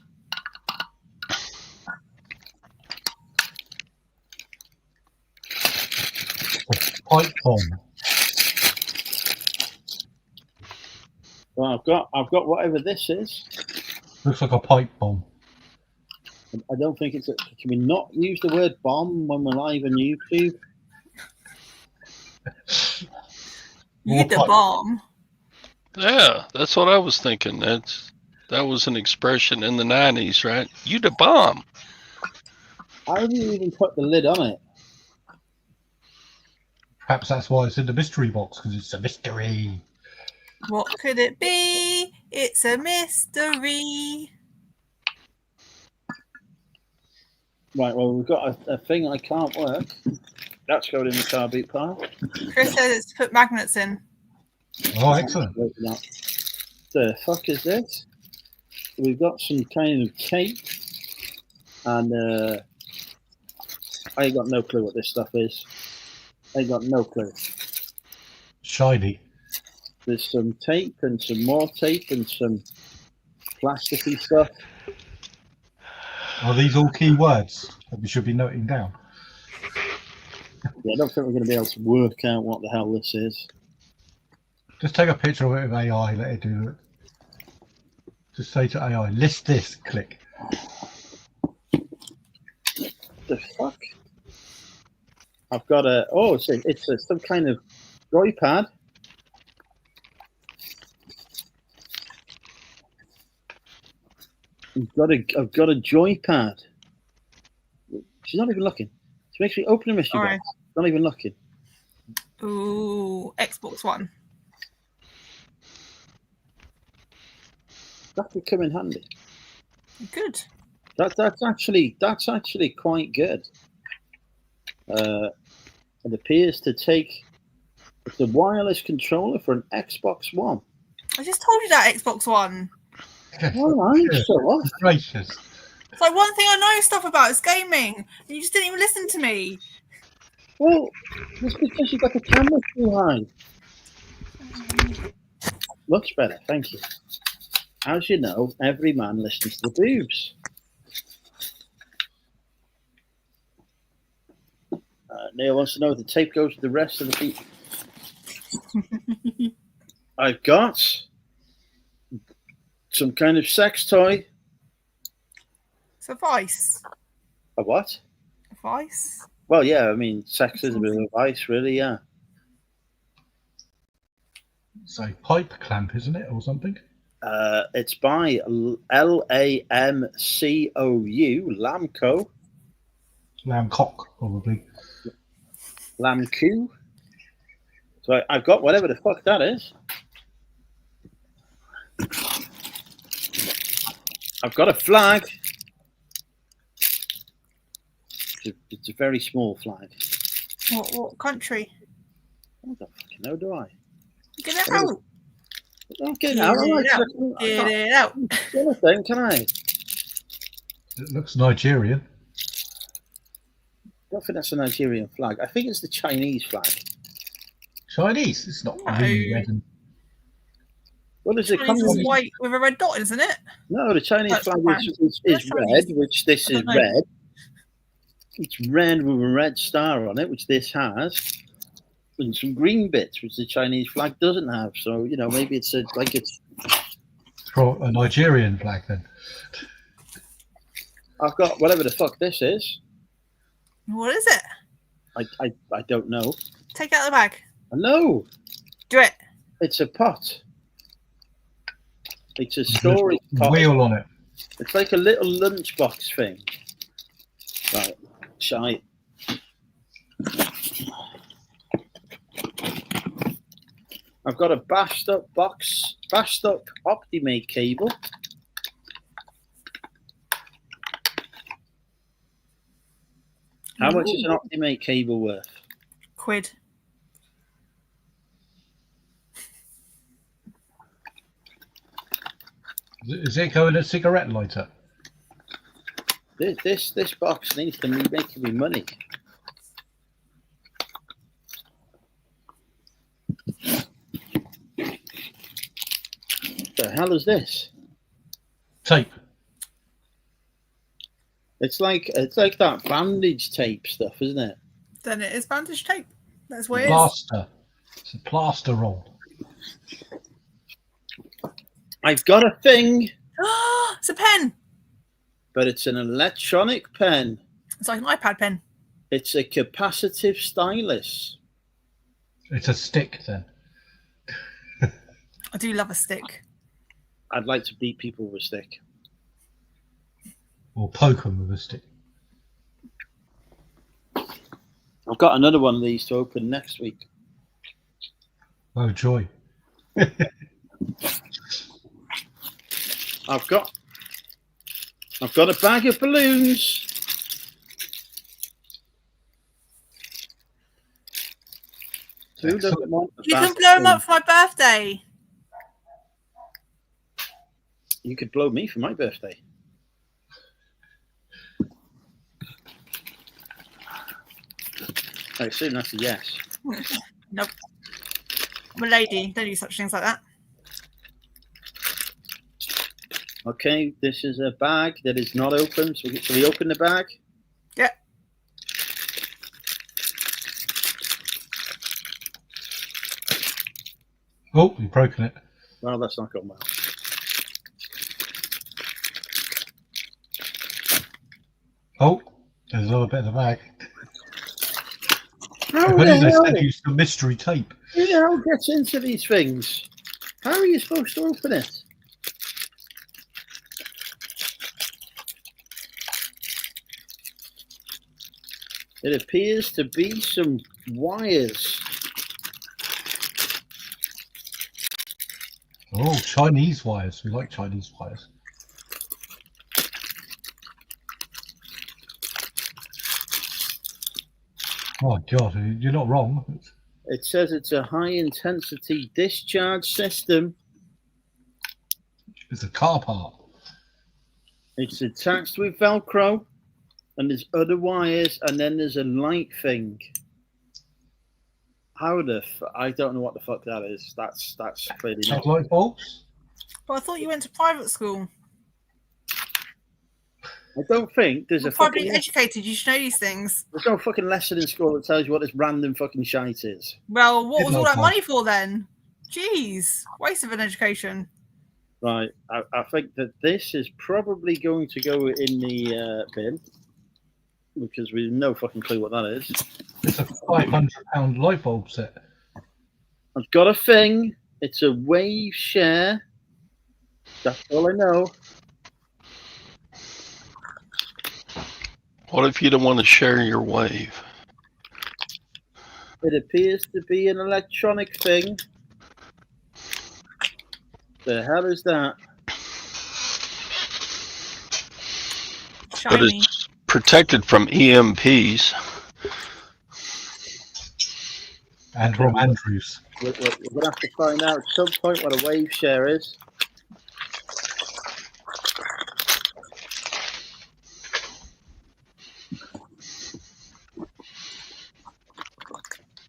A pipe bomb. Well, I've got whatever this is. Looks like a pipe bomb. I don't think it's. Can we not use the word bomb when we're live on YouTube? You the bomb. Yeah, that's what I was thinking. That was an expression in the 90s, right? You the bomb. I didn't even put the lid on it. Perhaps that's why it's in the mystery box, because it's a mystery. What could it be? It's a mystery. Right, well, we've got a thing I can't work. That's going in the car boot pile. Chris says it's to put magnets in. Oh, excellent. The fuck is this? We've got some kind of tape, and I ain't got no clue what this stuff is. I ain't got no clue. Shiny. There's some tape and some more tape and some plasticky stuff. Are these all key words that we should be noting down? Yeah, I don't think we're going to be able to work out what the hell this is. Just take a picture of it with AI, let it do it. Just say to AI, list this, click. The fuck? I've got a. Oh, it's some kind of joypad. I've got a joypad. She's not even looking. She makes me open a mystery box. Not even looking. Ooh, Xbox One. That could come in handy. Good. That's actually quite good. It appears to take the wireless controller for an Xbox One. I just told you that Xbox One. All right, so what? Gracious. It's like one thing I know stuff about is gaming. And you just didn't even listen to me. Well, that's because you got the camera too high. Much better, thank you. As you know, every man listens to the boobs. Neil wants to know if the tape goes to the rest of the people. I've got some kind of sex toy. It's a vice. A what? A vice? Well, yeah, I mean, sex is a bit of a vice, really, yeah. It's a pipe clamp, isn't it, or something? It's by Lamcou, Lamco. Lamcock, probably. Lamcou. So I've got whatever the fuck that is. I've got a flag. It's a very small flag. What country? I don't fucking know, do I? Get it out. Don't get it out. Get it out. Anything, can I? It looks Nigerian. I don't think that's a Nigerian flag. I think it's the Chinese flag. Chinese? It's not No. really red and... What is it? Chinese is white with a red dot, isn't it? No, the Chinese That's flag fine. is That's red, Chinese. which this I is don't know. red. It's red with a red star on it, which this has. And some green bits, which the Chinese flag doesn't have. So, you know, maybe it's it's. For a Nigerian flag, then. I've got whatever the fuck this is. What is it? I don't know. Take it out of the bag. No, Do it. it's a pot. It's a storage pot. Wheel on it. It's like a little lunchbox thing. Right, shite. I've got a bashed up Optimate cable. How much is an Optimate cable worth? Quid. Is it going a cigarette lighter? This box needs to be making me money. The hell is this? Tape. It's like that bandage tape stuff, isn't it? Then it is bandage tape. That's what it is. Plaster. It's a plaster roll. I've got a thing. It's a pen. but it's an electronic pen. It's like an iPad pen. It's a capacitive stylus. It's a stick then. I do love a stick. I'd like to beat people with a stick. Or poke them with a stick. I've got another one of these to open next week. Oh, joy. I've got a bag of balloons. Who doesn't want a You bag can of blow them up balloons? for my birthday. You could blow me for my birthday. I assume that's a yes. Nope. I'm a lady. Don't do such things like that. Okay, this is a bag that is not open. So shall we open the bag? Yeah. Oh, you've broken it. Well, that's not going well. Oh, there's another bit of the bag. How What the is this? hell? They use the mystery tape. Who the hell gets into these things? How are you supposed to open it? It appears to be some wires. Oh, Chinese wires. We like Chinese wires. Oh, God, you're not wrong. It says it's a high-intensity discharge system. It's a car part. It's attached with Velcro, and there's other wires, and then there's a light thing. How the I don't know what the fuck that is. That's clearly not. Light bulbs? But I thought you went to private school. I don't think there's You're a probably fucking. educated. You should know these things. There's no fucking lesson in school that tells you what this random fucking shite is. Well, what was all that Kidnap money for then? Jeez, waste of an education. Right, I think that this is probably going to go in the bin because we have no fucking clue what that is. It's a £500 light bulb set. I've got a thing. It's a wave share. That's all I know. What if you don't want to share your wave? It appears to be an electronic thing. The hell is that? But Shiny. it's protected from EMPs. And from Andrews. We're going to have to find out at some point what a wave share is.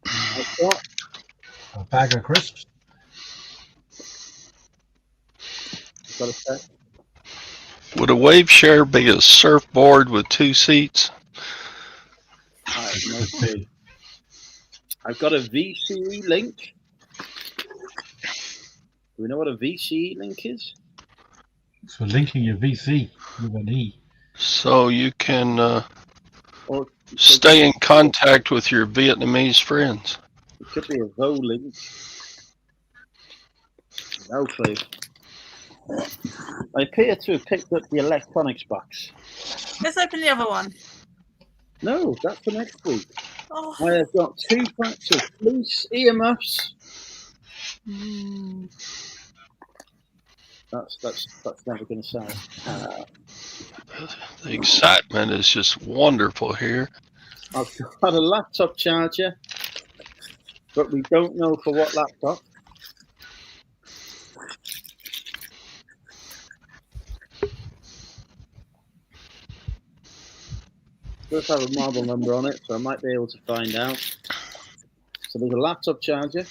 I've got A bag of crisps. a sec. Would a wave share be a surfboard with 2 seats? I have no clue. I've got a VCE link. Do we know what a VCE link is? It's for linking your VC with an E. So you can Or stay in contact with your Vietnamese friends. it could be a VO link. No clue. I appear to have picked up the electronics box. Let's open the other one. No, that's for next week. Oh. I have got 2 packs of fleece earmuffs. Mm. That's never going to sell. The excitement is just wonderful here. I've got a laptop charger, but we don't know for what laptop. Does have a model number on it, so I might be able to find out. So there's a laptop charger.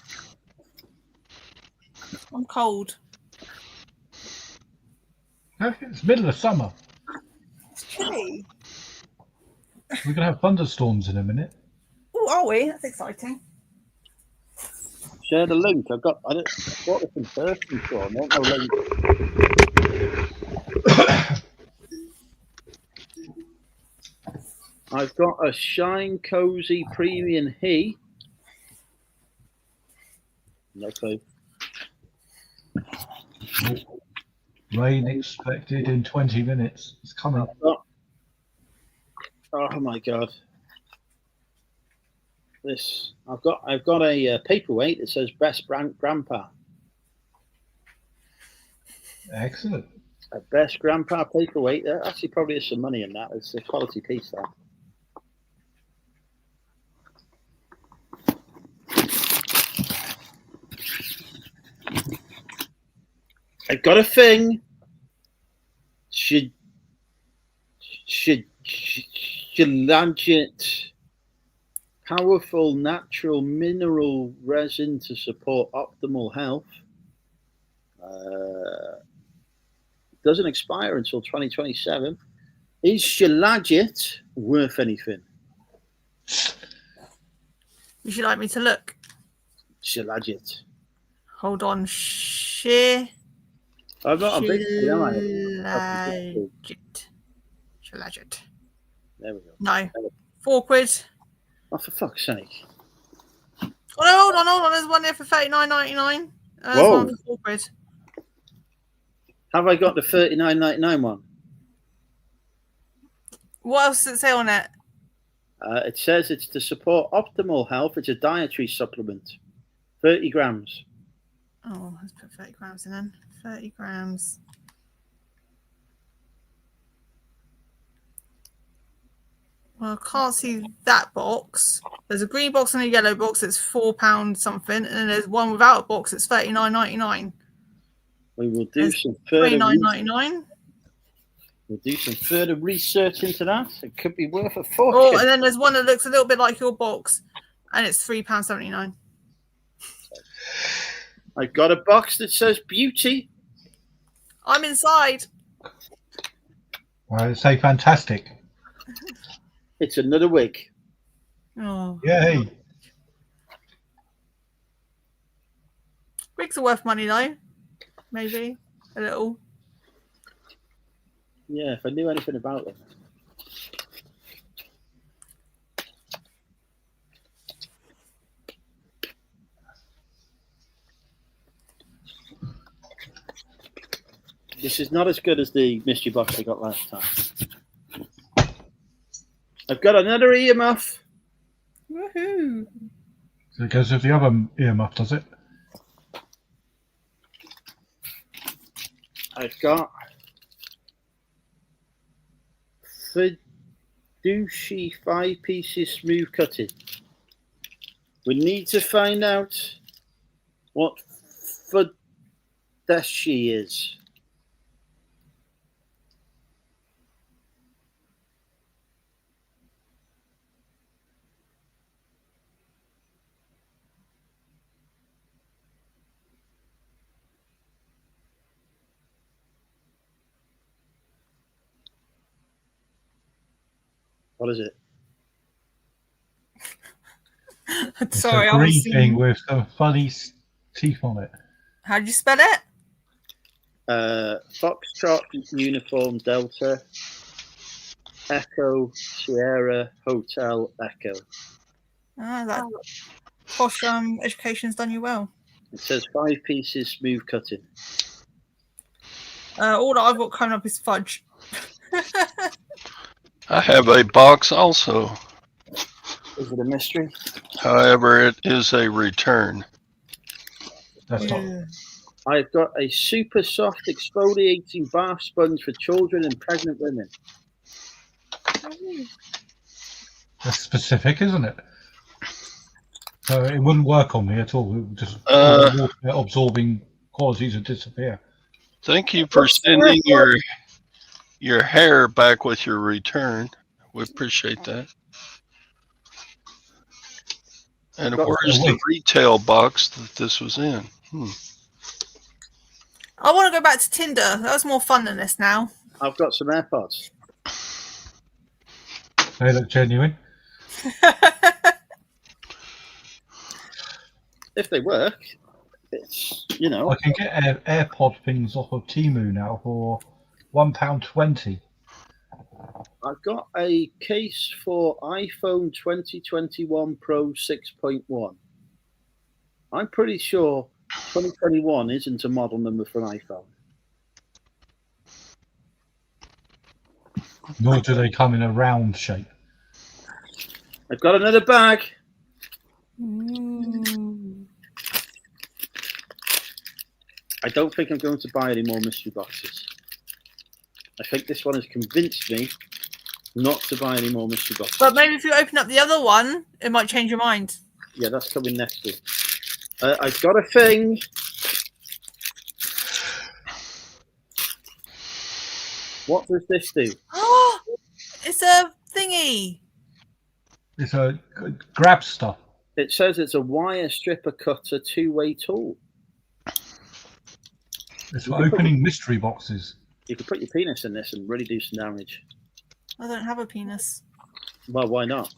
I'm cold. It's middle of summer. It's chilly. We're going to have thunderstorms in a minute. Oh, are we? That's exciting. Share the link. I bought this in person before. I don't know link. I've got a Shine Cozy Premium He. No clue. Rain expected in 20 minutes. It's coming. Oh my god! This I've got a paperweight that says Best Grandpa. Excellent. A Best Grandpa paperweight. There actually probably is some money in that. It's a quality piece, that. I've got a thing. Shilajit. Powerful natural mineral resin to support optimal health. Doesn't expire until 2027. Is Shilajit worth anything? Would you like me to look? Shilajit. Hold on. Shilajit. I'm not a big Shilajit. There we go. No. £4. Oh, for fuck's sake. Oh, no, hold on. There's one there for $39.99. There's Whoa. one for £4. Have I got the $39.99 one? What else does it say on it? It says it's to support optimal health. It's a dietary supplement. 30 grams. Oh, let's put 30 grams in then. 30 grams. Well, I can't see that box. There's a green box and a yellow box. It's £4 something, and then there's one without a box. It's $39.99. We will do some further. $29.99. We'll do some further research into that. It could be worth a fortune. Oh, and then there's one that looks a little bit like your box, and it's £3.79. I got a box that says beauty. I'm inside. Well, say fantastic. It's another wig. Oh, Yay. wigs are worth money though. Maybe a little. Yeah, if I knew anything about them. This is not as good as the mystery box I got last time. I've got another earmuff. Woohoo! So it goes with the other earmuff, does it? I've got Fiduci 5 pieces smooth cutting. We need to find out what Fiduci is. What is it? It's Sorry, a I was green seeing... thing with some funny teeth on it. How do you spell it? Foxtrot Uniform Delta Echo Sierra Hotel Echo. Ah, that posh education's done you well. It says 5 pieces smooth cutting. All that I've got coming up is fudge. I have a box also. Is it a mystery? However, it is a return. That's not. I've got a super soft exfoliating bath sponge for children and pregnant women. That's specific, isn't it? So it wouldn't work on me at all. It would just all the water absorbing qualities would disappear. Thank you for sending your hair back with your return. We appreciate that. And where's the retail box that this was in? I want to go back to Tinder. That was more fun than this now. I've got some AirPods. They look genuine. If they work, it's, you know. I can get AirPod things off of Temu now for £1.20. I've got a case for iPhone 2021 Pro 6.1. I'm pretty sure 2021 isn't a model number for an iPhone. Nor do they come in a round shape. I've got another bag. I don't think I'm going to buy any more mystery boxes. I think this one has convinced me not to buy any more mystery boxes. But maybe if you open up the other one, it might change your mind. Yeah, that's coming next week. I've got a thing. What does this do? Oh, it's a thingy. It's a grab stuff. It says it's a wire stripper cutter two-way tool. It's for opening mystery boxes. You could put your penis in this and really do some damage. I don't have a penis. Well, why not?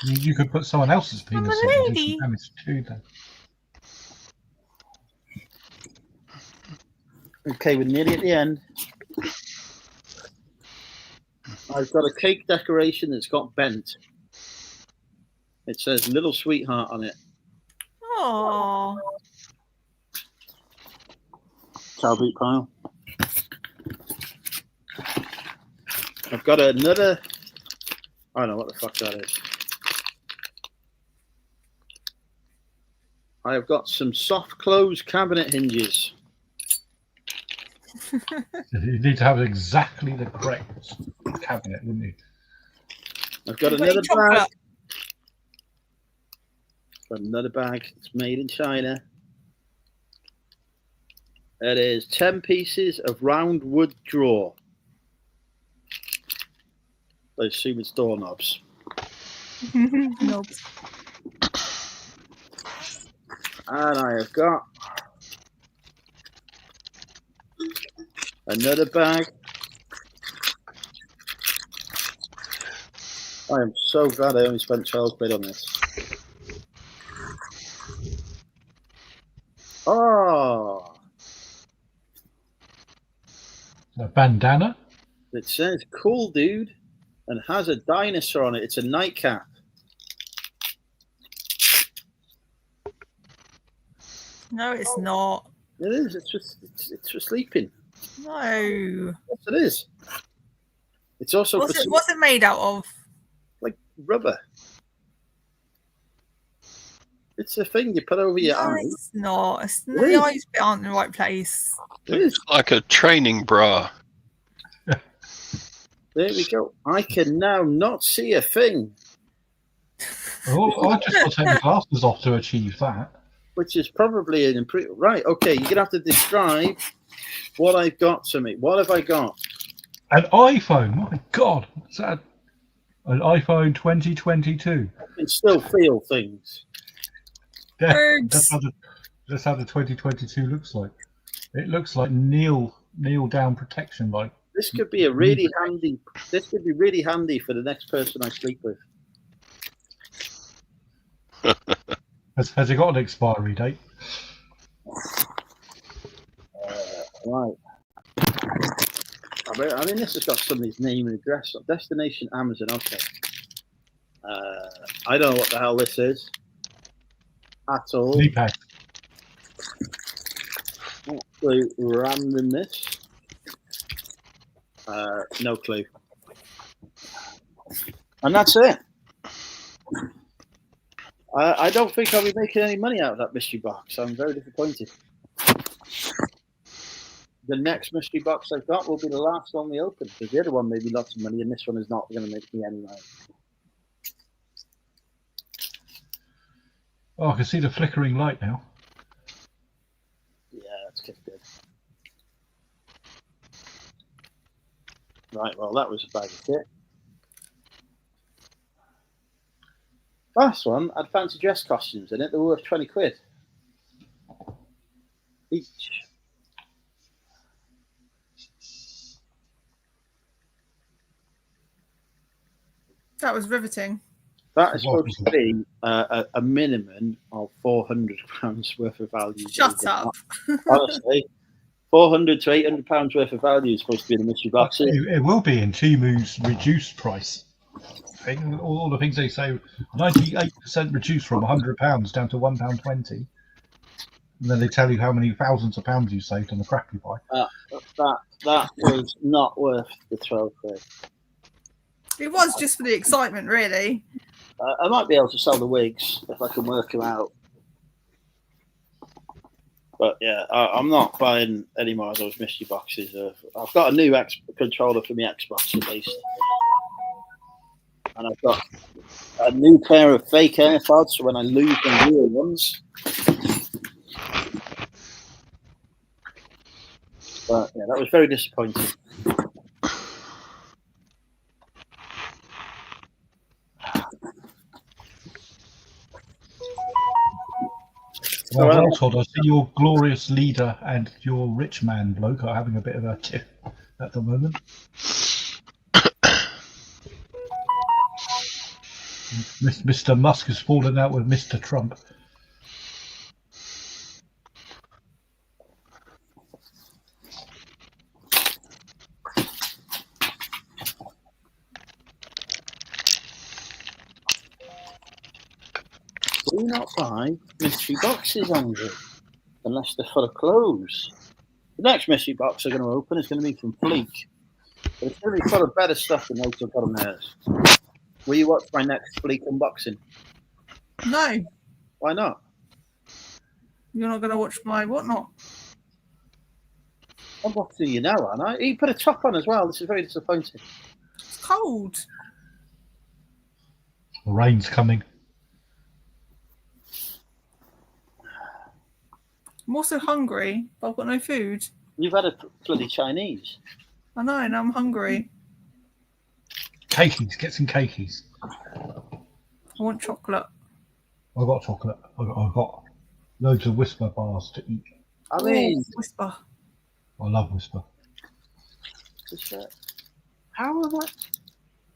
You could put someone else's penis I'm a in and do lady. some damage too, then. Okay, we're nearly at the end. I've got a cake decoration that's got bent. It says "Little Sweetheart" on it. Oh. Cow boot pile. I've got another. I don't know what the fuck that is. I have got some soft close cabinet hinges. You need to have exactly the correct cabinet, wouldn't you? I've got You've got another your chocolate. bag. Got another bag. It's made in China. It is 10 pieces of round wood drawer. I assume it's doorknobs. Nope. And I have got another bag. I am so glad I only spent 12 quid on this. Oh, A bandana. it says "cool dude" and has a dinosaur on it. It's a nightcap. No, it's not. It is. It's for sleeping. No. Yes, it is. It's also What's for it made out of? like rubber. It's a thing you put over your No, eye. it's not. It's, It the is. eyes aren't in the right place. It is. Like a training bra. There we go. I can now not see a thing, Oh, I just got to take my glasses off to achieve that. which is probably an improvement. Right. Okay. You're gonna have to describe what I've got to me. What have I got? An iPhone. My God, is that an iPhone 2022? I can still feel things. Yeah, Birds. that's how the 2022 looks like. It looks like kneel down protection, like. This could be a really handy. This could be really handy for the next person I sleep with. Has it got an expiry date? Right. I mean, this has got somebody's name and address. Destination Amazon. Okay. I don't know what the hell this is at all. Knee pad. Absolute randomness. No clue. And that's it. I don't think I'll be making any money out of that mystery box. I'm very disappointed. The next mystery box I've got will be the last one we open, because the other one made me lots of money, and this one is not going to make me any money. Oh, I can see the flickering light now. Yeah, that's good. Right, well, that was a bag of shit. Last one had fancy dress costumes in it. They were worth 20 quid each. That was riveting. That is supposed to be a minimum of £400 worth of value. Shut up. Honestly, £400 to £800 worth of value is supposed to be in the mystery box. It will be in Timu's reduced price. All the things they say, 98% reduced from £100 down to £1.20. And then they tell you how many thousands of pounds you saved on the crap you buy. That was not worth the 12 quid. It was just for the excitement, really. I might be able to sell the wigs if I can work them out. But yeah, I'm not buying any more of those mystery boxes. I've got a new controller for my Xbox at least. And I've got a new pair of fake AirPods, so when I lose the real ones. But yeah, that was very disappointing. Well, Todd, I see your glorious leader and your rich man bloke are having a bit of a tiff at the moment. Mr. Musk has fallen out with Mr. Trump. Do not buy mystery boxes, Andrew, unless they're full of clothes. The next mystery box I'm going to open is going to be from Fleek. But it's going to be full of better stuff than those I've got on theirs. Will you watch my next Fleek unboxing? No. Why not? You're not going to watch my whatnot. I'm watching you now, aren't I? You put a top on as well. This is very disappointing. It's cold. The rain's coming. I'm also hungry, but I've got no food. You've had a bloody Chinese. I know, and I'm hungry. Cakeys, get some cakeys. I want chocolate. I've got chocolate. I've got loads of Whisper bars to eat. I mean, Whisper. I love Whisper. How am I?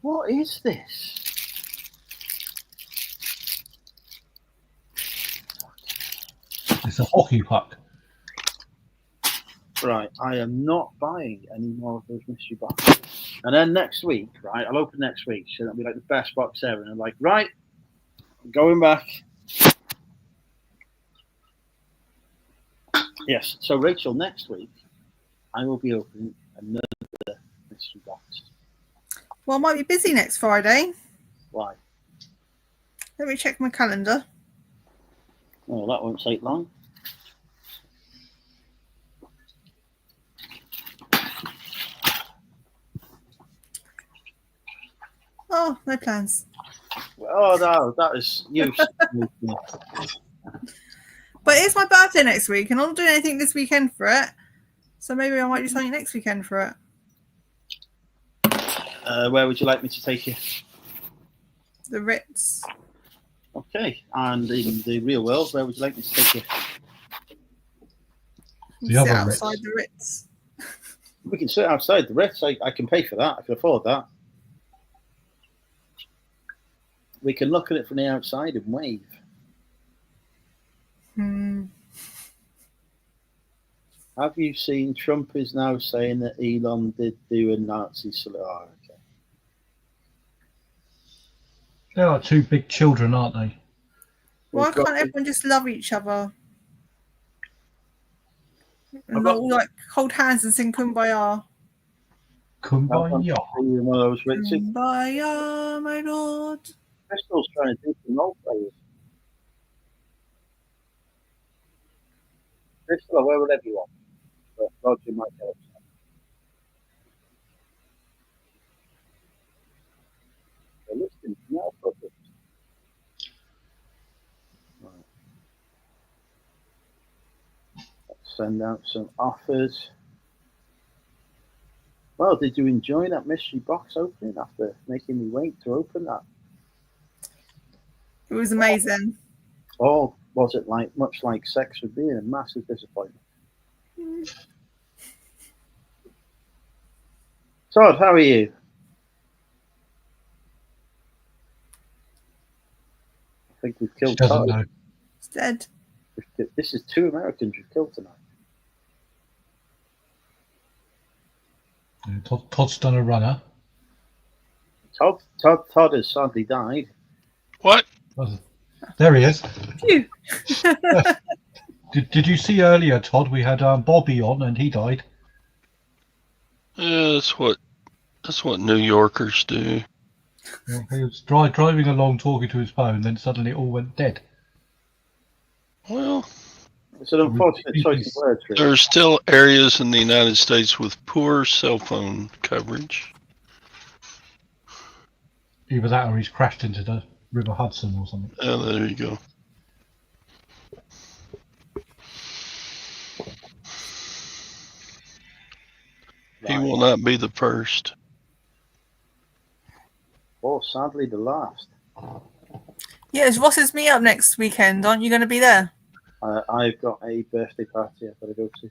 What is this? It's a hockey puck. Right, I am not buying any more of those mystery boxes. And then next week, right, I'll open next week, so that'll be like the best box ever. And I'm like, right, I'm going back. Yes, so Rachel, next week, I will be opening another mystery box. Well, I might be busy next Friday. Why? Let me check my calendar. Oh, that won't take long. Oh, no plans. Oh, no, that is useless. But it's my birthday next week, and I'm not doing anything this weekend for it. So maybe I might do something next weekend for it. Where would you like me to take you? The Ritz. Okay, and in the real world, where would you like me to take you? The other outside Ritz. the Ritz. We can sit outside the Ritz. I can pay for that. I can afford that. We can look at it from the outside and wave. Have you seen Trump is now saying that Elon did do a Nazi salute? Oh, okay. They are two big children, aren't they? Why We've got can't everyone just love each other? And I've got- all like hold hands and sing Kumbaya. Kumbaya. One of those Ritzes. Kumbaya, my lord. Crystal's trying to do some role players. Crystal, or wherever you want. But Roger might help. They're listening now, project. Right. Let's send out some offers. Well, did you enjoy that mystery box opening after making me wait to open that? It was amazing. Or was it like much like sex with being a massive disappointment? Todd, how are you? I think we've She killed doesn't Todd. know. It's dead. This is two Americans you've killed tonight. Todd's done a runner. Todd has sadly died. What? There he is. Phew. Did you see earlier, Todd? We had Bobby on, and he died. Yeah, that's what New Yorkers do. Yeah, he was driving along, talking to his phone, then suddenly it all went dead. Well, It's an unfortunate choice of words. Really. there are still areas in the United States with poor cell phone coverage. Either that, or he's crashed into the River Hudson or something. Oh, there you go. He will not be the first. Or sadly the last. Yeah, it's Ross's meet-up next weekend. Aren't you going to be there? I've got a birthday party I've got to go to.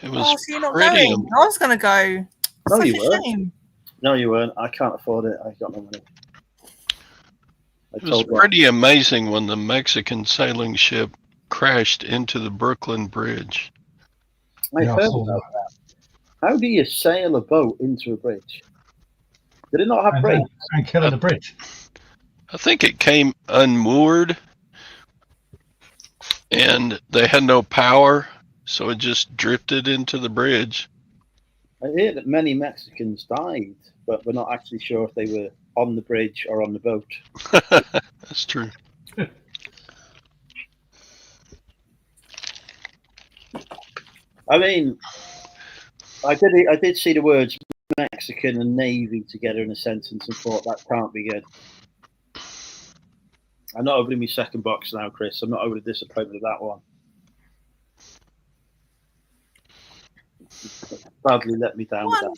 It was So you're not pretty. going? I was going to go. No, Such you a weren't. shame. No, you weren't. I can't afford it. I've got no money. It was pretty amazing when the Mexican sailing ship crashed into the Brooklyn Bridge. I've heard about that. How do you sail a boat into a bridge? Did it not have brakes? And killing the bridge. I think it came unmoored and they had no power, so it just drifted into the bridge. I hear that many Mexicans died, but we're not actually sure if they were on the bridge or on the boat. That's true. I mean, I did see the words Mexican and Navy together in a sentence and thought that can't be good. I'm not opening my second box now, Chris. I'm not overly disappointed with that one. Sadly let me down with that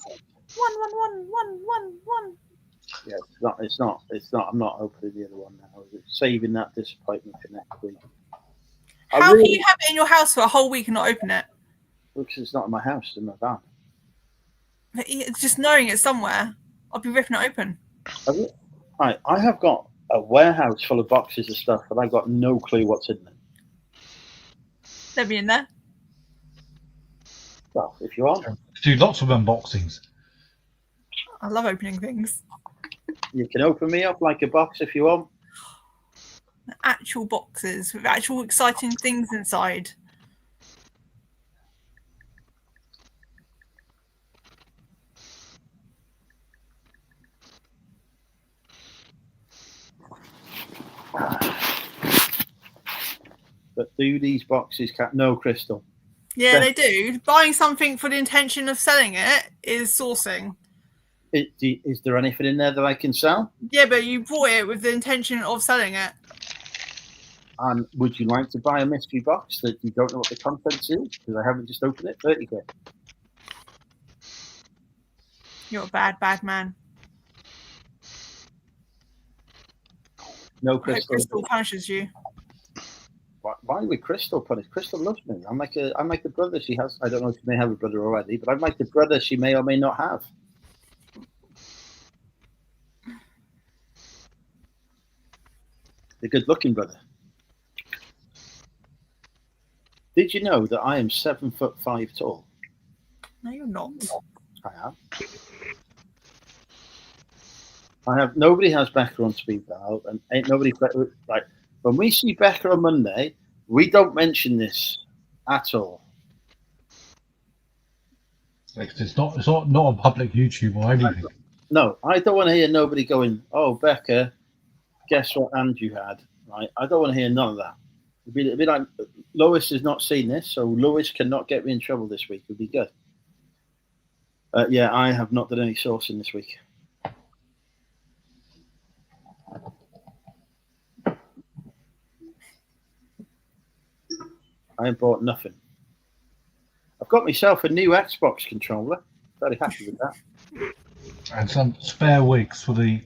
one. One. Yeah, it's not. I'm not opening the other one now. Saving that disappointment for next week. How can you have it in your house for a whole week and not open it? Because it's not in my house, it's in my van. It's just knowing it's somewhere. I'll be ripping it open. Right, I have got a warehouse full of boxes of stuff, and I've got no clue what's in them. They'll be in there. Well, if you want. Do lots of unboxings. I love opening things. You can open me up like a box if you want. Actual boxes with actual exciting things inside. But do these boxes no, Crystal? Yeah, they do. Buying something for the intention of selling it is sourcing. Is there anything in there that I can sell? Yeah, but you bought it with the intention of selling it. And would you like to buy a mystery box that you don't know what the contents is? Because I haven't just opened it. 30 quid. You're a bad man. No, Crystal. Crystal punishes you. Why would Crystal punish? Crystal loves me. I'm like the brother she has. I don't know if she may have a brother already, but I'm like the brother she may or may not have. The good-looking brother. Did you know that I am 7'5" tall? No, you're not. I am. Nobody has Becca on speed dial, and ain't nobody like. When we see Becca on Monday, we don't mention this at all. It's not a public YouTube or anything. No, I don't want to hear nobody going, "Oh, Becca, guess what Andrew had?" Right? I don't want to hear none of that. It'd be like Lois has not seen this, so Lois cannot get me in trouble this week. It'd be good. Yeah, I have not done any sourcing this week. I ain't bought nothing. I've got myself a new Xbox controller. Very happy with that. And some spare wigs to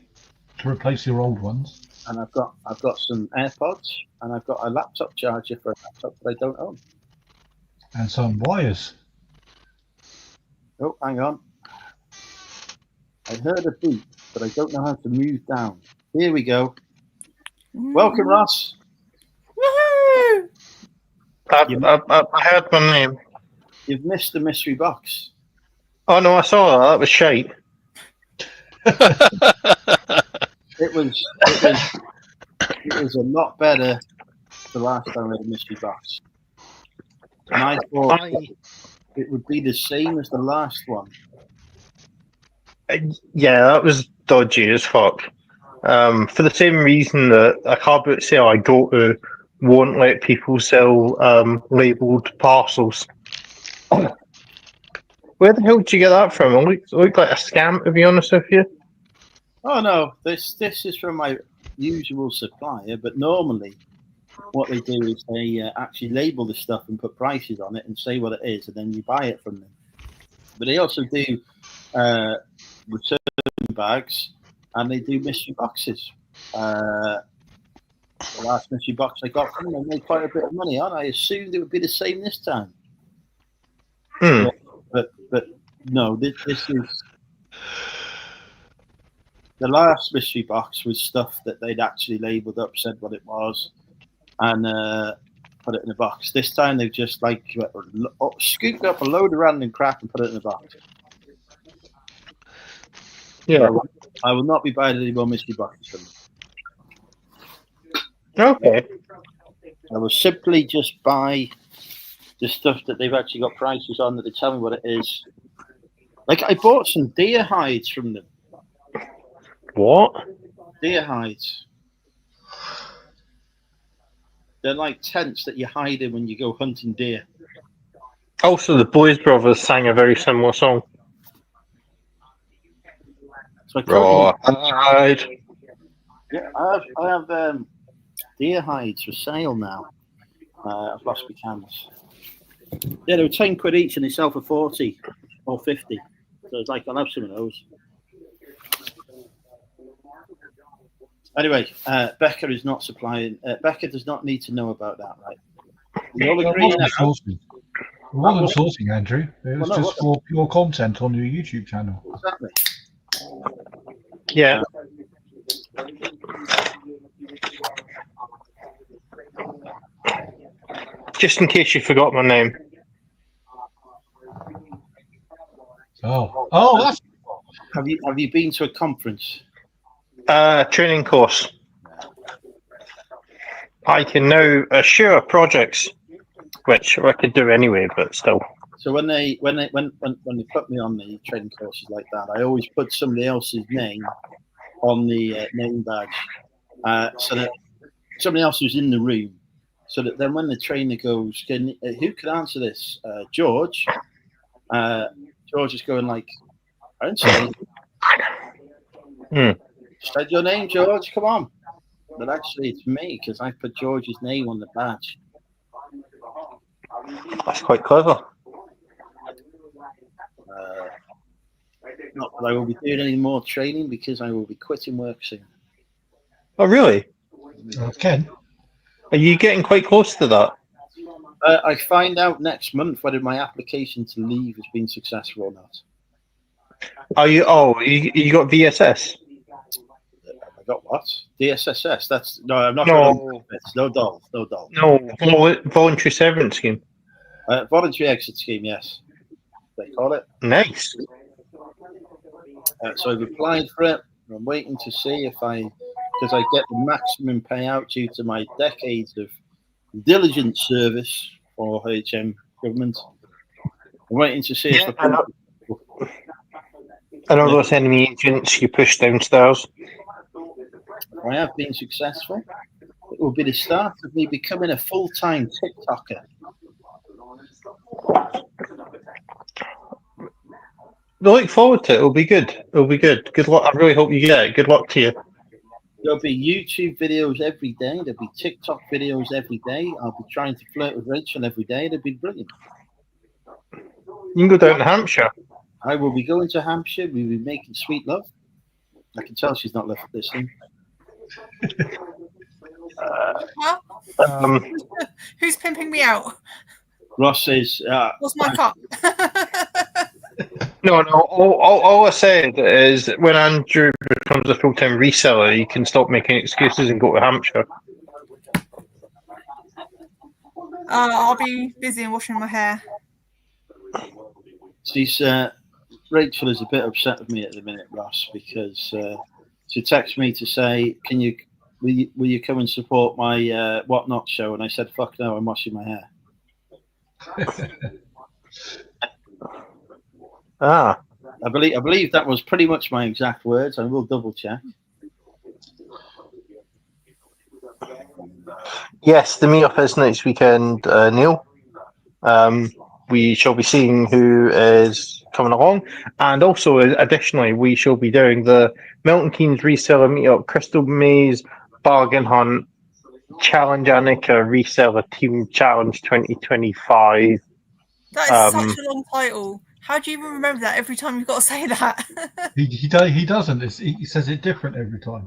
replace your old ones. And I've got some AirPods, and I've got a laptop charger for a laptop that I don't own. And some wires. Oh, hang on. I heard a beep, but I don't know how to move down. Here we go. Welcome, Ross. Woohoo! I heard my name. You've missed the mystery box. Oh no, I saw that. That was shite. It was a lot better the last time I had a mystery box. And I thought it would be the same as the last one. Yeah, that was dodgy as fuck. For the same reason that a car boot sale I go to won't let people sell labelled parcels. Where the hell did you get that from? It looked like a scam, to be honest with you. Oh no, this is from my usual supplier, but normally what they do is they actually label the stuff and put prices on it and say what it is, and then you buy it from them. But they also do return bags, and they do mystery boxes. The last mystery box I got from them, I made quite a bit of money on. I assumed it would be the same this time. But no, this is the last mystery box was stuff that they'd actually labelled up, said what it was, and put it in a box. This time they've just scooped up a load of random crap and put it in a box. Yeah. So I will not be buying any more mystery boxes from them. Okay. I will simply just buy the stuff that they've actually got prices on, that they tell me what it is. Like, I bought some deer hides from them. What? Deer hides. They're like tents that you hide in when you go hunting deer. Also, the Boys Brothers sang a very similar song. So I Right. Yeah, I have deer hides for sale now. I've lost my cans. Yeah, they were £10 each, and they sell for 40 or 50. So it's like, I'll have some of those. Anyway, Becca is not supplying. Becca does not need to know about that, right? We all agree now. It wasn't sourcing, Andrew. It was just for pure content on your YouTube channel. Exactly. Yeah. Just in case you forgot my name. Oh, that's. Have you been to a conference? Training course. I can now assure projects, which I could do anyway, but still. So when they put me on the training courses like that, I always put somebody else's name on the name badge, so that somebody else was in the room, so that then when the trainer goes, who could answer this? George. George is going like, I didn't say anything. Said your name, George. Come on. But actually, it's me, because I put George's name on the badge. That's quite clever. Not that I will be doing any more training, because I will be quitting work soon. Oh, really? Ken? Are you getting quite close to that? I find out next month whether my application to leave has been successful or not. Are you? Oh, you got VSS? I got what? DSSS. That's no. I'm not. No. No doll. No, voluntary severance scheme. Voluntary exit scheme. Yes, they call it. Nice. So I've applied for it. I'm waiting to see because I get the maximum payout due to my decades of diligent service for HM government. I'm waiting to see if I know those enemy agents you push downstairs. I have been successful. It will be the start of me becoming a full-time TikToker. Look forward to it. It'll be good. Good luck. I really hope you get it. Good luck to you. There'll be YouTube videos every day. There'll be TikTok videos every day. I'll be trying to flirt with Rachel every day. It'll be brilliant. You can go down to Hampshire. I will be going to Hampshire. We'll be making sweet love. I can tell she's not listening. Who's pimping me out? Ross says, What's my cup? No. All I said is that when Andrew becomes a full-time reseller, you can stop making excuses and go to Hampshire. I'll be busy and washing my hair. she's Rachel is a bit upset with me at the minute, Ross, because she texted me to say, will you come and support my Whatnot show? And I said, fuck no, I'm washing my hair. Ah, I believe that was pretty much my exact words. I will double check. yes, the meetup is next weekend, Neil. We shall be seeing who is coming along, and also additionally, we shall be doing the Milton Keynes reseller meetup, Crystal Maze Bargain Hunt Challenge Annika Reseller Team Challenge 2025. That is such a long title. How do you even remember that every time you've got to say that? He doesn't. He says it different every time.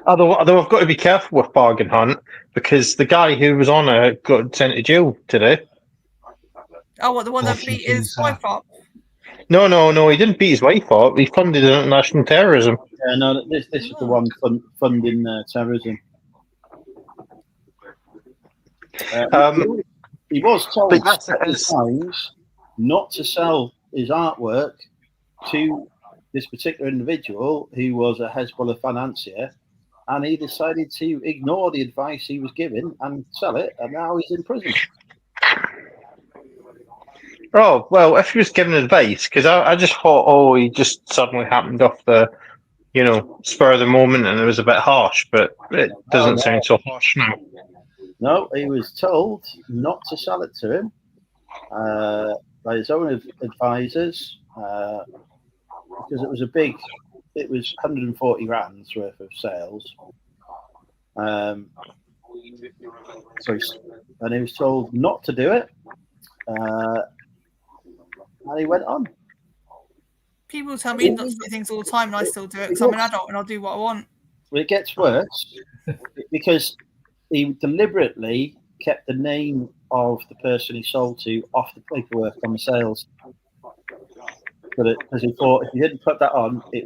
Although I've got to be careful with Bargain Hunt because the guy who was on it got sent to jail today. Oh, what, the one that beat his wife up? No, he didn't beat his wife up. He funded international terrorism. Yeah, no, this is the one funding terrorism. He was told times not to sell his artwork to this particular individual who was a Hezbollah financier, and he decided to ignore the advice he was given and sell it, and now he's in prison. Oh, well, if he was given advice, because I just thought, he just suddenly happened off the, spur of the moment, and it was a bit harsh, but it doesn't sound so harsh now. No, he was told not to sell it to him by his own advisors because it was 140 rands worth of sales. And he was told not to do it, and he went on. People tell me not to do things all the time, and I still do it because I'm an adult and I'll do what I want. Well, it gets worse because he deliberately kept the name of the person he sold to off the paperwork on the sales, because he thought if he didn't put that on, he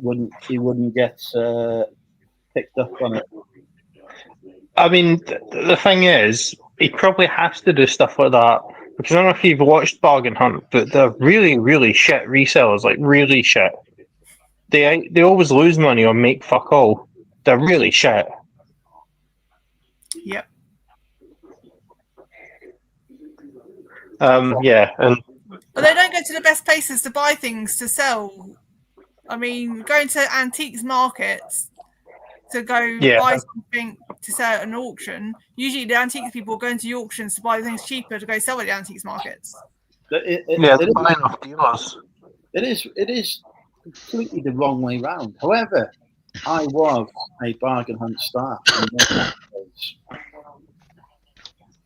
wouldn't get picked up on it. I mean, the thing is, he probably has to do stuff like that because I don't know if you've watched Bargain Hunt, but they're really, really shit resellers, like really shit. They always lose money or make fuck all. They're really shit. Yep. Yeah, and but they don't go to the best places to buy things to sell. I mean, going to antiques markets to go buy something to sell at an auction. Usually, the antiques people are going to the auctions to buy things cheaper to go sell at the antiques markets. They're buying off dealers. It is completely the wrong way round. However, I was a Bargain Hunt star.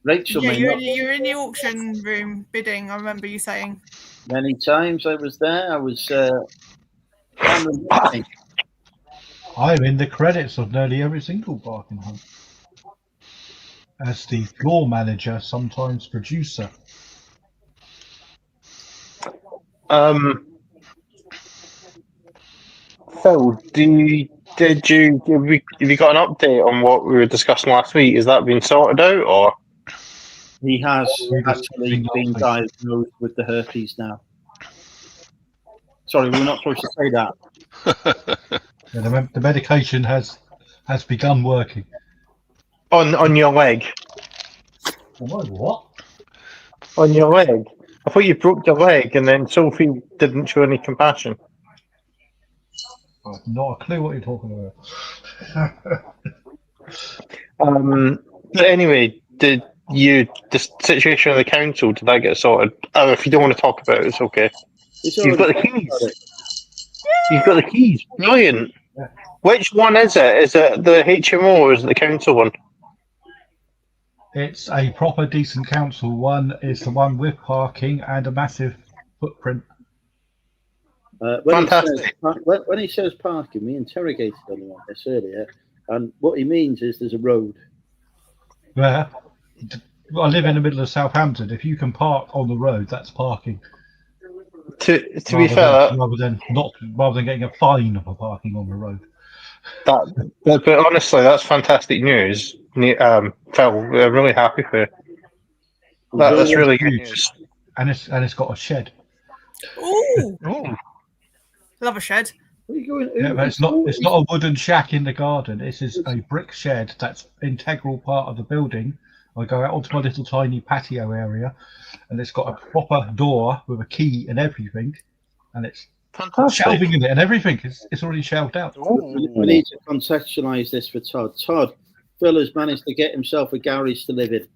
Rachel, you're in the auction room bidding. I remember you saying. Many times I was there. I was. I'm in the credits of nearly every single Bargain Hunt as the floor manager, sometimes producer. Phil, have you got an update on what we were discussing last week? Has that been sorted out, or? He has actually been diagnosed with the herpes now. Sorry, we're not supposed to say that. Yeah, the medication has begun working. On your leg? What? On your leg? I thought you broke your leg and then Sophie didn't show any compassion. I've not a clue what you're talking about. But anyway, the situation of the council, did that get sorted? Oh, if you don't want to talk about it, it's okay. You've got the keys. You've got the keys. Brilliant. Yeah. Which one is it? Is it the HMO or is it the council one? It's a proper, decent council one. It's the one with parking and a massive footprint. Fantastic. When he says parking, we interrogated him on this earlier, and what he means is there's a road. Yeah. I live in the middle of Southampton. If you can park on the road, that's parking. To be fair, rather than getting a fine for parking on the road. But honestly, that's fantastic news, Phil. We're really happy for you. That's really good news. And it's got a shed. Ooh, Oh, love a shed. Where are you going? yeah, but it's not a wooden shack in the garden. This is a brick shed that's integral part of the building. I go out onto my little tiny patio area, and it's got a proper door with a key and everything, and it's got Fantastic. shelving in it and everything. It's already shelved out. We need to contextualise this for Todd. Todd, Phil has managed to get himself a garage to live in.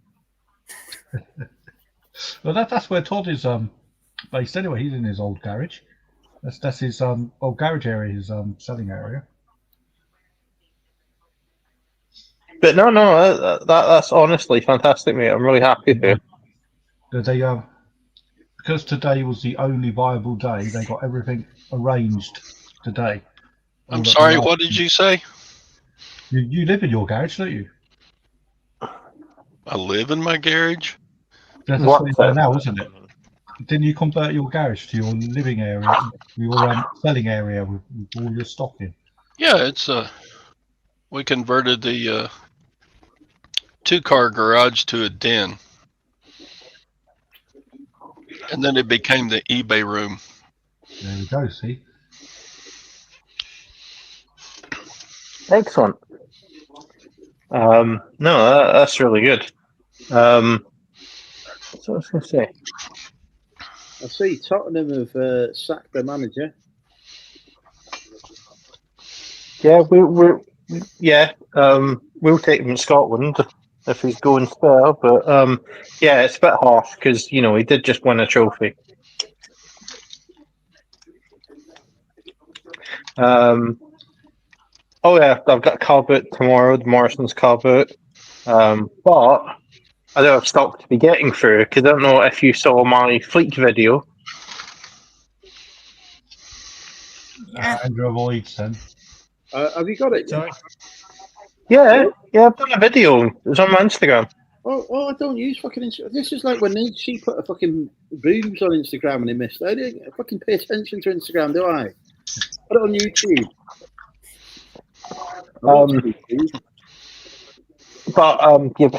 Well, that's where Todd is based anyway. He's in his old garage. That's his old garage area, his selling area. But no, that's honestly fantastic, mate. I'm really happy for you. They because today was the only viable day. They got everything arranged today. I'm sorry, what did you say? You live in your garage, don't you? I live in my garage? That's What what it's there now, isn't it? Didn't you convert your garage to your living area, your selling area with all your stock in? Yeah, it's we converted the 2-car garage to a den. And then it became the eBay room. There we go, see? Excellent. No, that's really good. So I was going to say. I see Tottenham have sacked their manager. Yeah, we'll take him in Scotland if he's going spare. But yeah, it's a bit harsh because he did just win a trophy. Oh yeah, I've got a car boot tomorrow, the Morrison's car boot. But I do have stock to be getting through because I don't know if you saw my fleet video. Andrew avoids then. Have you got it? Sorry? Yeah, I've done a video. It's on my Instagram. Oh, I don't use fucking Instagram. This is like when she put a fucking boobs on Instagram and he missed. I didn't fucking pay attention to Instagram, do I? Put it on YouTube.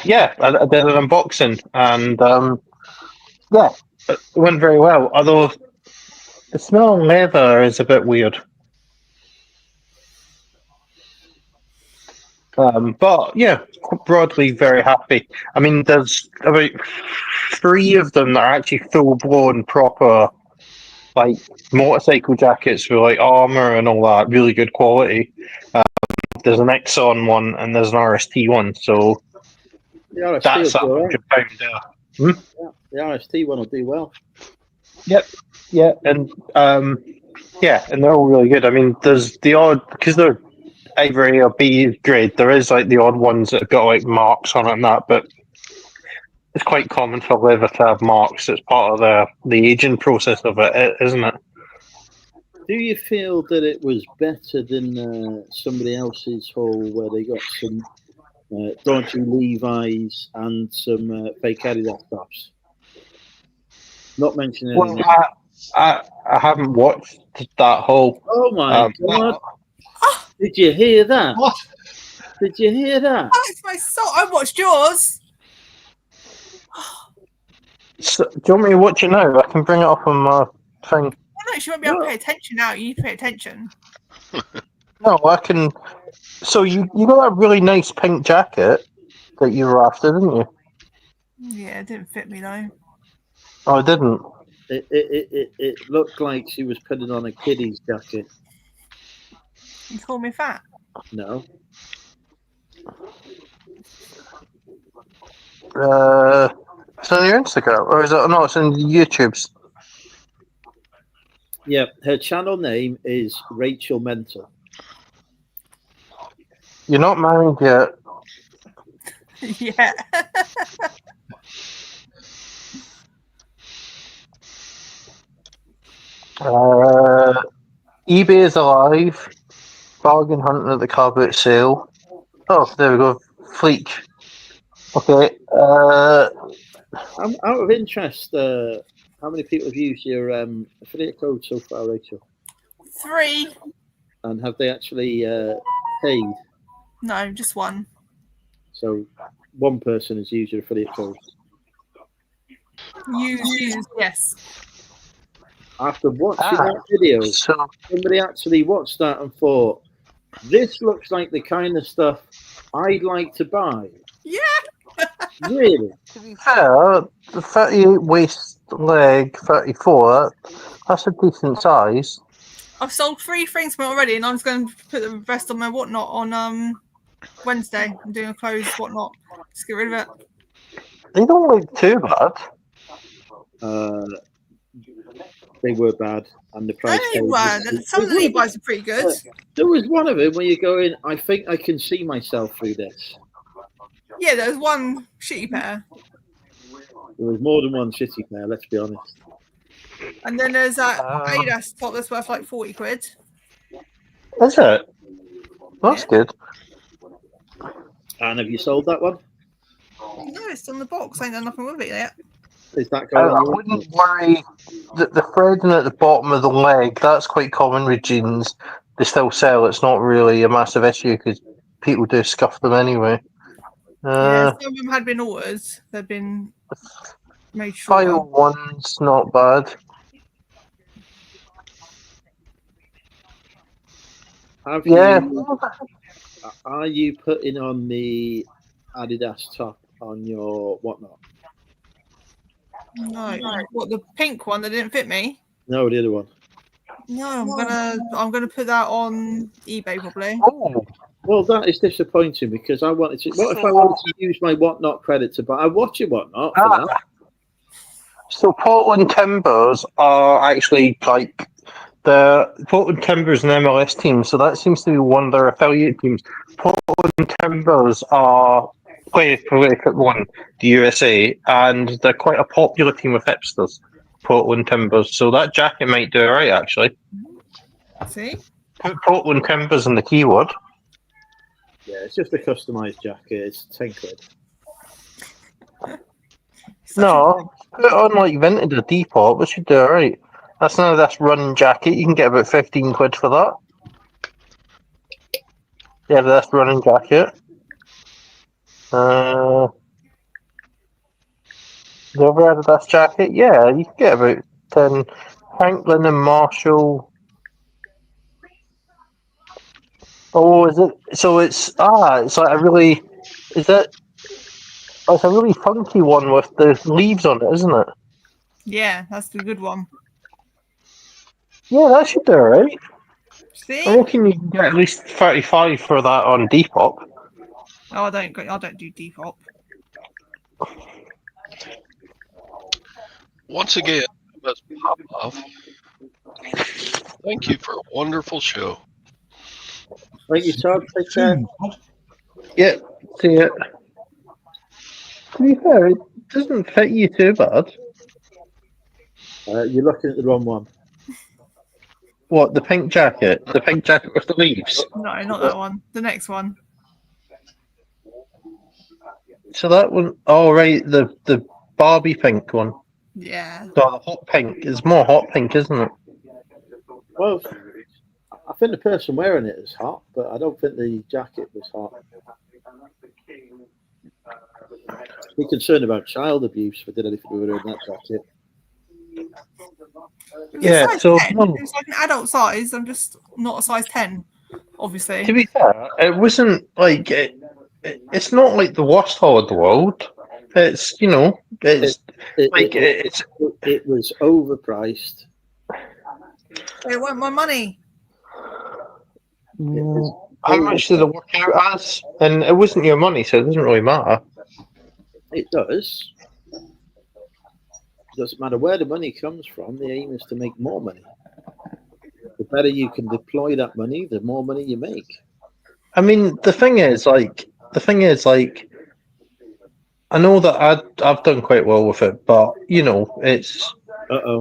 Yeah, I did an unboxing and yeah, it went very well. Although the smell of leather is a bit weird. But yeah, broadly very happy. I mean, there's about 3 of them that are actually full-blown proper, like motorcycle jackets with like armor and all that, really good quality. There's an Exxon one and there's an RST one, so The that's RST will do £100 there. well. Yeah, the RST one will do well. Yep, yeah, and and they're all really good. I mean, there's the odd because they're Ivory or B grade. There is like the odd ones that have got like marks on it and that, but it's quite common for leather to have marks. It's part of the aging process of it, isn't it? Do you feel that it was better than somebody else's haul where they got some dodgy Levi's and some fake Adidas tops? Not mentioning anything. Well, I haven't watched that haul. Oh my god! Did you hear that? What? Did you hear that? That's my soul. I watched yours. So, do you want me to watch it now? I can bring it up on my thing. Well, no, she won't be able to pay attention now. You need to pay attention. No, I can. So you got that really nice pink jacket that you were after, didn't you? Yeah, it didn't fit me though. Oh, it didn't. It looked like she was putting on a kiddie's jacket. You call me fat? No. It's on your Instagram, or is it? No, it's on YouTube's. Yeah, her channel name is Rachel Mental. You're not married yet. Yeah. eBay is alive. Bargain hunting at the car boot sale. Oh, there we go. Fleek. Okay. Out of interest, how many people have used your affiliate code so far, Rachel? 3. And have they actually paid? No, just 1. So one person has used your affiliate code. Use, yes. After watching that video, So somebody actually watched that and thought, this looks like the kind of stuff I'd like to buy. Yeah. Really? to be fair, the 38 waist leg, 34, that's a decent size. I've sold 3 things from it already, and I'm just going to put the rest on my whatnot on Wednesday. I'm doing a clothes whatnot. Just get rid of it. They don't look too bad. They were bad, and the price. Some of the Levi's are pretty good. There was one of them where you're going, I think I can see myself through this. Yeah, there was one shitty pair. There was more than one shitty pair, let's be honest. And then there's that Adidas top that's worth like 40 quid. Is it? That's good. And have you sold that one? No, it's on the box. I ain't done nothing with it yet. Is that going I wouldn't worry. The threading at the bottom of the leg, that's quite common with jeans. They still sell. It's not really a massive issue because people do scuff them anyway. Yeah, some of them had been altered. They've been made shorter. 501's not bad. Are you putting on the Adidas top on your whatnot? No. What, the pink one that didn't fit me? No, the other one. No, I'm gonna put that on eBay probably. Oh. Well, that is disappointing because I wanted to. What if I wanted to use my whatnot credit to buy? I watch your whatnot for that. So Portland Timbers are actually like the Portland Timbers and MLS team. So that seems to be one of their affiliate teams. Portland Timbers are play one, the USA, and they're quite a popular team of hipsters. Portland Timbers. So that jacket might do alright actually. See? Put Portland Timbers in the keyword. Yeah, it's just a customized jacket. It's 10 quid. No, put it on like vintage or Depop. It should do alright. That's none of this run jacket. You can get about 15 quid for that. Yeah, this running jacket. You ever heard of this jacket? Yeah, you can get about 10. Franklin and Marshall. Oh, is it? So it's like a really. Is it? Oh, it's a really funky one with the leaves on it, isn't it? Yeah, that's the good one. Yeah, that should do alright. See? I reckon you can get at least 35 for that on Depop. Oh, I don't do Depop. Once again, let's pop off. Thank you for a wonderful show. Thank you, Todd. Take care. Yeah, see it. To be fair, it doesn't fit you too bad. You're looking at the wrong one. What, the pink jacket? The pink jacket with the leaves? No, not that one. The next one. So that one, oh right, the Barbie pink one. Yeah. No, the hot pink. It's more hot pink, isn't it? Well, I think the person wearing it is hot, but I don't think the jacket was hot. Be concerned about child abuse if I did anything with her in that jacket. Yeah, so 10. It's like an adult size. I'm just not a size 10, obviously. to be fair, it wasn't like it's not like the worst haul in the world. It's it's it was overpriced. They want my money. How much did it work out as? And it wasn't your money, so it doesn't really matter. It does. It doesn't matter where the money comes from. The aim is to make more money. The better you can deploy that money, the more money you make. I mean, the thing is, I know that I've done quite well with it, but it's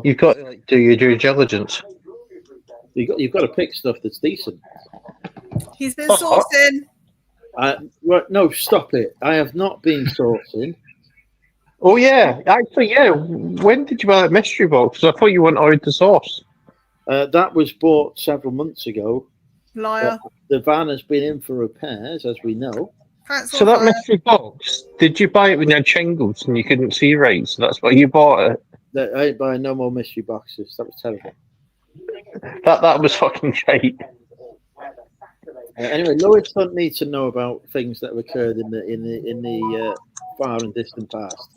you've got to do your due diligence. You've got to pick stuff that's decent. He's been sourcing. No, stop it. I have not been sourcing. Oh yeah, actually, yeah. When did you buy that mystery box? I thought you went out to source. That was bought several months ago. Liar. The van has been in for repairs, as we know. So that mystery box, did you buy it when you had shingles and you couldn't see right? So that's why you bought it. I ain't buying no more mystery boxes. That was terrible. That was fucking shite. Anyway, Lois Hunt needs to know about things that have occurred in the far and distant past.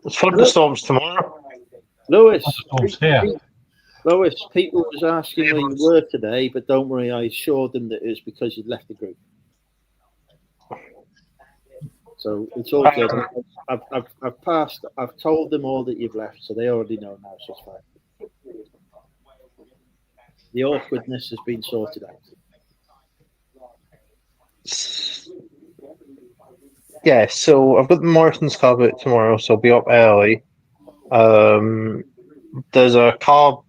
It's thunderstorms tomorrow. Lois, Thunderstorms here. Lois, people was asking where you were today, but don't worry, I assured them that it was because you'd left the group. So it's all good. I've passed. I've told them all that you've left, so they already know now. So it's fine. The awkwardness has been sorted out. Yeah, so I've got the Morrison's car boot tomorrow, so I'll be up early. There's a car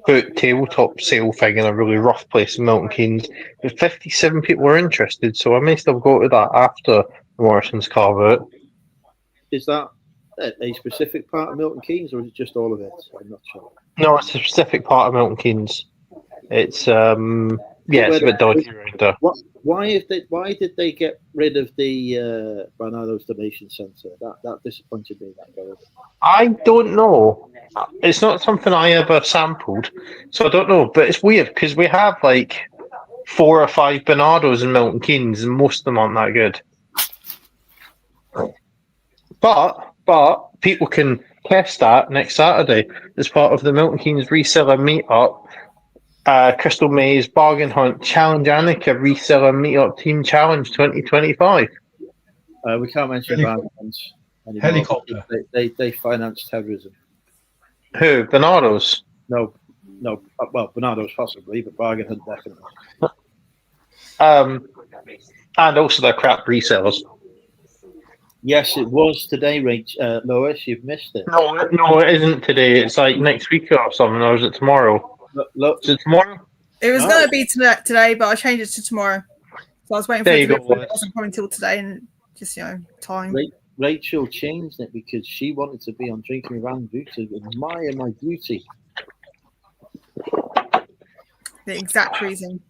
boot tabletop sale thing in a really rough place in Milton Keynes. But 57 people were interested, so I may still go to that after the Morrison's car boot. Is that a specific part of Milton Keynes, or is it just all of it? I'm not sure. No, it's a specific part of Milton Keynes. It's it's a bit dodgy around there. Why did they get rid of the Barnado's Donation Centre? That disappointed me. That goal. I don't know. It's not something I ever sampled, so I don't know. But it's weird because we have like 4 or 5 Barnados in Milton Keynes, and most of them aren't that good. But people can test that next Saturday as part of the Milton Keynes reseller meetup. Crystal Maze Bargain Hunt Challenge Annika Reseller Meetup Team Challenge 2025. We can't mention Bargain Hunts anymore. Helicopter. They finance terrorism. Who? Barnados? No. Well, Barnados possibly, but Bargain Hunt definitely. And also they're crap resellers. Yes, it was today, Lois. You've missed it. No, it isn't today. It's like next week or something, or is it tomorrow? Look, Is it tomorrow? It was going to be today, but I changed it to tomorrow. So I was waiting for it to go. it wasn't coming till today, and just time. Rachel changed it because she wanted to be on Drinking with Andrew to admire my beauty. The exact reason.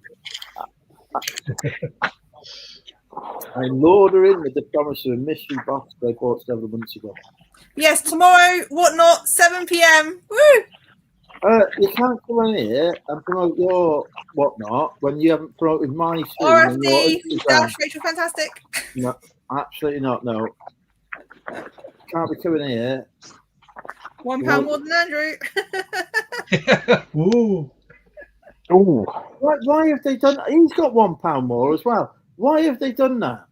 I lured her in with the promise of a mystery box they bought several months ago. Yes, tomorrow, whatnot, 7 p.m. Woo! You can't come in here and promote your whatnot when you haven't promoted my stream. RFD dash Rachel Fantastic. No, absolutely not. No, can't be coming here. £1 more than Andrew. Ooh. Ooh. Why have they done? He's got £1 more as well. Why have they done that?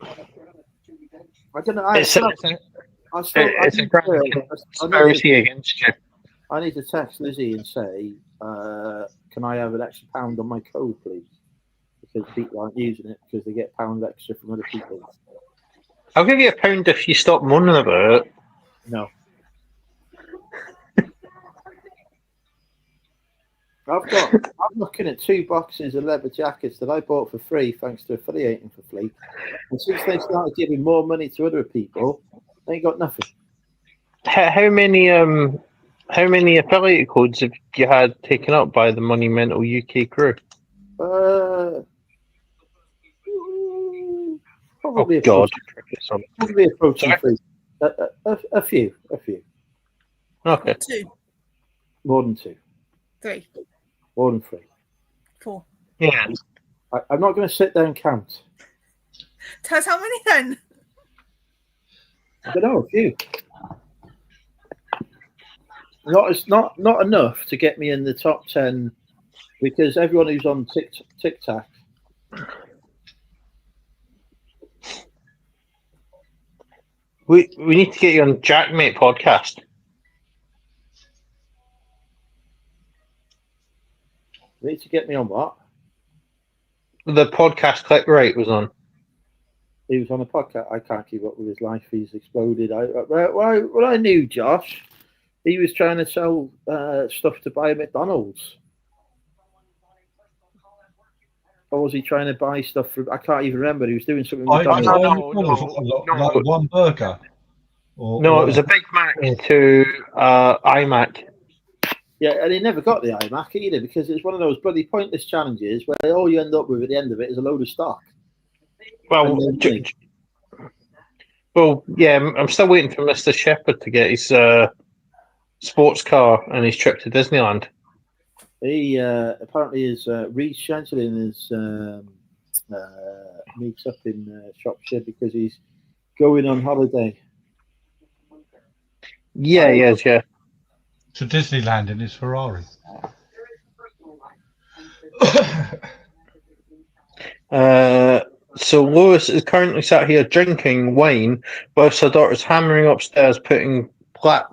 I don't know. It's a conspiracy against you. I need to text Lizzie and say, can I have an extra £1 on my code, please? Because people aren't using it because they get £1 extra from other people. I'll give you £1 if you stop moaning about it. No. I'm looking at 2 boxes of leather jackets that I bought for free thanks to affiliating for Fleet. And since they started giving more money to other people, they ain't got nothing. How many affiliate codes have you had taken up by the Monumental UK crew? Probably probably approaching 3. A few. Okay. 2, More than 2. 3, More than 3. 4. Yeah. I'm not going to sit there and count. Tell us how many then. I don't know, a few. Not enough to get me in the top 10 because everyone who's on TikTok. We need to get you on Jackmate podcast. You need to get me on what? The podcast Click Right was on. He was on a podcast. I can't keep up with his life. He's exploded. I knew Josh. He was trying to sell stuff to buy at McDonald's. Or was he trying to buy stuff from? I can't even remember. He was doing something with McDonald's. Like one burger. No, it was a Big Mac to iMac. Yeah, and he never got the iMac either because it's one of those bloody pointless challenges where all you end up with at the end of it is a load of stock. Well, Well, yeah, I'm still waiting for Mr. Shepherd to get his sports car and his trip to Disneyland. He apparently is rescheduling his meet up in Shropshire because he's going on holiday. Yeah, he is, yeah. To Disneyland in his Ferrari. So Lois is currently sat here drinking wine whilst her daughter's hammering upstairs putting flat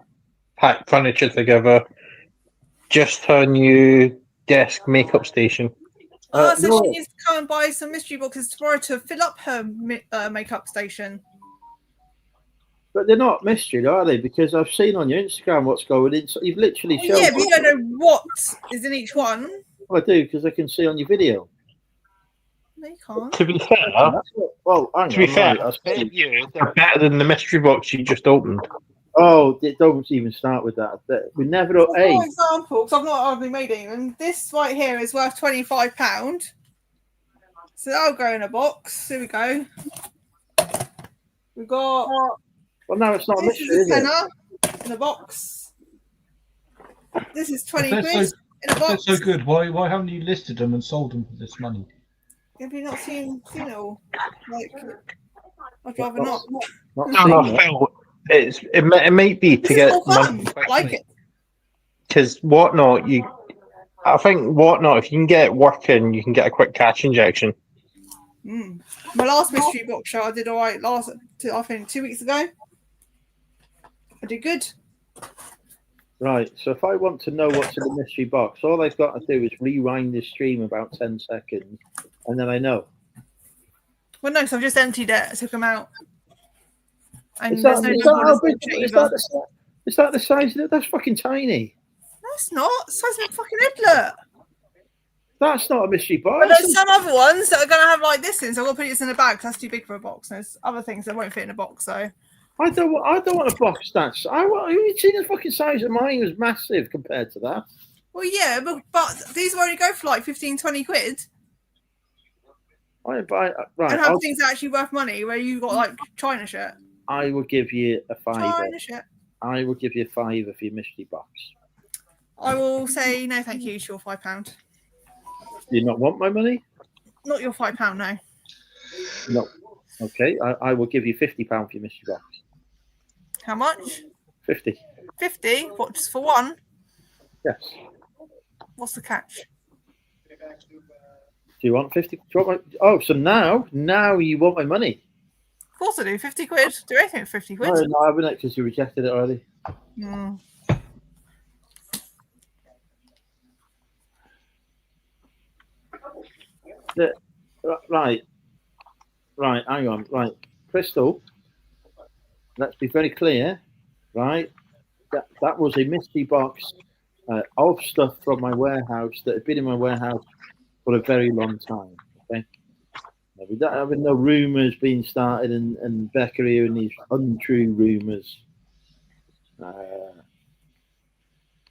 pack furniture together. Just her new desk makeup station. So no. she needs to come and buy some mystery boxes tomorrow to fill up her makeup station. But they're not mystery, are they? Because I've seen on your Instagram what's going in. So you've literally shown. Yeah, but you don't know what is in each one. I do because I can see on your video. No, you can't. To be fair, Well, hang to be on, fair, right, they're better than the mystery box you just opened. Oh, don't even start with that. We never. So Hey, for example, because I've not hardly made any, and this right here is worth £25. So that'll go in a box. Here we go. We've got. well, no, it's not a This mystery, is is a it? tenner in a box. This is 20 If quid they're so, in a if they're box. so good, why haven't you listed them and sold them for this money? Have you not seen it all? Like, I'd rather not. Not No, seen no, that. Phil. It might be to This is get all fun. money I like it. because I think Whatnot, if you can get it working, you can get a quick cash injection. My last mystery box show, I did all right I think 2 weeks ago. I did good. Right. So if I want to know what's in the mystery box, all I've got to do is rewind this stream about 10 seconds, and then I know. Well, no, because I've just emptied it. I took them out. And Is there's that, no is that how numbers big? on it Is either. that the size of it? That's fucking tiny. No, it's not. It's the size of a fucking headlet. That's not a mystery But box. there's some other ones that are going to have like this in, so I'm going to put this in a bag because that's too big for a box. There's other things that won't fit in a box, so. I don't want a box that's. You seen the fucking size of mine was massive compared to that. Well, yeah, but these will only go for like 15, 20 quid. I buy right. And have things that are actually worth money where you got like China shit. I will give you a fiver. China shit. I will give you a fiver for your mystery box. I will say no, thank you. It's your £5. Do you not want my money? Not your £5, no. No. Okay, I will give you £50 for your mystery box. How much? 50. 50? What, just for one? Yes. What's the catch? Do you want 50? Do you want so now you want my money? Of course I do. 50 quid. Do anything with 50 quid. No, I haven't because you rejected it already. Right, hang on. Right, Crystal, let's be very clear, right? That was a mystery box of stuff from my warehouse that had been in my warehouse for a very long time, okay? Without having no rumours being started and Becca here and these untrue rumours.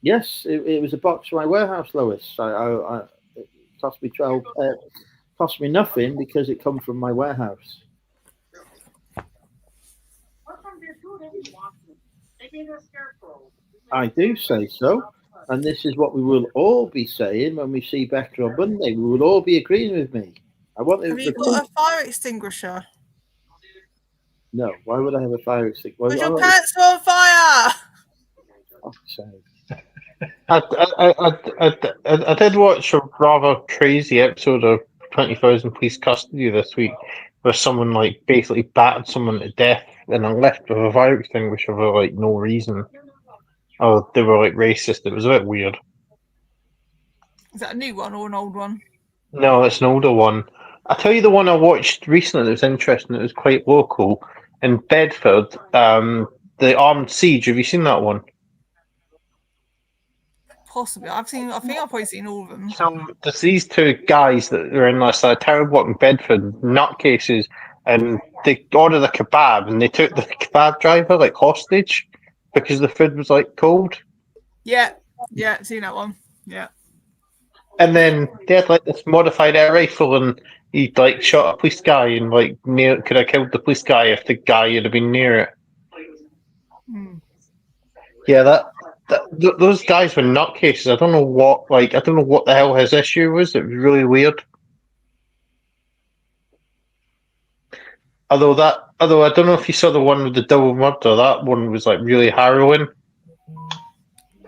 Yes, it was a box from my warehouse, Lois. It cost me 12. Cost me nothing because it come from my warehouse. I do say so, and this is what we will all be saying when we see Becca on Monday. We will all be agreeing with me. I want. Have you got a fire extinguisher? No. Why would I have a fire extinguisher? Because your pants are on fire. Oh, sorry. I did watch a rather crazy episode of 20,000 Police Custody this week, where someone like basically battered someone to death and then left with a fire extinguisher for like no reason. Oh, they were like racist. It was a bit weird. Is that a new one or an old one? No, it's an older one. I'll tell you the one I watched recently that was interesting. It was quite local in Bedford. The Armed Siege. Have you seen that one? Possibly. I think I've probably seen all of them. So there's these two guys that are in this town block in Bedford, nutcases, and they ordered a kebab and they took the kebab driver like hostage because the food was like cold. Yeah, seen that one. Yeah. And then they had like this modified air rifle, and he like shot a police guy, and like could have killed the police guy if the guy had been near it. Hmm. Yeah, those guys were nutcases. I don't know what the hell his issue was. It was really weird. Although I don't know if you saw the one with the double murder. That one was like really harrowing.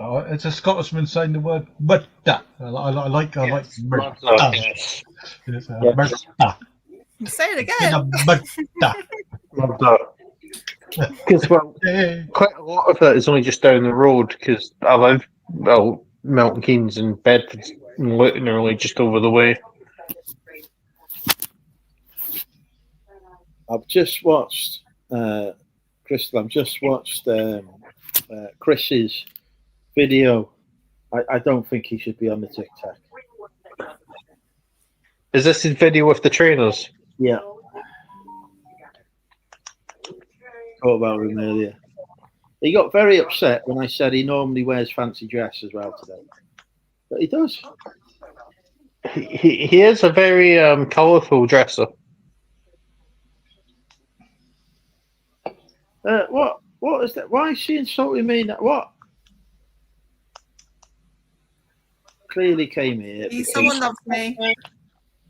Oh, it's a Scotsman saying the word murder. I like murder. Yes. It's a Yes. murder. Say it It's again. a murder. Murder. Because quite a lot of it is only just down the road. Because I live Milton Keynes and Bedford's literally just over the way. I've just watched, Crystal. I've just watched Chris's video. I don't think he should be on the TikTok. Is this his video with the trainers? Yeah. Talked about him earlier. He got very upset when I said he normally wears fancy dress as well today. But he does. He is a very colourful dresser. What is that? Why is she insulting me? What? Clearly came here. Someone loves me.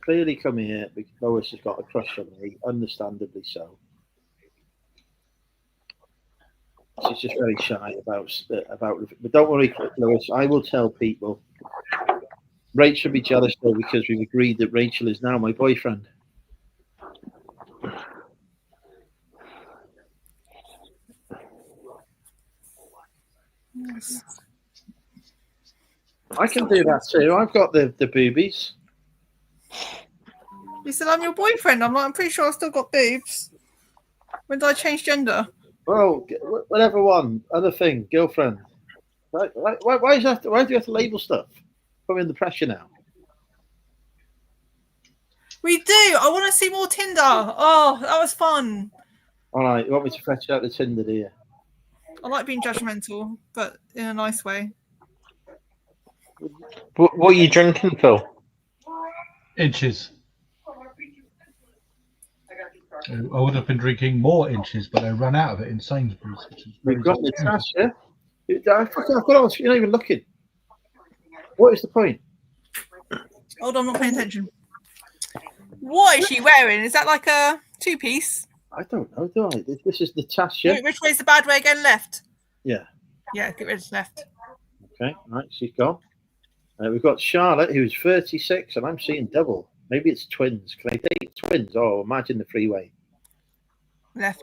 Clearly come here because Lois has got a crush on me, understandably so. She's just very shy about. But don't worry, Lois. I will tell people. Rachel will be jealous though because we've agreed that Rachel is now my boyfriend. Yes. I can do that too. I've got the boobies. You said I'm your boyfriend. I'm pretty sure I've still got boobs. When did I change gender? Well, whatever one. Other thing, girlfriend. Why do you have to label stuff? Put me under pressure now. We do. I want to see more Tinder. Oh, that was fun. All right, you want me to fetch out the Tinder, do you? I like being judgmental, but in a nice way. What are you drinking, Phil? Inches. I would have been drinking more inches, but I ran out of it in Sainsbury's. Which is very We've got the disappointing. trash, yeah? I've got all, you're not even looking. What is the point? Hold on, I'm not paying attention. What is she wearing? Is that like a two-piece? I don't know, do I? This is Natasha. Which way's the bad way again? Left? Yeah. Yeah, get rid of left. Okay, right, she's gone. We've got Charlotte, who's 36, and I'm seeing double. Maybe it's twins. Can I take twins? Oh, imagine the freeway. Left.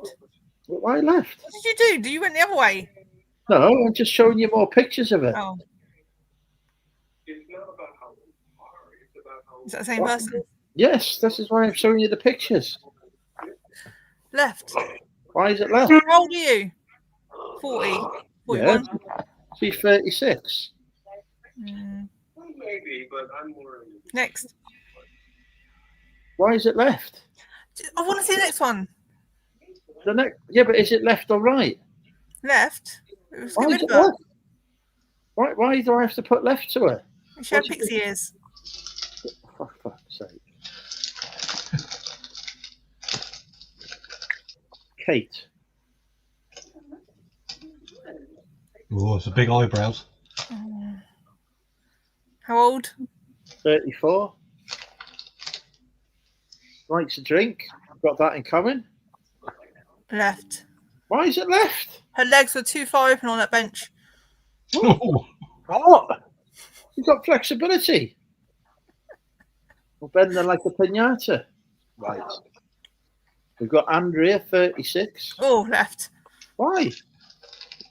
Why left? What did you do? You went the other way? No, I'm just showing you more pictures of it. Oh. Is that the same person? Yes, this is why I'm showing you the pictures. Left. Why is it left? How old are you? 40. 41. Yeah, she's 36. Next. Why is it left? I want to see the next one. The next, yeah, but is it left or right? Left. It was Why get is rid it of her. left? Why do I have to put left to her? She had pixie ears. For fuck's sake. Kate. Oh, it's a big eyebrows. How old? 34. Likes a drink. Got that in common. Left. Why is it left? Her legs were too far open on that bench. What? She's got flexibility. We'll bend her like a pinata. Right. We've got Andrea, 36. Oh, left. Why?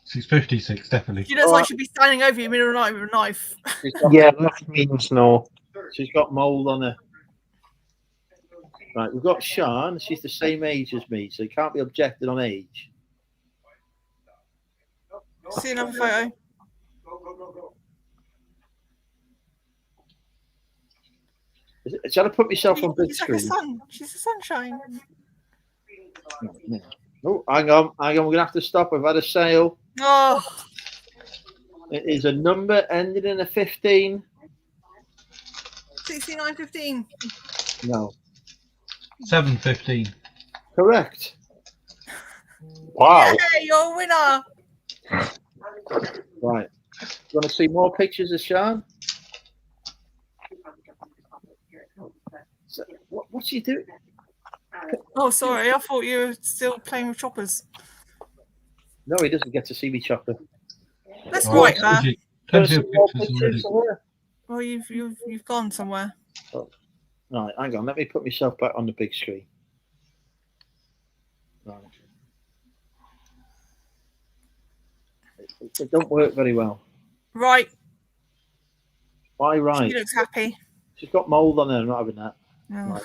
She's 56, definitely. She looks like she'd be standing over you in the middle of the night with a knife. Yeah, left means no. She's got mould on her. Right, we've got Sian. She's the same age as me, so you can't be objected on age. See another photo. Shall I put myself on big She's like a screen? sun. She's a sunshine. Oh, hang on. We're going to have to stop. We've had a sale. Oh, It is a number ending in a 15. 69.15. No. 7:15. Correct. Wow. Yeah, you're a winner. Right. You want to see more pictures of Sean? So, what's he doing? Oh, sorry. I thought you were still playing with choppers. No, he doesn't get to see me chopper. Let's Oh, write her. plenty Want to of see more pictures already. pictures of her? Well, you've gone somewhere. Right, hang on. Let me put myself back on the big screen. Right. It don't work very well. Right. Why right? She looks happy. She's got mould on her. I'm not having that. Oh, Right.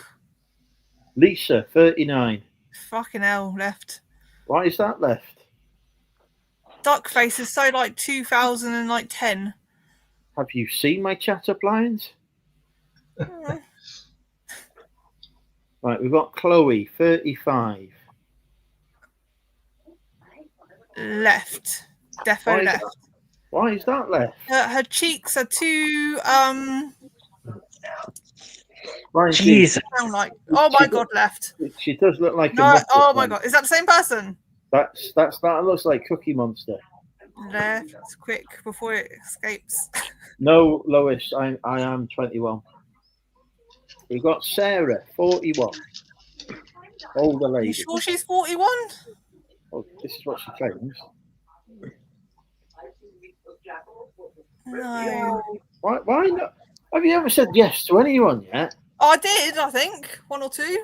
Lisa, 39. fucking hell, left. Why is that left? Duck face is so like 2010. Have you seen my chat up lines? Mm. Right, we've got Chloe, 35. Left. Defo Why is left. Why is that left? Her cheeks are too Right, Jesus. sound like. Oh my god, left. she does look like a No, muppet, oh my like. god, is that the same person? That looks like Cookie Monster. Left, quick before it escapes. No, Lois, I am 21. We've got Sarah, 41. Older lady. You sure she's 41? Oh, this is what she claims. No. Why not? Have you ever said yes to anyone yet? I did, I think. One or two.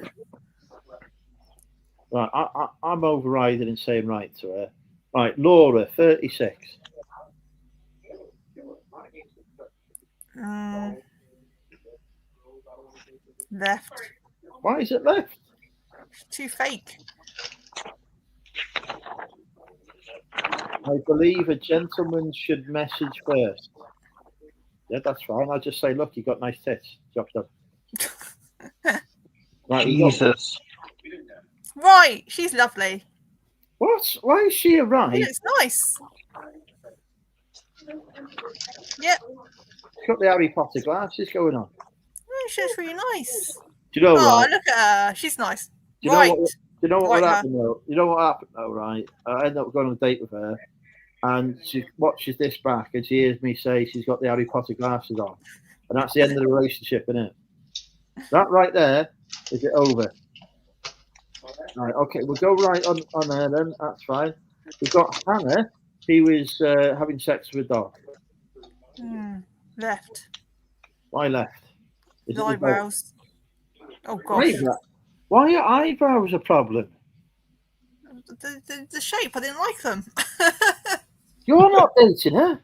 Right, I'm overriding and saying right to her. Right, Laura, 36. Left. Why is it left? Too fake. I believe a gentleman should message first. Yeah, that's fine. I'll just say, look, you got nice tits. Job's done. Right, Jesus. Right, she's lovely. What? Why is she a right? She looks nice. Yep. She's got the Harry Potter glasses going on. Oh, she looks really nice. Do you know Oh, right? look at her. She's nice. Do you know Right. what? Do you know what Right, happened though? You know what happened though, right? I ended up going on a date with her, and she watches this back, and she hears me say she's got the Harry Potter glasses on, and that's the end of the relationship, isn't it? That right there is it over. Right, okay, we'll go right on her then. That's fine. We've got Hannah. He was having sex with a dog. Left. Why left? Is The it the dog? eyebrows. Oh gosh. Why are eyebrows a problem? The shape, I didn't like them. You're not dating her.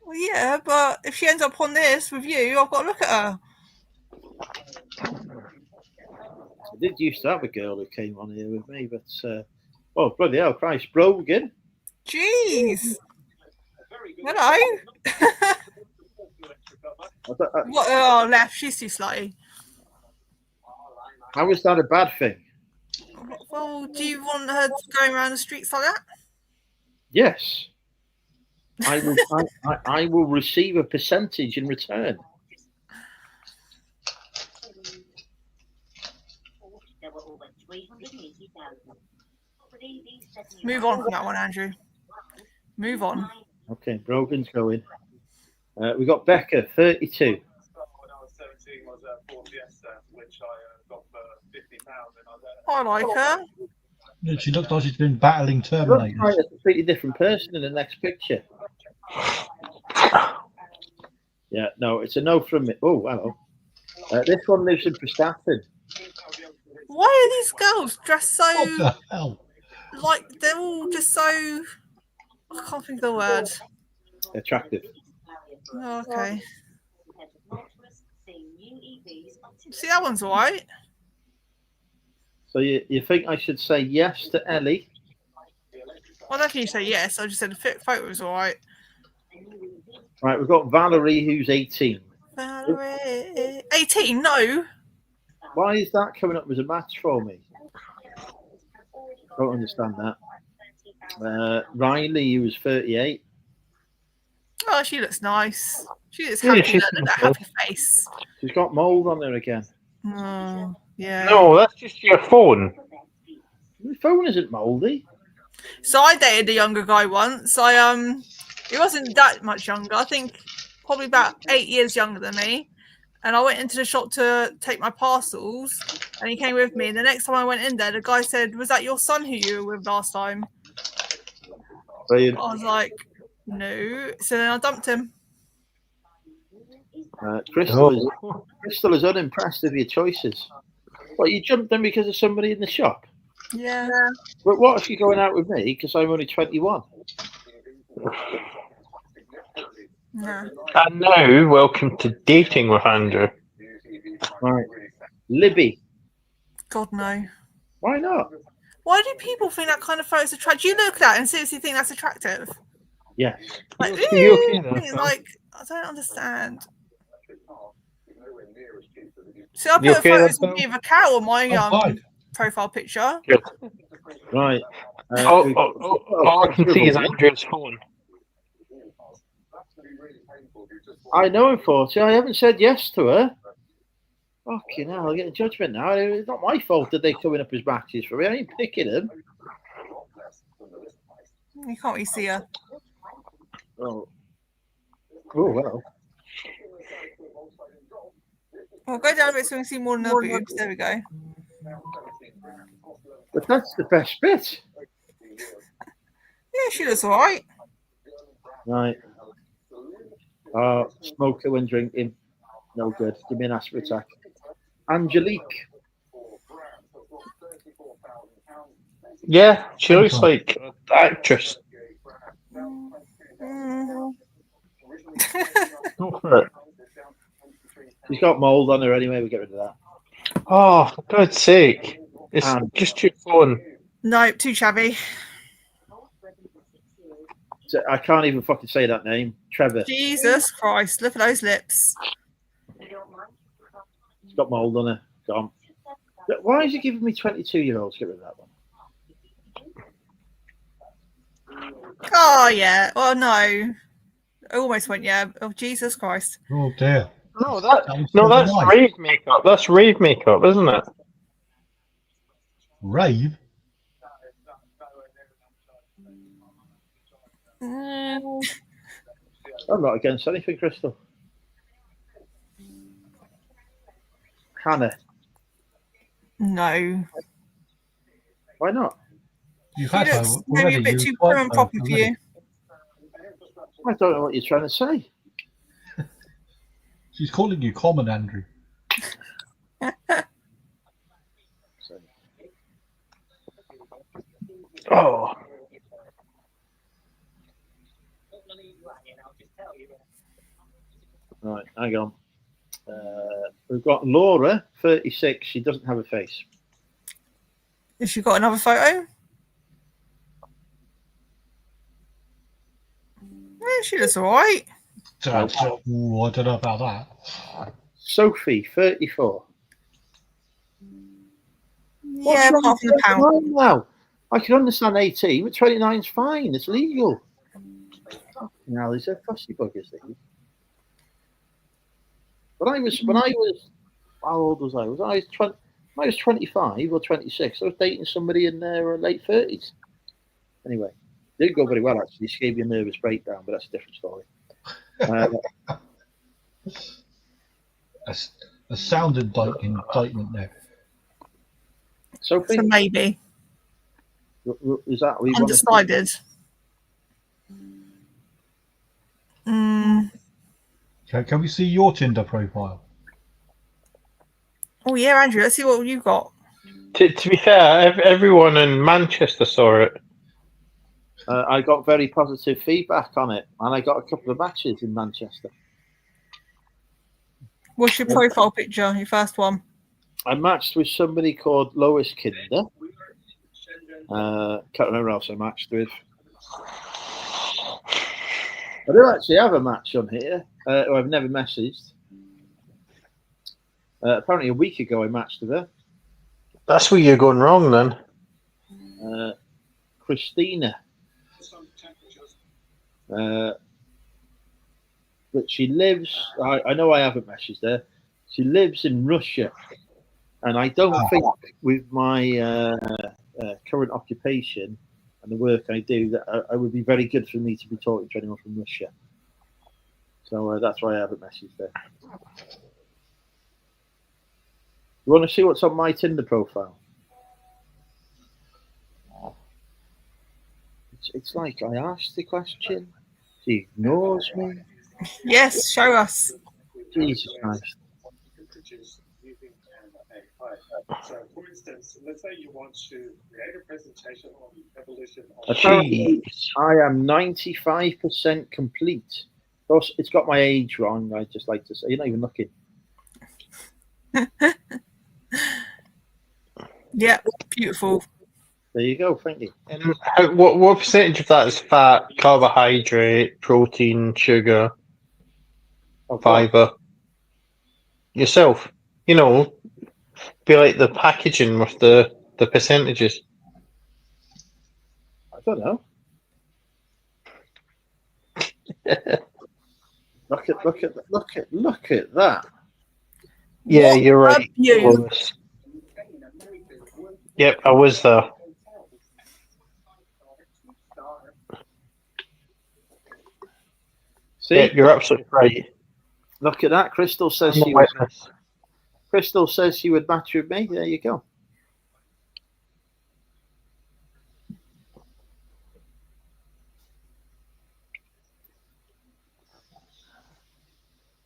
Well, yeah, but if she ends up on this with you, I've got to look at her. I did used to have a girl who came on here with me, but oh bloody hell, Christ, Brogan. Jeez. Hello. What? Oh, left. She's too slutty. How is that a bad thing? Well, do you want her going around the streets like that? Yes. I will. I will receive a percentage in return. Move on from that one, Andrew. Move on. Okay, Brogan's going. We got Becca, 32. When I was 17 was a Ford Fiesta, which I got for £50. I like her. Yeah, she looks like she's been battling She looks Terminators. like a completely different person in the next picture. Yeah, no, it's a no from me. Oh, hello. This one lives in Prestatyn. Why are these girls dressed so What the hell? like they're all just so? I can't think of the word. Attractive. Oh, okay. See, that one's alright. So you think I should say yes to Ellie? Well, I don't think you say yes. I just said the photo was alright. Right, we've got Valerie, who's 18. Valerie. 18? No. Why is that coming up as a match for me? Don't understand that. Riley, who was 38. Oh, she looks nice. She is Yeah, happy she's with that simple. happy face. She's got mould on her again. Oh, yeah. No, that's just your phone. My phone isn't mouldy. So I dated a younger guy once. He wasn't that much younger. I think probably about 8 years younger than me. And I went into the shop to take my parcels, and he came with me. And the next time I went in there, the guy said, "Was that your son who you were with last time?" Brilliant. I was like, "No." So then I dumped him. Crystal is unimpressed with your choices. What, you jumped them because of somebody in the shop? Yeah. But what if you're going out with me because I'm only 21? Yeah. And now, welcome to Dating with Andrew. Right. Libby. God, no. Why not? Why do people think that kind of photo's attractive? Do you look at that and seriously think that's attractive? Yes. Like, Are you okay then, Phil? like, I don't understand. See, I You put okay then, photos Phil? of me with a cow on my I'm fine. profile picture. Good. Right. All I can see is Andrew's phone. I know I'm 40. I haven't said yes to her. Fucking hell, I'll get a judgment now. It's not my fault that they're coming up as matches for me. I ain't picking them. You can't really see her. Oh well. Well, go down a bit so we can see more than her boobs. There we go. But that's the best bit. Yeah, she looks all right. Right. Smoker when drinking. No good. Give me an aspirin attack. Angelique. Yeah, she looks like an actress. Mm. Go for it. She's got mould on her anyway. We'll get rid of that. Oh, for God's sake. It's just your phone. No, too shabby. So I can't even fucking say that name. Trevor. Jesus Christ, look at those lips. She's got mould on her. Gone. Why is he giving me 22-year-olds? Get rid of that one. Oh, yeah. Well, no. I almost went, yeah. Oh, Jesus Christ. Oh dear. No, that's rave makeup. That's rave makeup, isn't it? Rave? I'm not against anything, Crystal. Hannah. No. Why not? You've She had her looks already. maybe a bit You've too tried prim and her proper for already. you. I don't know what you're trying to say. She's calling you common, Andrew. Oh. Right, hang on. We've got Laura, 36. She doesn't have a face. Has she got another photo? Yeah, she looks all right. So, I don't know about that. Sophie, 34. Yeah, apart from the pound. Now, I can understand 18, but 29 is fine. It's legal. Now, these are fussy buggers. These. When I was, how old was I? I was 25 or 26. I was dating somebody in their late 30s. Anyway, it didn't go very well actually. She gave me a nervous breakdown, but that's a different story. A sound indictment there. Sophie, So maybe. is that what you want? Undecided. Can we see your Tinder profile? Oh, yeah, Andrew, let's see what you got. To be fair, everyone in Manchester saw it. I got very positive feedback on it, and I got a couple of matches in Manchester. What's your profile picture, your first one? I matched with somebody called Lois Kinder. Can't remember who else I matched with. I do actually have a match on here who I've never messaged. Apparently a week ago I matched with her. That's where you're going wrong then. Christina. but she lives. I know I haven't messaged her. She lives in Russia, and I don't think with my current occupation and the work I do that I would be very good for me to be talking to anyone from Russia. So that's why I haven't messaged her. You want to see what's on my Tinder profile? It's like I asked the question, she ignores me. Yes, show us. Jesus Christ. So, for instance, let's say you want to create a presentation on the evolution of Apparently, I am 95% complete. Of course, it's got my age wrong. I just like to say, you're not even looking. Yeah, beautiful. There you go. Thank you. And what percentage of that is fat, carbohydrate, protein, sugar, fiber? Yourself, you know, be like the packaging with the percentages. I don't know. Look at that. Yeah, What you're right. abuse. Yep, I was there. See, Yep, you're absolutely right. look at that. Crystal says I'm a she would. witness. Crystal says she would match with me. There you go.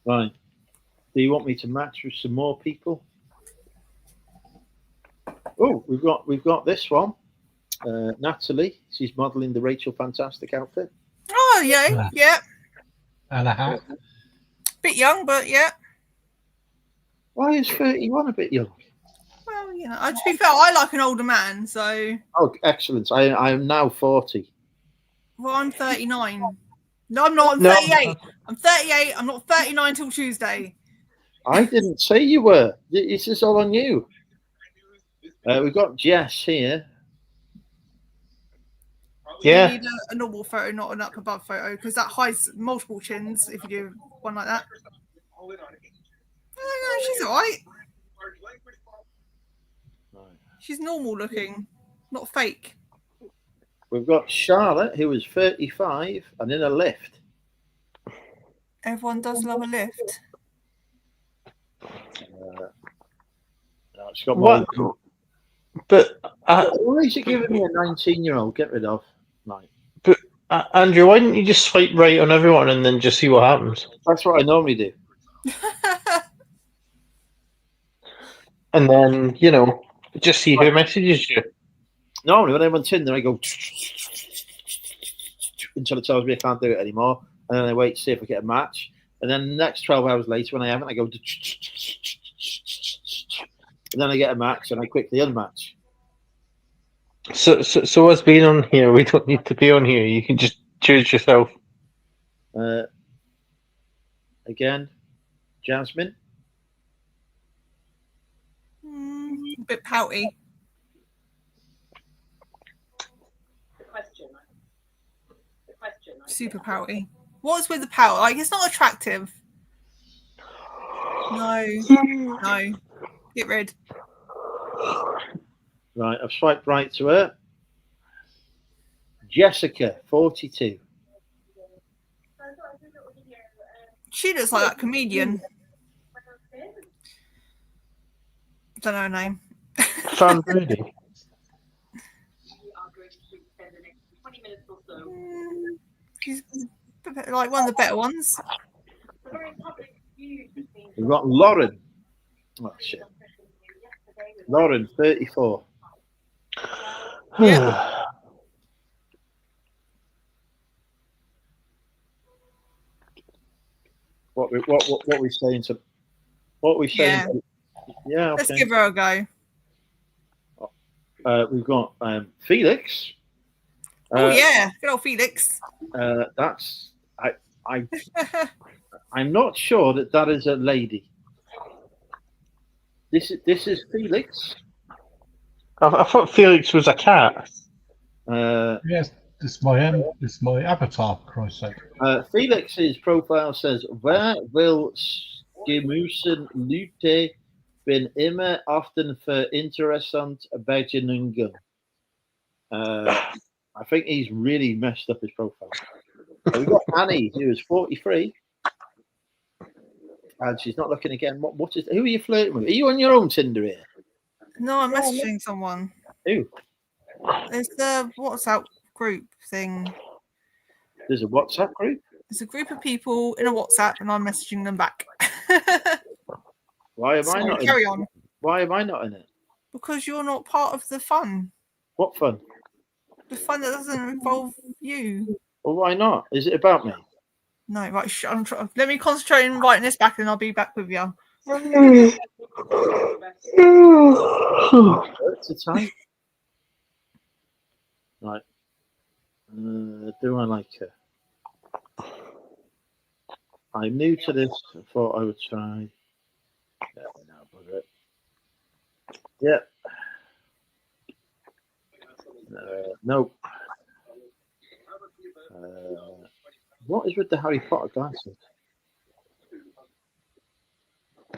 Right. Do you want me to match with some more people? Oh, we've got this one. Natalie. She's modelling the Rachel Fantastic outfit. Oh, yeah, yeah. And a hat. Bit young, but yeah. Why is 31 a bit young? Well, you know, to be fair, I like an older man, so. Oh, excellent. I am now 40. Well, I'm 39. No, I'm not. I'm 38. I'm 38. I'm not 39 till Tuesday. I didn't say you were. This is all on you. We've got Jess here. Yeah. You need a normal photo, not an up above photo, because that hides multiple chins if you do one like that. Oh, no, she's all right. She's normal looking, not fake. We've got Charlotte, who is 35 and in a lift. Everyone does love a lift. She's got What? But why is it giving me a 19-year-old? Get rid of. Right. But Andrew, why didn't you just swipe right on everyone and then just see what happens? That's what I normally do. And then, you know, just see who messages you. Normally, when I'm on Tinder, I go until it tells me I can't do it anymore, and then I wait to see if I get a match. And then the next 12 hours later, when I haven't, I go and then I get a match, and I quickly unmatch. So what's being on here? We don't need to be on here. You can just choose yourself. Again, Jasmine. A bit pouty. Super pouty. What's with the pout? Like, it's not attractive. No. Get rid. Right, I've swiped right to her. Jessica, 42. She looks like that comedian. Don't know her name. Fran Brady. She's like one of the better ones. We've got Lauren. Oh, shit. Lauren, 34. Yeah. What we saying to? What we saying? Yeah. To, yeah. Okay. Let's give her a go. We've got Felix. Oh yeah, good old Felix. That's I'm not sure that is a lady. This is Felix. I thought Felix was a cat. Yes, This is my avatar, for Christ's sake. Felix's profile says, "Waar wil Skimusen Lute ben immer often for interessant bijtingen." I think he's really messed up his profile. We've got Annie, who is 43, and she's not looking again. What is? Who are you flirting with? Are you on your own Tinder here? No, I'm messaging someone. Who? There's the WhatsApp group thing. There's a WhatsApp group. There's a group of people in a WhatsApp, and I'm messaging them back. Why am I not? Carry on. Why am I not in it? Because you're not part of the fun. What fun? The fun that doesn't involve you. Well, why not? Is it about me? No, right. Let me concentrate on writing this back, and I'll be back with you. It's a time. Right. Do I like her? I'm new to this. I thought I would try. No, bugger it. Yeah. Nope. What is with the Harry Potter glasses?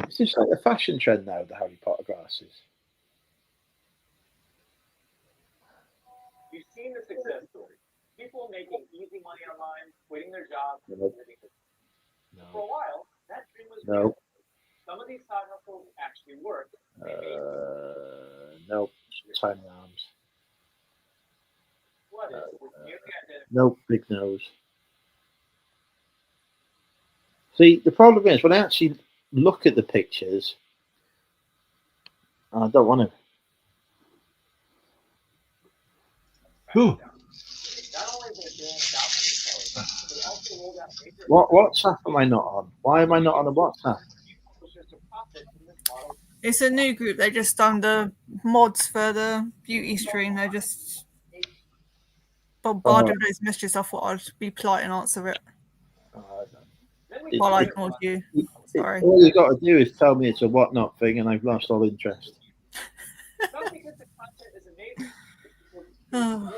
Is this like a fashion trend now, the Harry Potter glasses? You've seen the success story. People making easy money online, quitting their jobs, and Nope. living For a while, that dream was No. real. Some of these side hustles actually work. Nope. Tiny arms. What is with you identity? Nope. Big nose. See, the problem is when I actually look at the pictures, I don't want to. Ooh, Not only is it doing thousands of posts, but also rolled out major What WhatsApp am I not on? Why am I not on a WhatsApp? publishers to profit from this model. It's a new group. They just done the mods for the beauty stream. They just bombarded those messages. I thought I'd be polite and answer it while I ignored you. Sorry. All you got to do is tell me it's a whatnot thing, and I've lost all interest. Not because the content is amazing. Oh,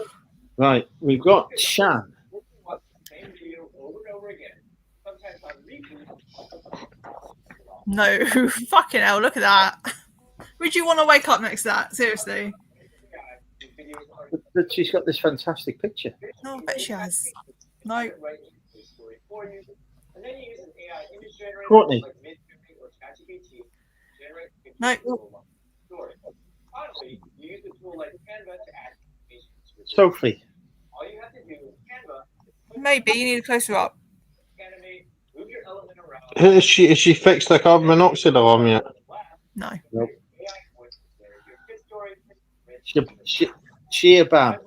Right, we've got Shan. You can watch the same video over and over again. Sometimes on repeat. no, fucking hell! Look at that. Would you want to wake up next to that? Seriously? But she's got this fantastic picture. No, I bet she has. No. And then you use an AI image generator Courtney. like Midjourney or ChatGPT to generate a No. story. Finally, you use a tool like Canva to add animations to it. Sophie. All you have to do with Canva is Maybe you need a closer up. animate, move your element around. Has she fixed the carbon monoxide alarm yet? No. Nope. AI voices there. Your kid story. Shea Bam.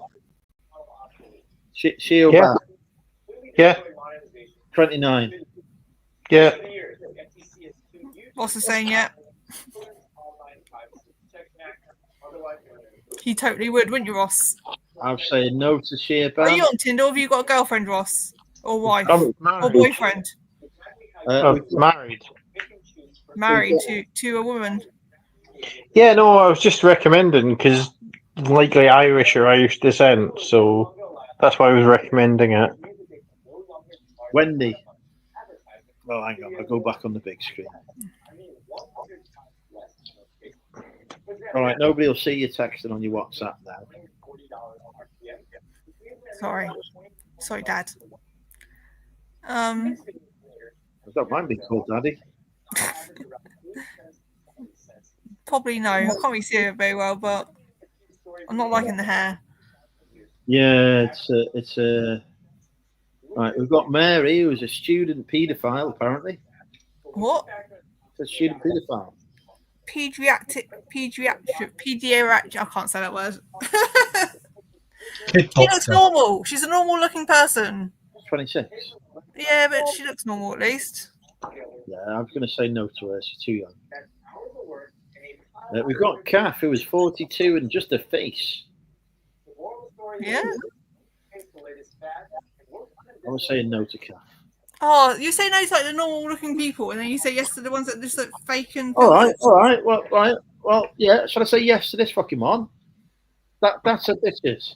Shea Yeah. Bam. Yeah. 29. Yeah. What's the saying yet? You totally would, wouldn't you, Ross? I'm saying no to Shea Are Bam. you on Tinder or have you got a girlfriend, Ross? Or wife? I'm Or married. boyfriend? Married. Married to a woman? Yeah, no, I was just recommending because likely Irish or Irish descent, so that's why I was recommending it. Wendy. Well, hang on. I'll go back on the big screen. All right. Nobody will see you texting on your WhatsApp now. Sorry, Dad. I don't mind being called Daddy. Probably no. I can't really see it very well, but I'm not liking the hair. Yeah, it's a. Right, we've got Mary, who's a student paedophile, apparently. What? It's a student paedophile. Pediatric. I can't say that word. kid She looks doctor. normal. She's a normal-looking person. 26. Yeah, but she looks normal at least. Yeah, I was going to say no to her. She's too young. We've got Kath, who is 42 and just a face. Yeah. I was saying no to Kath. Oh, you say no to like the normal-looking people, and then you say yes to the ones that just look fake and. All right. Well, yeah. Shall I say yes to this fucking one? That's a bitches.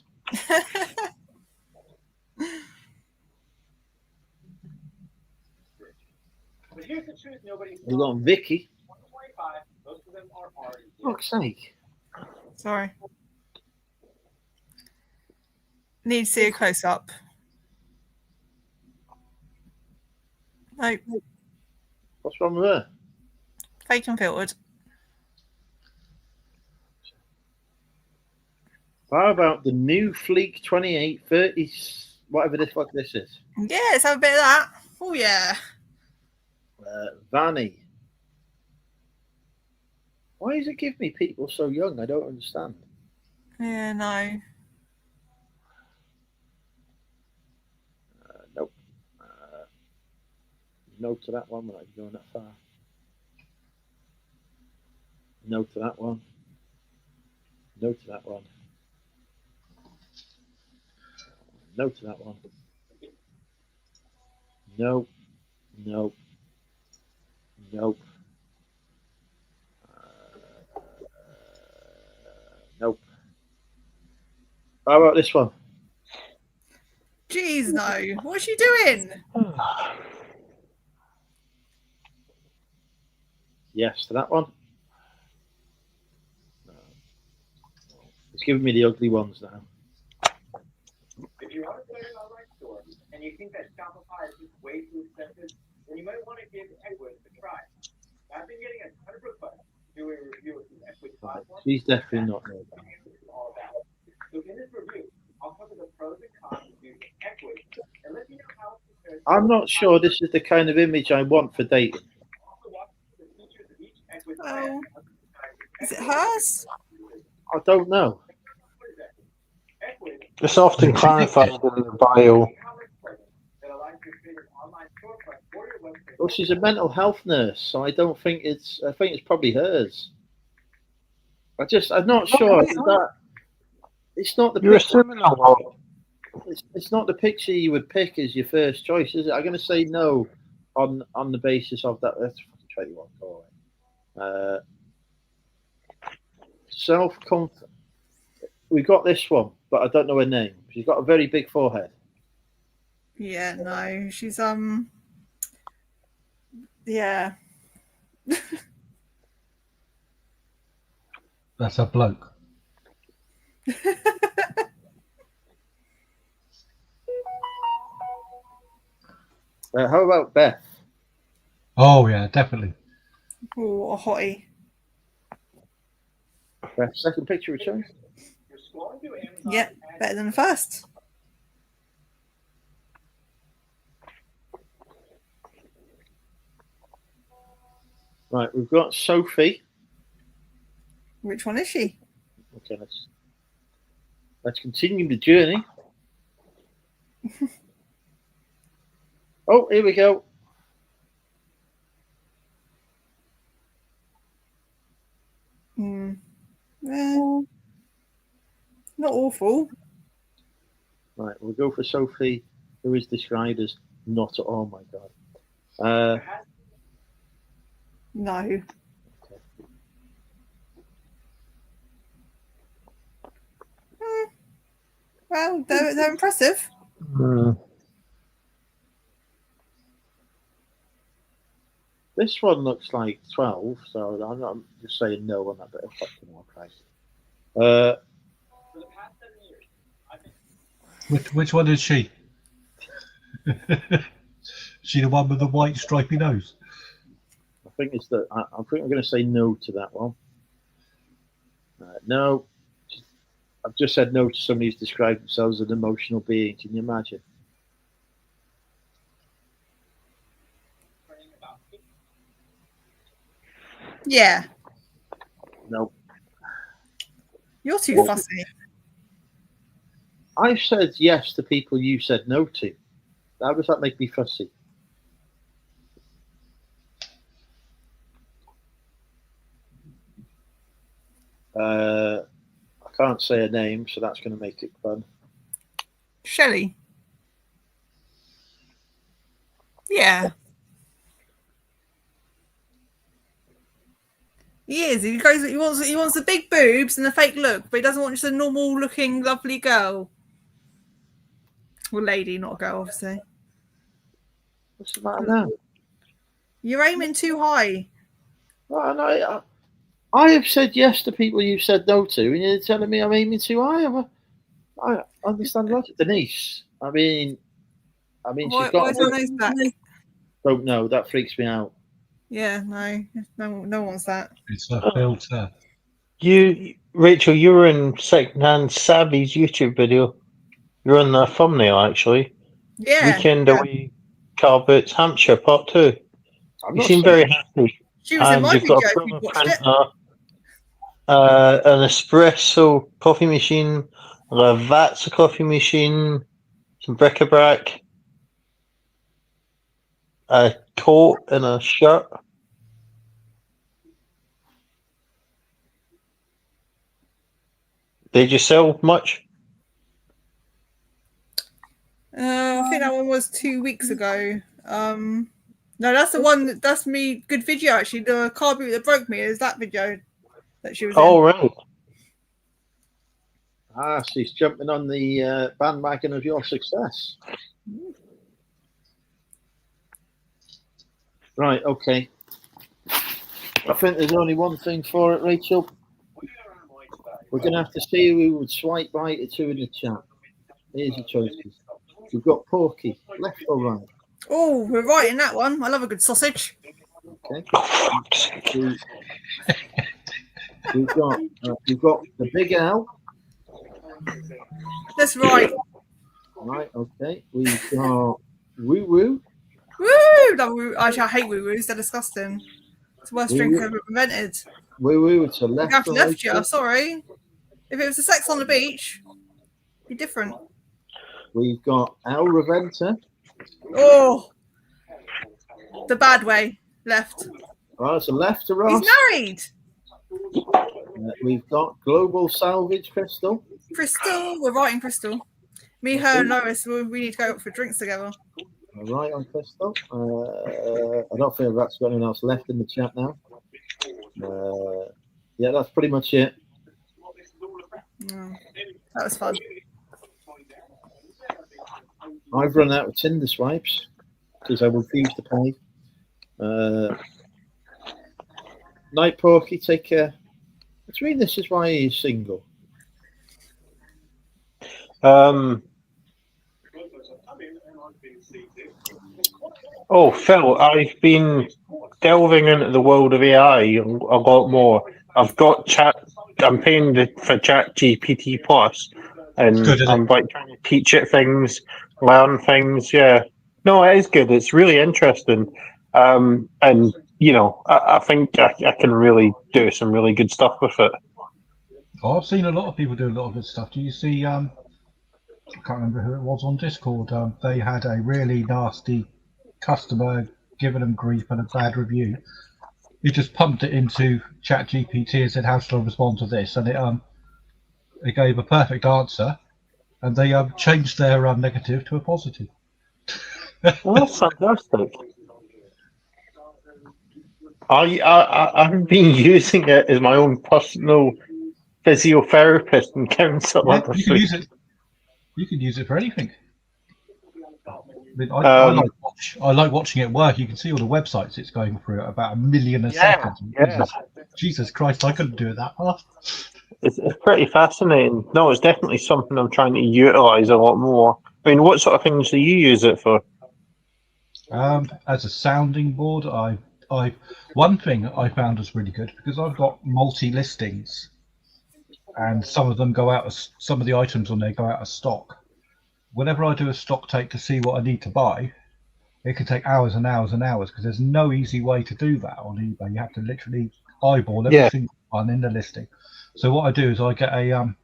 But here's the truth: nobody's. We got Vicky. 125. Most of them are already. Fuck's sake. Sorry. Need to see a close up. Nope. What's wrong with her? Fake and filtered. How about the new Fleek 2830, whatever the fuck this is? Yeah, let's have a bit of that. Oh, yeah. Vanny. Why does it give me people so young? I don't understand. Yeah, no. Nope. No to that one. We're not going that far. No to that one. No to that one. No to that one. No. No. Nope. Nope. How about this one? Jeez, no. What's she doing? Yes to that one. No. It's giving me the ugly ones now. If you want to put it in an online store and you think that Shopify is just way too expensive, then you might want to give Edwards a try. I've been getting a ton of requests to do a review of the Edwards platform. She's definitely not there. All about. So in this review, I'll cover the pros and cons of using Edwards and let you know how it compares. I'm not sure this is the kind of image I want for dating. Oh. Is it hers? I don't know. It's often clarified in the bio. Well, she's a mental health nurse, so I don't think it's. I think it's probably hers. I'm not sure. It's not the. You're picture, assuming a lot. it's not the picture you would pick as your first choice, is it? I'm going to say no on the basis of that. Let's try you one. Go away. Self-confidence. We got this one, but I don't know her name. She's got a very big forehead. Yeah, no. She's yeah. That's a bloke. How about Beth? Oh yeah, definitely. Oh, a hottie. Beth, second picture of choice. Yeah, better than the first. Right, we've got Sophie. Which one is she? Okay, let's continue the journey. Oh, here we go. Not awful. Right, we'll go for Sophie, who is described as not. Oh my god. No. Okay. Well, they're impressive. This one looks like 12, so I'm just saying no on that bit of fucking more price. Which one is she? She the one with the white stripy nose? I think it's the. I think I'm going to say no to that one. No, I've just said no to somebody who's described themselves as an emotional being. Can you imagine? Yeah. No. You're too fussy. I've said yes to people you said no to. How does that make me fussy? I can't say a name, so that's going to make it fun. Shelley. Yeah. He is. He wants the big boobs and the fake look, but he doesn't want just a normal looking, lovely girl. Well, lady, not a girl, obviously. What's the matter now? You're aiming too high. Well, no, I have said yes to people you've said no to, and you're telling me I'm aiming too high. I understand logic. Denise, I mean, she's got. Where's her nose back? Don't know. That freaks me out. Yeah, no one wants that. It's a filter. Rachel, you were in Secondhand Savvy's YouTube video. You're on the thumbnail, actually. Yeah. Weekend yeah. away, Car Boots, Hampshire, part 2. I'm You not seem saying- very happy. She was in And my you've video got a if printer, you watched it. an espresso coffee machine, a Lavazza coffee machine, some bric-a-brac, a coat and a shirt. Did you sell much? I think that one was 2 weeks ago. No, that's the one. That's me. Good video actually. The car boot that broke me is that video that she was Oh, in. right. She's jumping on the bandwagon of your success. Right, okay. I think there's only one thing for it, Rachel. We're going to have to see who we would swipe right to in the chat. Here's your choices. We've got Porky, left or right? Oh, we're right in that one. I love a good sausage. Okay. Oh, fuck's sake. We've got the Big L. That's right. Right, okay. We've got Woo Woo. Woo! Actually, I hate woo woos. They're disgusting. It's the worst drink Woo-woo. ever invented. Woo Woo, it's a I left have or left right? you. Sorry. If it was a sex on the beach, it'd be different. We've got Al Raventa. Oh, the bad way. Left. Right, it's a left to Ross. He's married. We've got Global Salvage Crystal. Crystal. We're right in Crystal. Me, her, and Lois. We need to go out for drinks together. Right on Crystal. I don't think I've actually got anyone else left in the chat now. Yeah, that's pretty much it. Oh, that was fun. I've run out of Tinder swipes because I refuse to pay. Night Porky, take care. What do you mean this is why he's single? Oh, Phil, I've been delving into the world of AI a lot more. I've got I'm paying for Chat GPT Plus, and Good, isn't it? I'm like trying to teach it things, learn things. Yeah, no, it is good. It's really interesting, and you know, I think I can really do some really good stuff with it. Oh, I've seen a lot of people do a lot of good stuff. Do you see? I can't remember who it was on Discord. They had a really nasty customer giving them grief and a bad review. He just pumped it into Chat GPT and said, "How should I respond to this?" And it gave a perfect answer, and they changed their negative to a positive. Oh, that's fantastic. I've been using it as my own personal physiotherapist and counselor. Yeah, you can use it. You can use it for anything. I mean, I like watching it work. You can see all the websites it's going through at about 1 million a second. Yeah. Jesus Christ, I couldn't do it that fast. It's pretty fascinating. No, it's definitely something I'm trying to utilise a lot more. I mean, what sort of things do you use it for? As a sounding board, one thing I found was really good because I've got multi listings, and some of them go out. Some of the items on there go out of stock. Whenever I do a stock take to see what I need to buy, it can take hours and hours and hours because there's no easy way to do that on eBay. You have to literally eyeball every single one in the listing. So what I do is I get a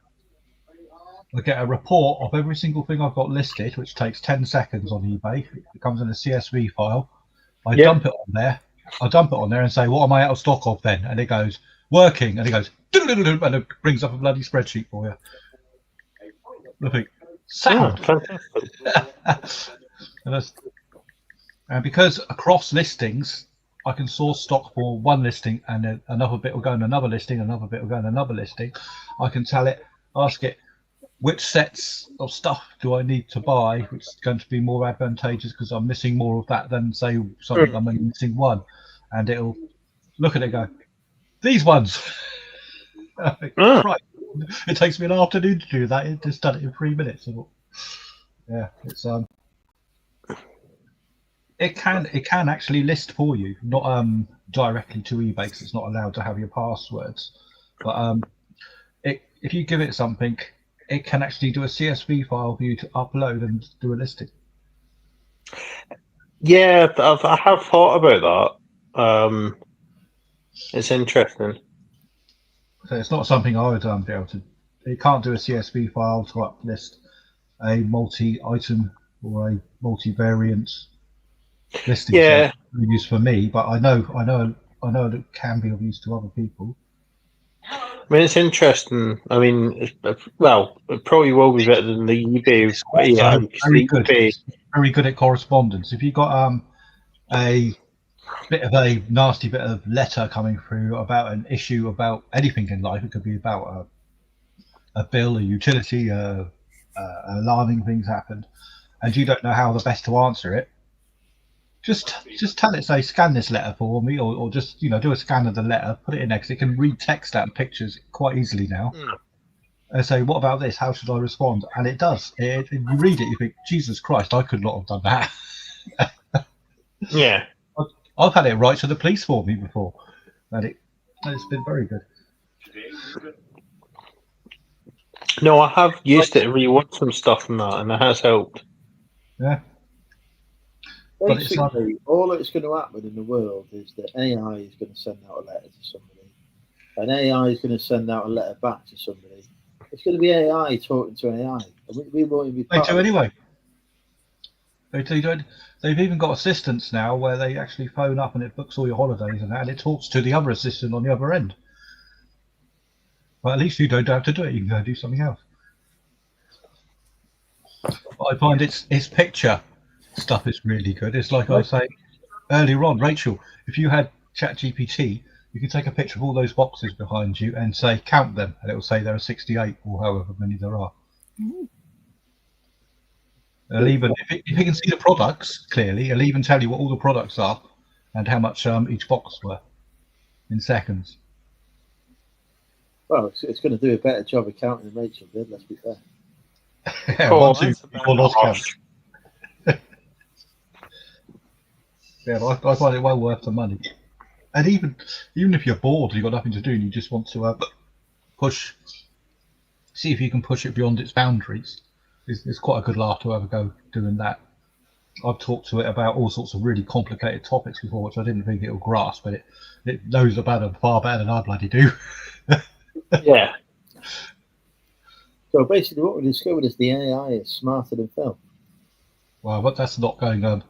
report of every single thing I've got listed, which takes 10 seconds on eBay. It comes in a CSV file. I dump it on there and say, what am I out of stock of then? And it goes, working. And it goes, and it brings up a bloody spreadsheet for you. Look, sound. And because across listings, I can source stock for one listing and then another bit will go in another listing, another bit will go in another listing. I can tell it, ask it, which sets of stuff do I need to buy, which is going to be more advantageous because I'm missing more of that than, say, something I'm only missing one. And it'll look at it and go, these ones. Right. It takes me an afternoon to do that. It just done it in 3 minutes. Yeah, it's it can actually list for you, not directly to eBay because it's not allowed to have your passwords. But if you give it something, it can actually do a CSV file for you to upload and do a listing. Yeah, I have thought about that. It's interesting. So it's not something I would be able to. It can't do a CSV file to uplist a multi-item or a multi-variant listing. Yeah. So it's no use for me, but I know that it can be of use to other people. I mean, it's interesting. I mean, well, it probably will be better than the eBay. Yeah, Very good. eBay. Very good at correspondence. If you've got a bit of a nasty bit of letter coming through about an issue about anything in life, it could be about a bill, a utility, alarming things happened, and you don't know how the best to answer it. Just tell it, say, scan this letter for me, or just do a scan of the letter, put it in there, because it can read text out and pictures quite easily now. And say, what about this? How should I respond? And it does. You read it, you think, Jesus Christ, I could not have done that. Yeah. I've had it right to the police for me before, and it's been very good. No, I have used it to rewatch some stuff and that, and it has helped. Yeah. Basically, all that's going to happen in the world is that AI is going to send out a letter to somebody, and AI is going to send out a letter back to somebody. It's going to be AI talking to AI. And we won't even be They do anyway. They've even got assistants now where they actually phone up and it books all your holidays and that, and it talks to the other assistant on the other end. But at least you don't have to do it. You can go do something else. But I find its picture stuff is really good. It's like I was saying earlier on, Rachel, if you had ChatGPT, you can take a picture of all those boxes behind you and say, count them, and it will say there are 68 or however many there are. And even if you can see the products clearly, it'll even tell you what all the products are and how much each box is worth in seconds. Well, it's going to do a better job of counting than Rachel did, let's be fair. Yeah, 1, 2, 3, 4 lost count. Yeah, I find it well worth the money. And even if you're bored, you've got nothing to do, and you just want to see if you can push it beyond its boundaries. It's quite a good laugh to have a go doing that. I've talked to it about all sorts of really complicated topics before, which I didn't think it would grasp, but it knows about them far better than I bloody do. Yeah. So basically, what we discovered is the AI is smarter than film. Well, but that's not going.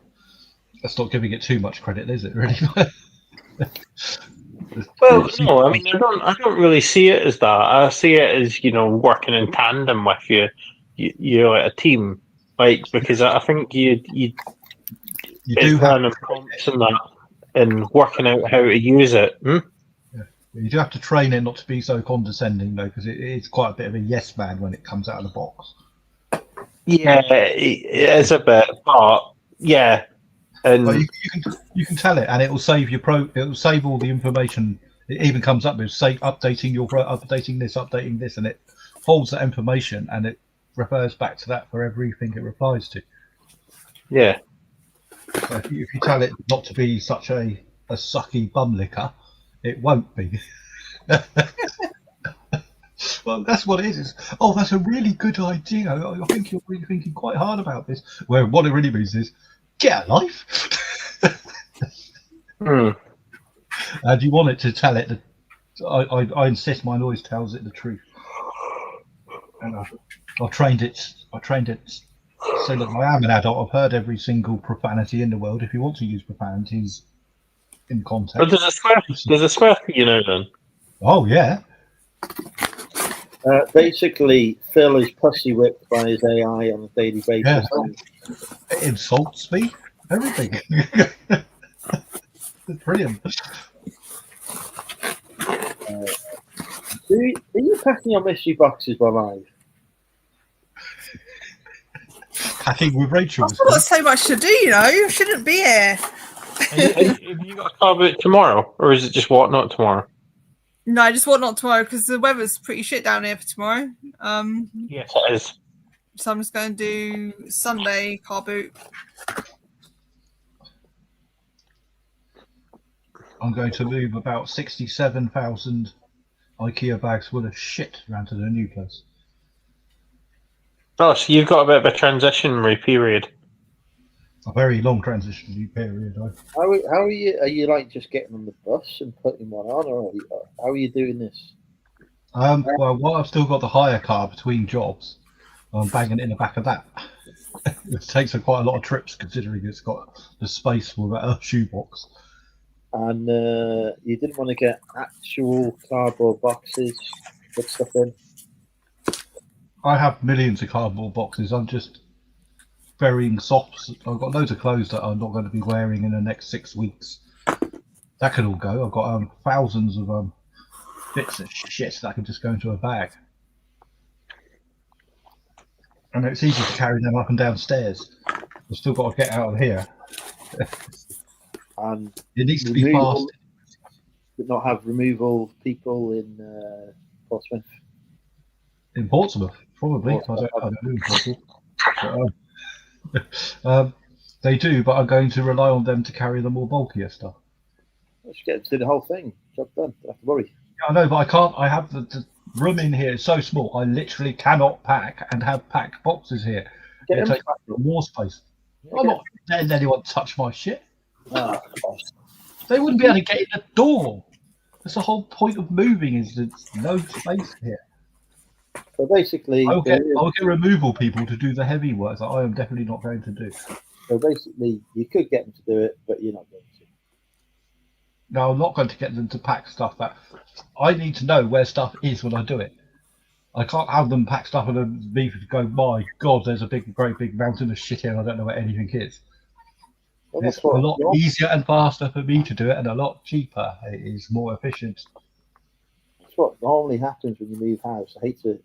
That's not giving it too much credit, is it? Really? Well, no. I mean, I don't really see it as that. I see it as working in tandem with you. You're like a team, like, because I think you do have prompts and that, and working out how to use it. You do have to train it not to be so condescending, though, because it's quite a bit of a yes man when it comes out of the box. Yeah, it is a bit, but yeah, and but you can tell it, and it will save your it will save all the information. It even comes up with updating this, and it holds that information and it refers back to that for everything it replies to. Yeah. So if you tell it not to be such a sucky bum licker, it won't be. Well, that's what it is. That's a really good idea. I think you're really thinking quite hard about this. Where what it really means is, get a life. And you want it to tell it. I insist mine always tells it the truth. And I trained it so that I am an adult. I've heard every single profanity in the world. If you want to use profanities in context. But there's a swear for you now then. Oh yeah. Basically, Phil is pussy whipped by his AI on a daily basis. Yeah. It insults me. Everything. Brilliant. Are you packing your mystery boxes by live? Packing with Rachel. I've got so much to do, you know. Shouldn't be here. Have you got a car boot tomorrow, or is it just not tomorrow? No, I just want not tomorrow because the weather's pretty shit down here for tomorrow. Yes, it is. So I'm just going to do Sunday car boot. I'm going to move about 67,000 IKEA bags full of shit around to the new place. Oh, so you've got a bit of a transitionary period. A very long transitionary period. How are you? Are you like just getting on the bus and putting one on, or how are you doing this? Well, while I've still got the hire car between jobs, I'm banging it in the back of that. It takes quite a lot of trips considering it's got the space for a shoebox. And you didn't want to get actual cardboard boxes, put stuff in. I have millions of cardboard boxes. I'm just burying socks. I've got loads of clothes that I'm not going to be wearing in the next 6 weeks. That could all go. I've got thousands of bits of shit that can just go into a bag. And it's easy to carry them up and down stairs. I've still got to get out of here. And it needs to be fast. Did not have removal people in Portsmouth. In Portsmouth, probably. I don't know. But, they do, but I'm going to rely on them to carry the more bulkier stuff. Let's get to do the whole thing. Job done. Don't have to worry. Yeah, I know, but I can't. I have the room in here is so small. I literally cannot pack and have packed boxes here. It takes up more space. I'm not letting anyone touch my shit. Oh, they wouldn't be able to get in the door. That's the whole point of moving, is there's no space here. So basically, I'll get removal people to do the heavy work that I am definitely not going to do. So basically, you could get them to do it, but you're not going to. No, I'm not going to get them to pack stuff that I need to know where stuff is when I do it. I can't have them pack stuff and then me to go, my God, there's a great big mountain of shit here and I don't know where anything is. Well, it's a lot easier and faster for me to do it and a lot cheaper. It is more efficient. That's what normally happens when you move house. I hate to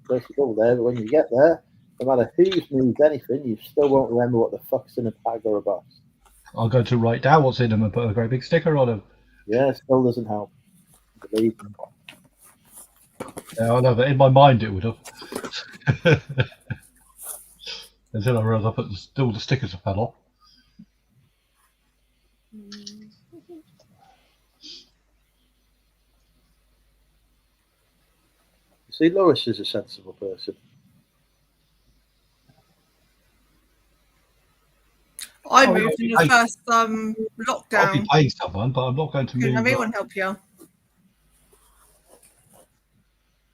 first of all there, but when you get there, no matter who's moved anything, you still won't remember what the fuck's in a bag or a box. I'll go to write down what's in them and put a great big sticker on them. Yeah, it still doesn't help. Believe me. Yeah, I know, but in my mind it would have. Until I realised I put all the stickers fell off. See, Lois is a sensible person. I moved in the first lockdown. I'll be paying someone, but I'm not going to move. Can anyone help you?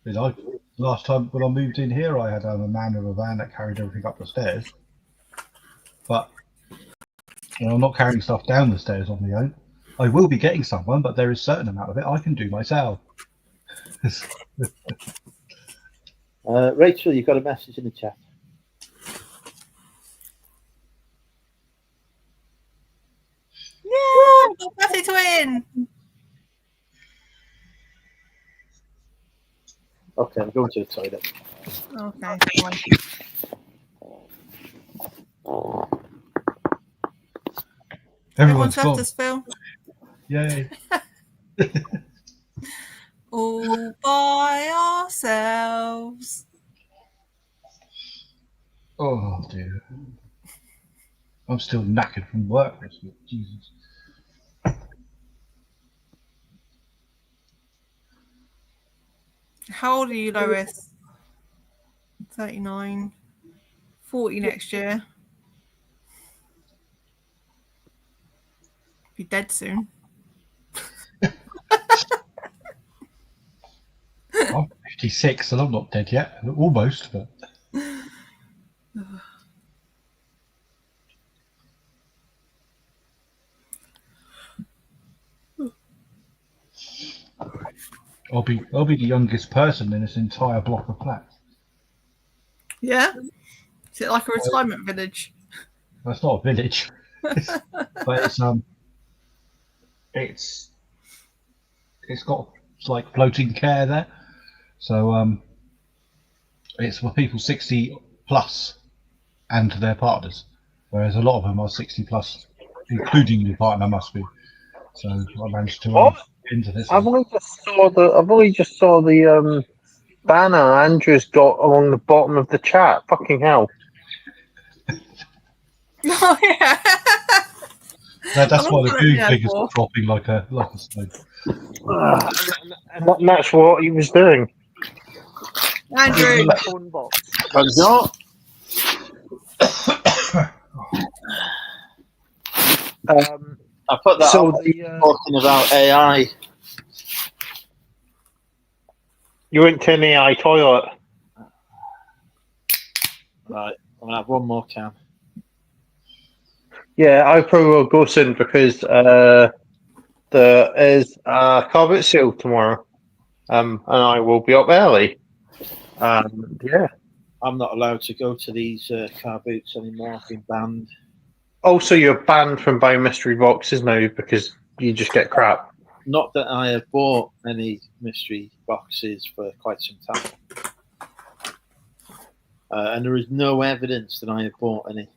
You know, last time when I moved in here, I had a man with a van that carried everything up the stairs. But you know, I'm not carrying stuff down the stairs on my own. I will be getting someone, but there is a certain amount of it I can do myself. Rachel, you've got a message in the chat. Yeah, birthday twin. Okay, I'm going to the toilet. Okay. Everyone's left gone. us, Phil. Yay. All by ourselves. Oh dear. I'm still knackered from work this week. Jesus. How old are you, Lois? 39. 40 next year. Be dead soon. I'm 56 and I'm not dead yet. Almost, but. I'll be the youngest person in this entire block of flats. Yeah? Is it like a retirement village? That's not a village. But it's got like floating care there. So it's for people 60 plus and their partners, whereas a lot of them are 60 plus, including your partner must be. So I managed to What? into this. I've only just saw the banner Andrew's got along the bottom of the chat. Fucking hell! Oh yeah. That's I'm why not the gonna Goon do that figure's for. dropping like a stone. And that's what he was doing. Andrew. Phone box. not. I put that So on talking about AI. you went to an AI toilet. Right, I'm gonna have one more can. Yeah, I probably will go soon because there is a car boot sale tomorrow, and I will be up early. Yeah. I'm not allowed to go to these car boots anymore. I've been banned. Also, you're banned from buying mystery boxes now because you just get crap. Not that I have bought any mystery boxes for quite some time. And there is no evidence that I have bought any.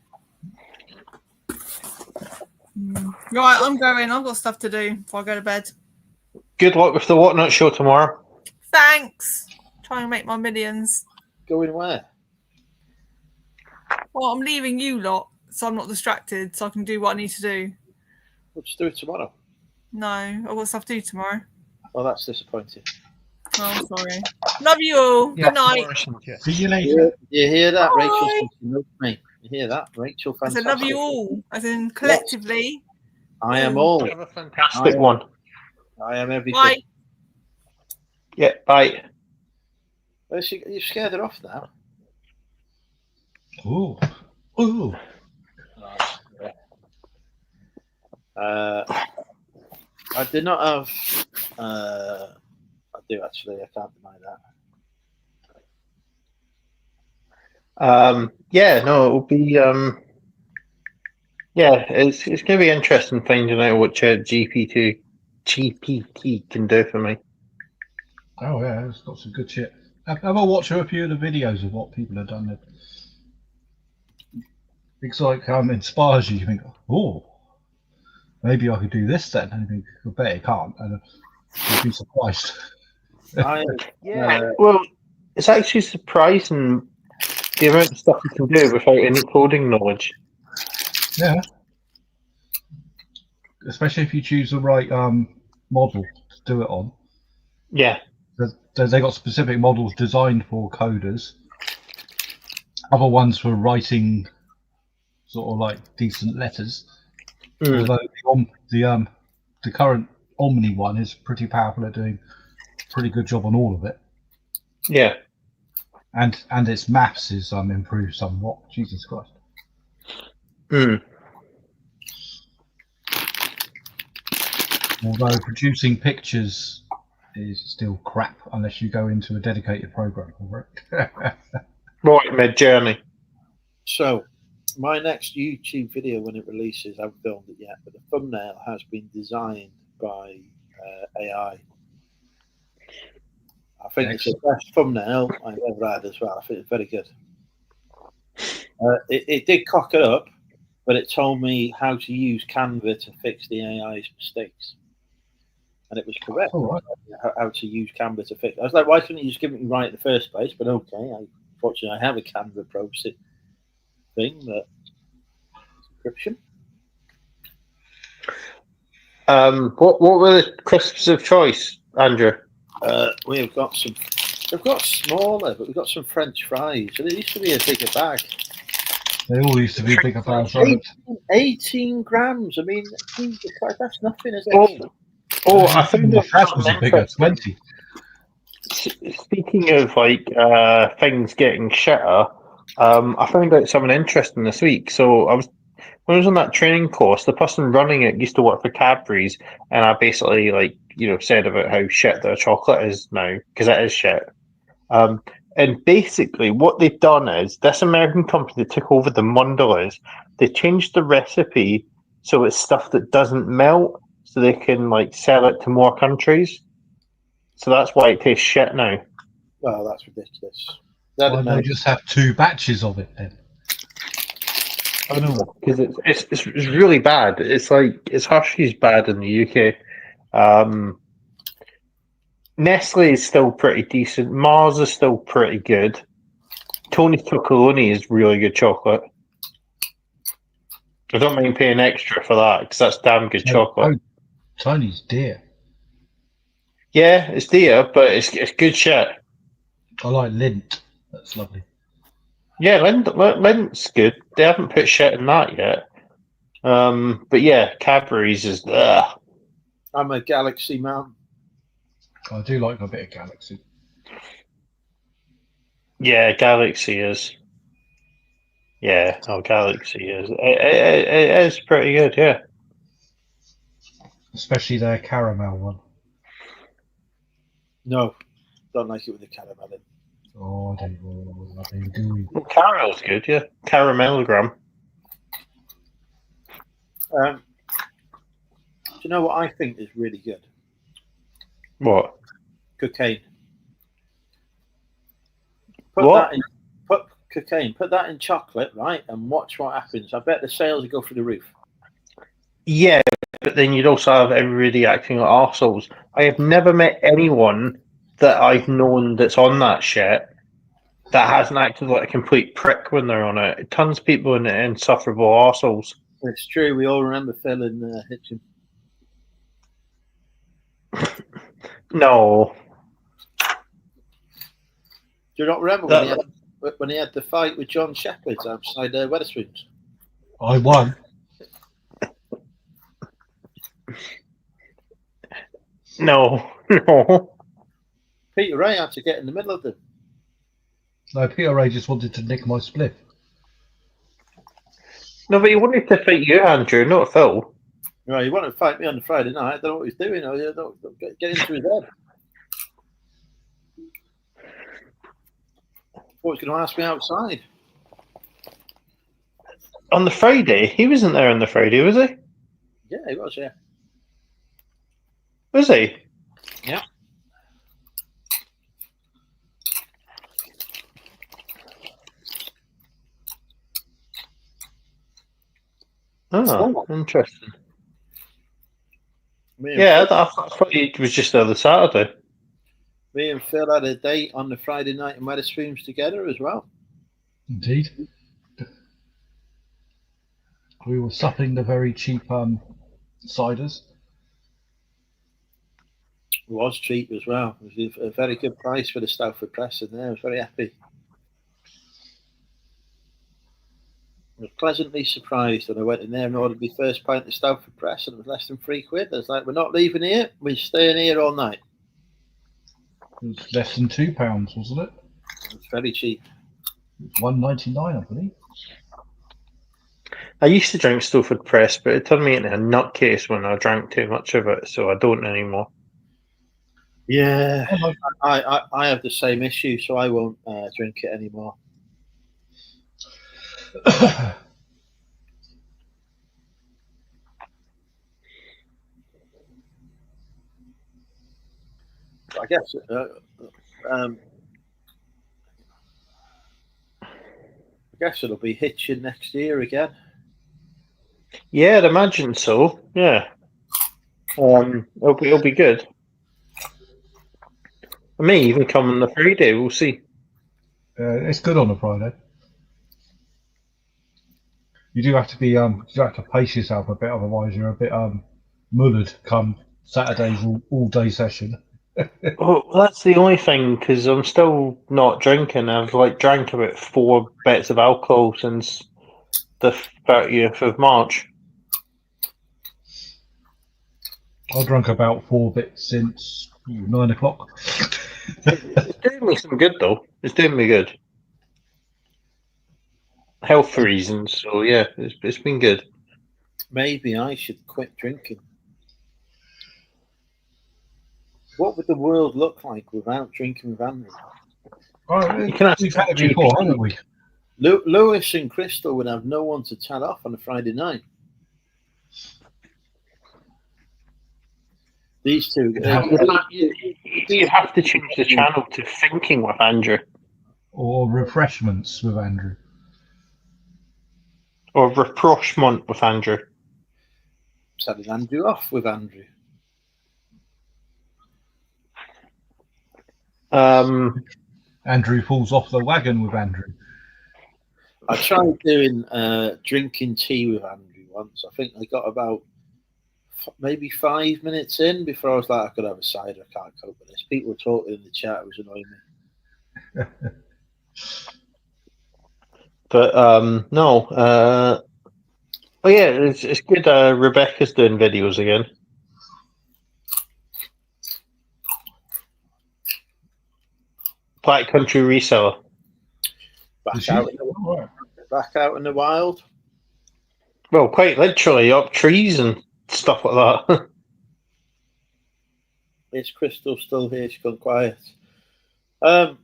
Right, I'm going. I've got stuff to do before I go to bed. Good luck with the Whatnot show tomorrow. Thanks. Try and make my millions. Going where? Well, I'm leaving you lot, so I'm not distracted, so I can do what I need to do. We'll just do it tomorrow. No, I've got stuff to do tomorrow. Well, that's disappointing. Oh, I'm sorry. Love you all. Good night. See you later. You hear that, Bye. Rachel? Loves me. You hear that, Rachel? I Fantastic. said love you all, as in collectively. I am all. Have a fantastic one. I am everything. Bye. Yeah, bye. Well, you've scared her off now. Ooh. Ooh. I did not have. I do actually. I can't deny that. Yeah, no, it will be. Yeah, it's going to be interesting finding out what GPT can do for me. Oh yeah, it's got some good shit. Have a watch a few of the videos of what people have done. It's like inspires you. You think, oh, maybe I could do this then. And you think, I bet it can't. And you'd be surprised. Well, it's actually surprising the amount of stuff you can do without any coding knowledge. Yeah. Especially if you choose the right model to do it on. Yeah. They got specific models designed for coders. Other ones for writing sort of like decent letters. Although the current Omni one is pretty powerful at doing a pretty good job on all of it. Yeah. And its maths is improved somewhat. Jesus Christ. Although producing pictures is still crap unless you go into a dedicated program for it. Right, Midjourney. So, my next YouTube video when it releases, I haven't filmed it yet, but the thumbnail has been designed by AI. I think it's the best thumbnail I've ever had as well. I think it's very good. It did cock it up, but it told me how to use Canva to fix the AI's mistakes. And it was correct. All right. How to use Canva to fix. I was like, why couldn't you just give it me right in the first place? But okay, unfortunately, I have a Canva Pro thing, but subscription. What were the crisps of choice, Andrew? We've got smaller, but we've got some French fries. So there used to be a bigger bag. They all used to be bigger bags. 18 grams. I mean, Jesus Christ, that's nothing, is it? Oh, I think the fat was a bigger 20. Speaking of like things getting shitter, I found out something interesting this week. So when I was on that training course, the person running it used to work for Cadbury's, and I basically said about how shit their chocolate is now because it is shit. And basically, what they've done is this American company that took over the Mondelez, they changed the recipe so it's stuff that doesn't melt, so they can sell it to more countries. So that's why it tastes shit now. Well, that's ridiculous. Let Why it don't they melt. just have 2 batches of it then? I know, because it's really bad. It's like it's Hershey's bad in the UK. Nestle is still pretty decent. Mars is still pretty good. Tony's Chocolonely is really good chocolate. I don't mind paying extra for that because that's damn good chocolate. Tony's dear. Yeah, it's dear, but it's good shit. I like Lindt. That's lovely. Yeah, Lindt's good. They haven't put shit in that yet. But yeah, Cadbury's is. Ugh. I'm a Galaxy man. I do like a bit of Galaxy. Yeah, Galaxy is. Yeah, Galaxy is. It is pretty good. Yeah. Especially their caramel one. No, don't like it with the caramel in. Oh, I don't do. Well, caramel's good. Yeah, caramellogram. Do you know what I think is really good? What? Cocaine. What? Put cocaine. Put that in chocolate, right, and watch what happens. I bet the sales will go through the roof. Yeah, but then you'd also have everybody acting like arseholes. I have never met anyone that I've known that's on that shit that hasn't acted like a complete prick when they're on it. Tons of people in it insufferable arseholes. It's true. We all remember Phil and Hitchin. No. Do you not remember when he had the fight with John Shepherd outside Wetherspoons? I won. No. Peter Ray had to get in the middle of them. No, Peter Ray just wanted to nick my spliff. No, but he wanted to fight you, Andrew, not Phil. Right, he wanted to fight me on the Friday night. I don't know what he's doing. Don't get into his head. What was going to ask me outside? On the Friday? He wasn't there on the Friday, was he? Yeah, he was, yeah. Was he? Yeah. Oh, interesting. Me and Yeah, Phil, I thought he was just there the Saturday. me and Phil had a date on the Friday night in Wetherspoons together as well. Indeed. We were supping the very cheap ciders. It was cheap as well. It was a very good price for the Stouford Press in there. I was very happy. I was pleasantly surprised when I went in there and ordered my first pint of Stouford Press and it was less than £3. I was like, we're not leaving here. We're staying here all night. It was less than £2, wasn't it? It was very cheap. It was $1.99, I believe. I used to drink Stouford Press, but it turned me into a nutcase when I drank too much of it, so I don't anymore. Yeah, I have the same issue, so I won't drink it anymore. I guess it'll be Hitchin next year again. Yeah, I'd imagine so. Yeah. It'll be good. I may even come on the Friday. We'll see. It's good on a Friday. You do have to be you have to pace yourself a bit, otherwise you're a bit mullered come Saturday's all day session. Well, that's the only thing because I'm still not drinking. I've drank about 4 bits of alcohol since the 30th of March. I've drunk about 4 bits since 9 o'clock. It's doing me some good though. It's doing me good. Health reasons. So yeah, it's been good. Maybe I should quit drinking. What would the world look like without drinking with Andrew? We've had it before, haven't we? Lewis and Crystal would have no one to tell off on a Friday night. These two. You have to change the channel to Thinking with Andrew. or refreshments with Andrew? Or rapprochement with Andrew. Telling Andrew off with Andrew. Andrew falls off the wagon with Andrew. I tried doing drinking tea with Andrew once. I think I got about maybe 5 minutes in before I was like, I could have a cider. I can't cope with this. People were talking in the chat. It was annoying me. But no. Oh yeah, it's good. Rebecca's doing videos again. Black Country Reseller. Back out in the wild. Well, quite literally up trees and stuff like that. Is Crystal still here? She's gone quiet. I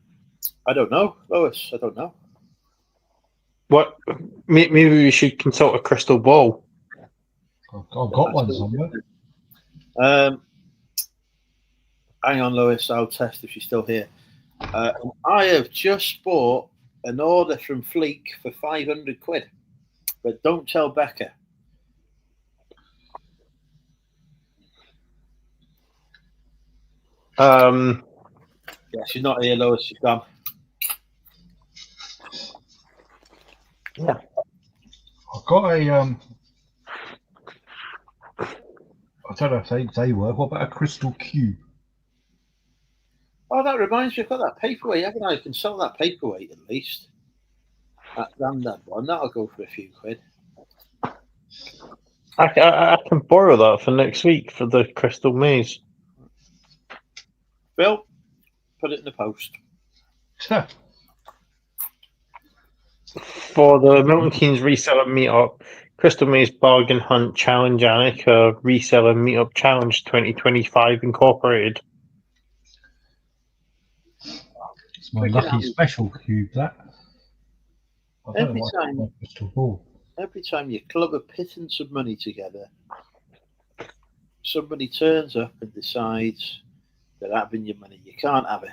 don't know, Lois. I don't know. What? Maybe we should consult a crystal ball. I've got one somewhere. Hang on, Lois. I'll test if she's still here. I have just bought an order from Fleek for 500 quid, but don't tell Becca. Yeah, she's not here, Lois. She's gone. Yeah. I've got a I don't know if they work. What about a crystal cube? Oh, that reminds me. I've got that paperweight, haven't I? I can sell that paperweight at least. That granddad one. That'll go for a few quid. I can borrow that for next week for the crystal maze. Bill, put it in the post. For the Milton Keynes Reseller Meetup, Crystal Maze Bargain Hunt Challenge Annika Reseller Meetup Challenge 2025 Incorporated. It's my lucky special cube, that. I don't Every know time- what crystal ball. Every time you club a pittance of money together, somebody turns up and decides they're having your money. You can't have it.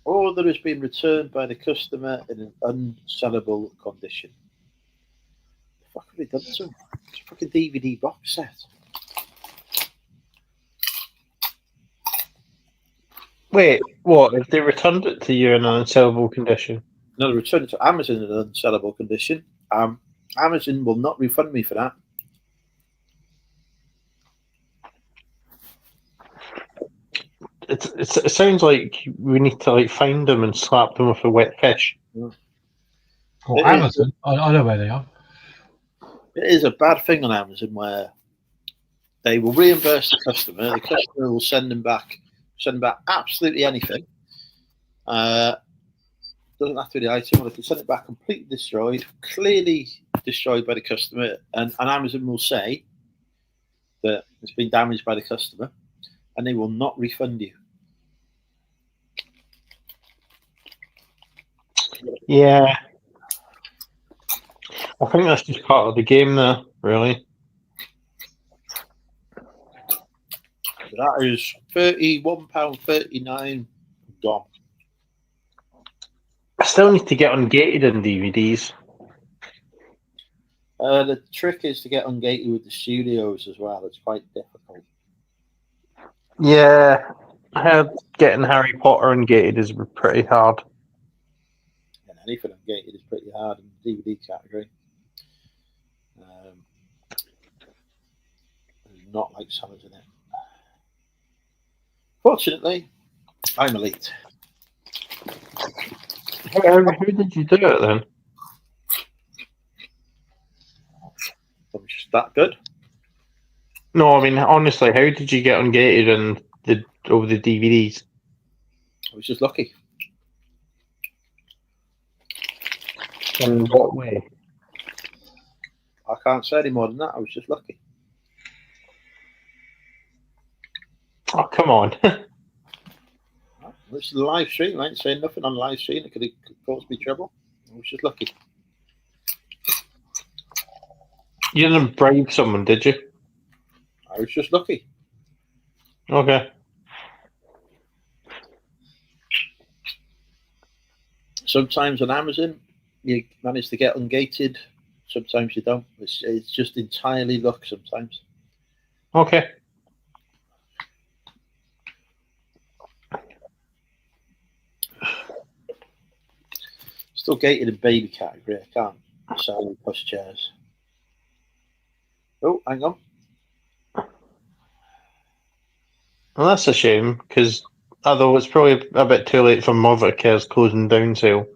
Order has been returned by the customer in an unsellable condition. What the fuck have they done to them? It's a fucking DVD box set. Wait, what? If they returned it to you in an unsellable condition? No, they returned it to Amazon in an unsellable condition. Amazon will not refund me for that. It sounds like we need to like find them and slap them with a wet fish. Well, It Amazon, I know where they are. It is a bad thing on Amazon where they will reimburse the customer. The customer will send back absolutely anything. Doesn't have to be the item, or they can send it back completely destroyed, clearly destroyed by the customer, and Amazon will say that it's been damaged by the customer, and they will not refund you. Yeah. I think that's just part of the game there, really. That is £31.39 gone. I still need to get ungated in DVDs. The trick is to get ungated with the studios as well. It's quite difficult. Yeah, I heard getting Harry Potter ungated is pretty hard. And anything ungated is pretty hard in the DVD category. There's not like sellers in it. Fortunately, I'm elite. How did you do it then? I'm just that good. No, I mean honestly, how did you get ungated and over the DVDs? I was just lucky. In what way? I can't say any more than that. I was just lucky. Oh, come on. It's a live stream. I ain't saying nothing on live stream. It could cause me trouble. I was just lucky. You didn't bribe someone, did you? I was just lucky. Okay. Sometimes on Amazon, you manage to get ungated. Sometimes you don't. It's just entirely luck sometimes. Okay. Still gated in baby category. I can't sell any pushchairs. Oh, hang on. Well, that's a shame, because although it's probably a bit too late for Mothercare's closing down sale.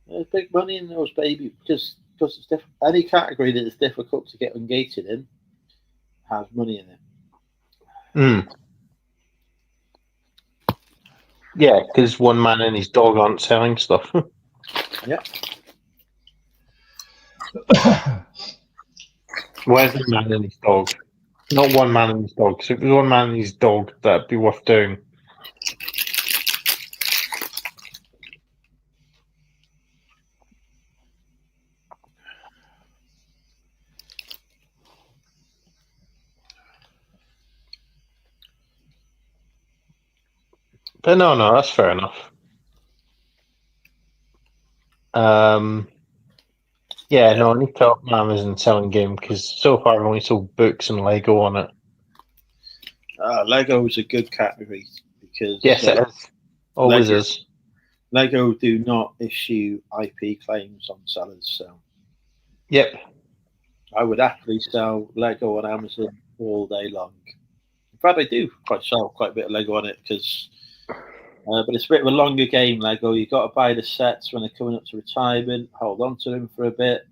There's big money in those baby because it's any category that is difficult to get ungated in has money in it. Yeah, because one man and his dog aren't selling stuff. Yeah. Where's the man and his dog? Not one man and his dog. So if it was one man and his dog, that'd be worth doing. But no, that's fair enough. Yeah, no, I need to up my Amazon selling game because so far I've only sold books and Lego on it. Lego is a good category because Yes, it is. Always is. Lego do not issue IP claims on sellers, so Yep. I would happily sell Lego on Amazon all day long. In fact, I do sell quite a bit of Lego on it because, but it's a bit of a longer game. Lego, you've got to buy the sets when they're coming up to retirement, hold on to them for a bit,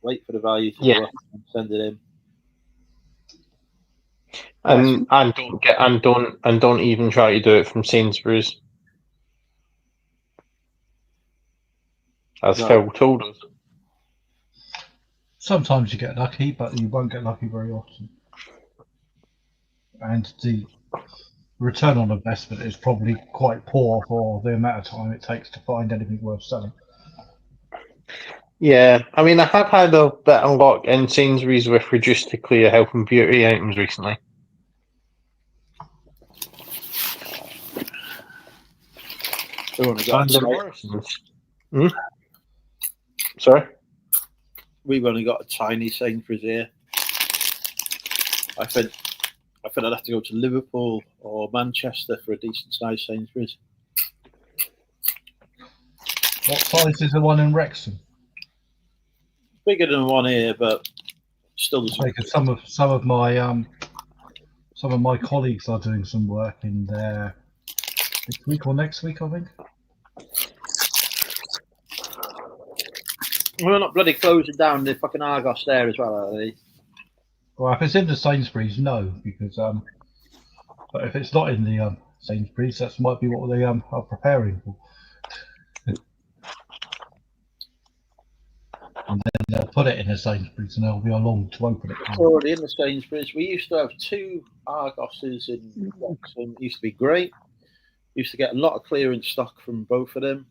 wait for the value to go up, and send it in. And don't even try to do it from Sainsbury's. As Phil told us. Sometimes you get lucky, but you won't get lucky very often. And the return on investment is probably quite poor for the amount of time it takes to find anything worth selling. Yeah, I mean, I have had a bit of luck in Sainsbury's with reduced to clear health and beauty items recently. Sorry? We've only got a tiny Sainsbury's here. I think I'd have to go to Liverpool or Manchester for a decent sized Sainsbury's. What size is the one in Wrexham? Bigger than one here, but still doesn't. Because some of my colleagues are doing some work in there this week or next week, I think. We're not bloody closing down the fucking Argos there as well, are they? Well, if it's in the Sainsbury's, no, because but if it's not in the Sainsbury's, that might be what they are preparing for. And then they'll put it in the Sainsbury's, and they'll be along to open it. It's already in the Sainsbury's. We used to have 2 Argoses in Wrexham. It used to be great. We used to get a lot of clearance stock from both of them.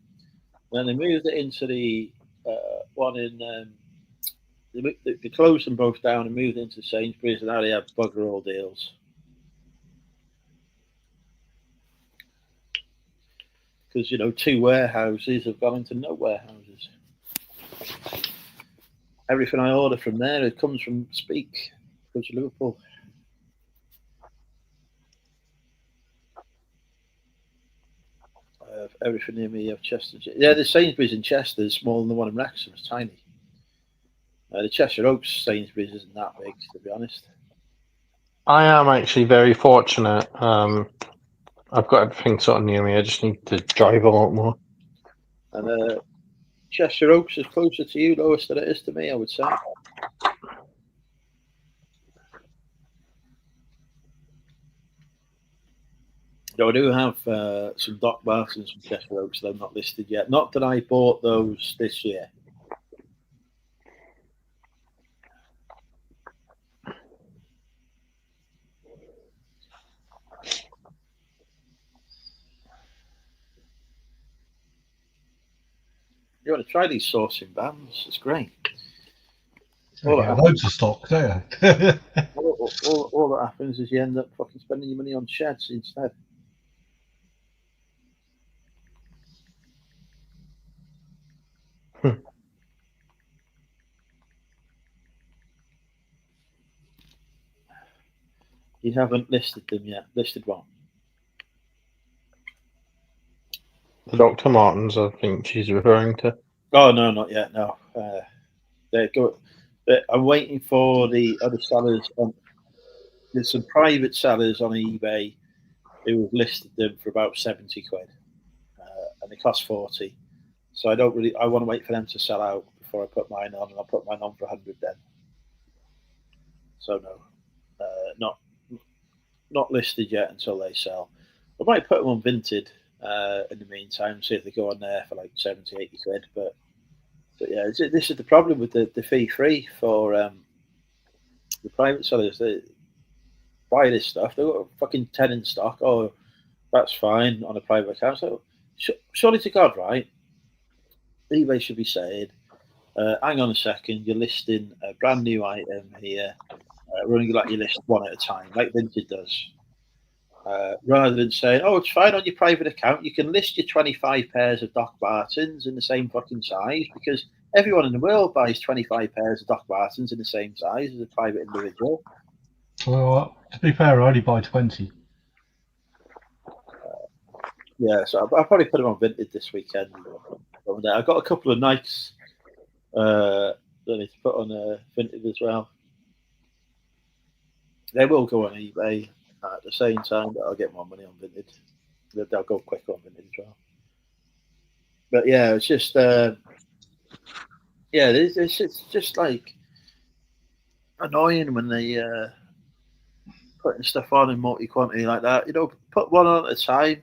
Then they moved it into the one in. They closed them both down and moved into Sainsbury's, and now they have bugger all deals. Because 2 warehouses have gone into no warehouses. Everything I order from there, it comes from Speak, goes to Liverpool. I have everything near me. Of Chester. Yeah, the Sainsbury's in Chester is smaller than the one in Wrexham. It's tiny. The Cheshire Oaks Sainsbury's isn't that big, to be honest. I am actually very fortunate. I've got everything sort of near me. I just need to drive a lot more. And Cheshire Oaks is closer to you, Lois, than it is to me, I would say. Though I do have some Doc Martens from Cheshire Oaks that I'm not listed yet. Not that I bought those this year. You want to try these sourcing bands? It's great. Loads of stock there. all that happens is you end up fucking spending your money on sheds instead. You haven't listed them yet. Listed what? The Dr. Martens, I think she's referring to. Oh no, not yet. No, I'm waiting for the other sellers. There's some private sellers on eBay who have listed them for about 70 quid, and they cost 40. So I want to wait for them to sell out before I put mine on, and I'll put mine on for 100 then. So no, not listed yet until they sell. I might put them on Vinted in the meantime, see if they go on there for like 70, 80 quid. But yeah, this is the problem with the fee free for the private sellers. They buy this stuff, they've got fucking 10 in stock. Oh, that's fine on a private account. So surely to God, right? eBay should be saying, hang on a second, you're listing a brand new item here. We're only going to let you list one at a time, like Vinted does. Rather than saying, oh, it's fine on your private account, you can list your 25 pairs of Doc Martens in the same fucking size, because everyone in the world buys 25 pairs of Doc Martens in the same size as a private individual. Well, to be fair, I only buy 20. Yeah, so I'll probably put them on Vinted this weekend. I've got a couple of Nikes that I need to put on Vinted as well. They will go on eBay at the same time, but I'll get more money on Vinted. They'll go quicker on Vinted as well. But yeah, it's just it's just like annoying when they putting stuff on in multi-quantity like that. You know, put one on at a time.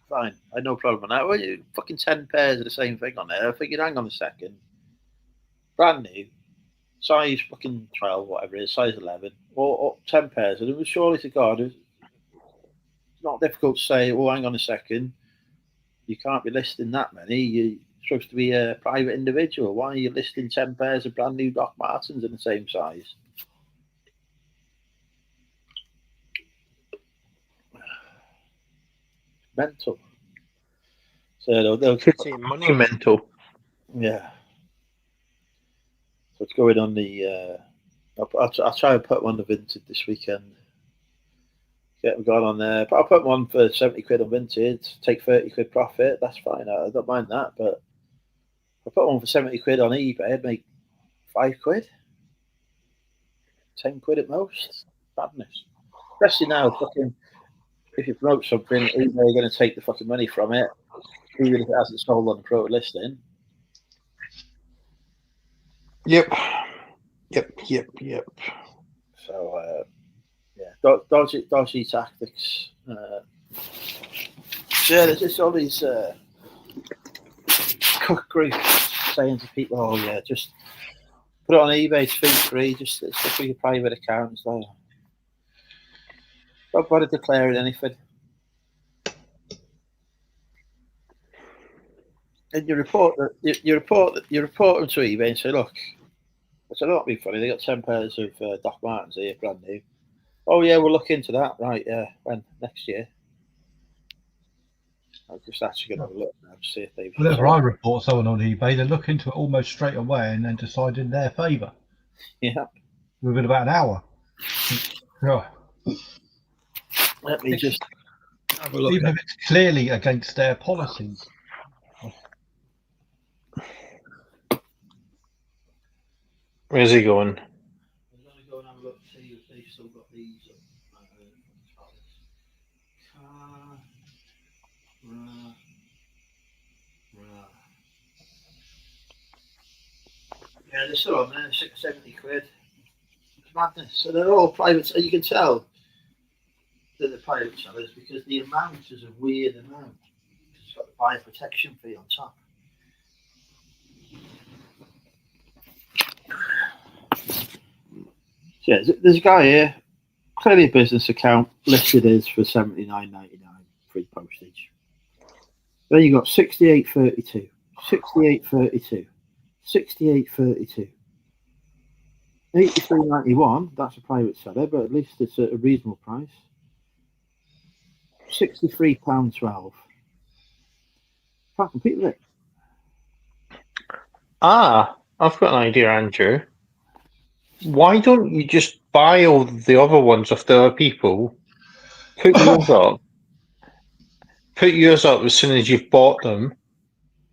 Fine, I had no problem with that. Well, you fucking 10 pairs of the same thing on there. I figured, hang on a second, brand new, size fucking 12, whatever it is, size 11, or 10 pairs. And it was surely to God, it's not difficult to say, oh, hang on a second, you can't be listing that many. You're supposed to be a private individual. Why are you listing 10 pairs of brand new Doc Martens in the same size? Mental. So they'll Could say money mental. Yeah. So it's going on the. I'll try and put one on Vinted this weekend. Get them going on there. But I'll put one for 70 quid on Vinted, take 30 quid profit. That's fine. I don't mind that. But if I put one for 70 quid on eBay, I'd make 5 quid, 10 quid at most. Badness. Especially now, fucking, if you promote something, eBay are going to take the fucking money from it, even if it hasn't sold on the pro listing. Yep. So, yeah, dodgy tactics. Yeah, there's just all these cook groups saying to people, oh, yeah, just put it on eBay, it's fee free, just stick with your private account. So, don't bother declaring anything. And you report them to eBay and say, look, I said, not be funny. They got 10 pairs of Doc Martens here, brand new. Oh yeah, we'll look into that. Right, yeah. When next year? I'm just actually going to have a look now to see if they've. Whenever I report someone on eBay, they look into it almost straight away and then decide in their favour. Yeah. Within about an hour. Yeah. Let me just have a look. Even if it's clearly against their policies. Where's he going? I'm going to go and have a look to see if they've still got these. Yeah, they're still on there, 70 quid. It's madness. So they're all private. So you can tell that they're private sellers because the amount is a weird amount. It's got the buyer protection fee on top. Yeah, there's a guy here, clearly a business account, listed is for $79.99 free postage. Then you got 68.32, 68.32, 68.32, 83.91. That's a private seller, but at least it's at a reasonable price. £63.12. Can't compete with it. I've got an idea, Andrew. Why don't you just buy all the other ones off the other people, put yours up as soon as you've bought them,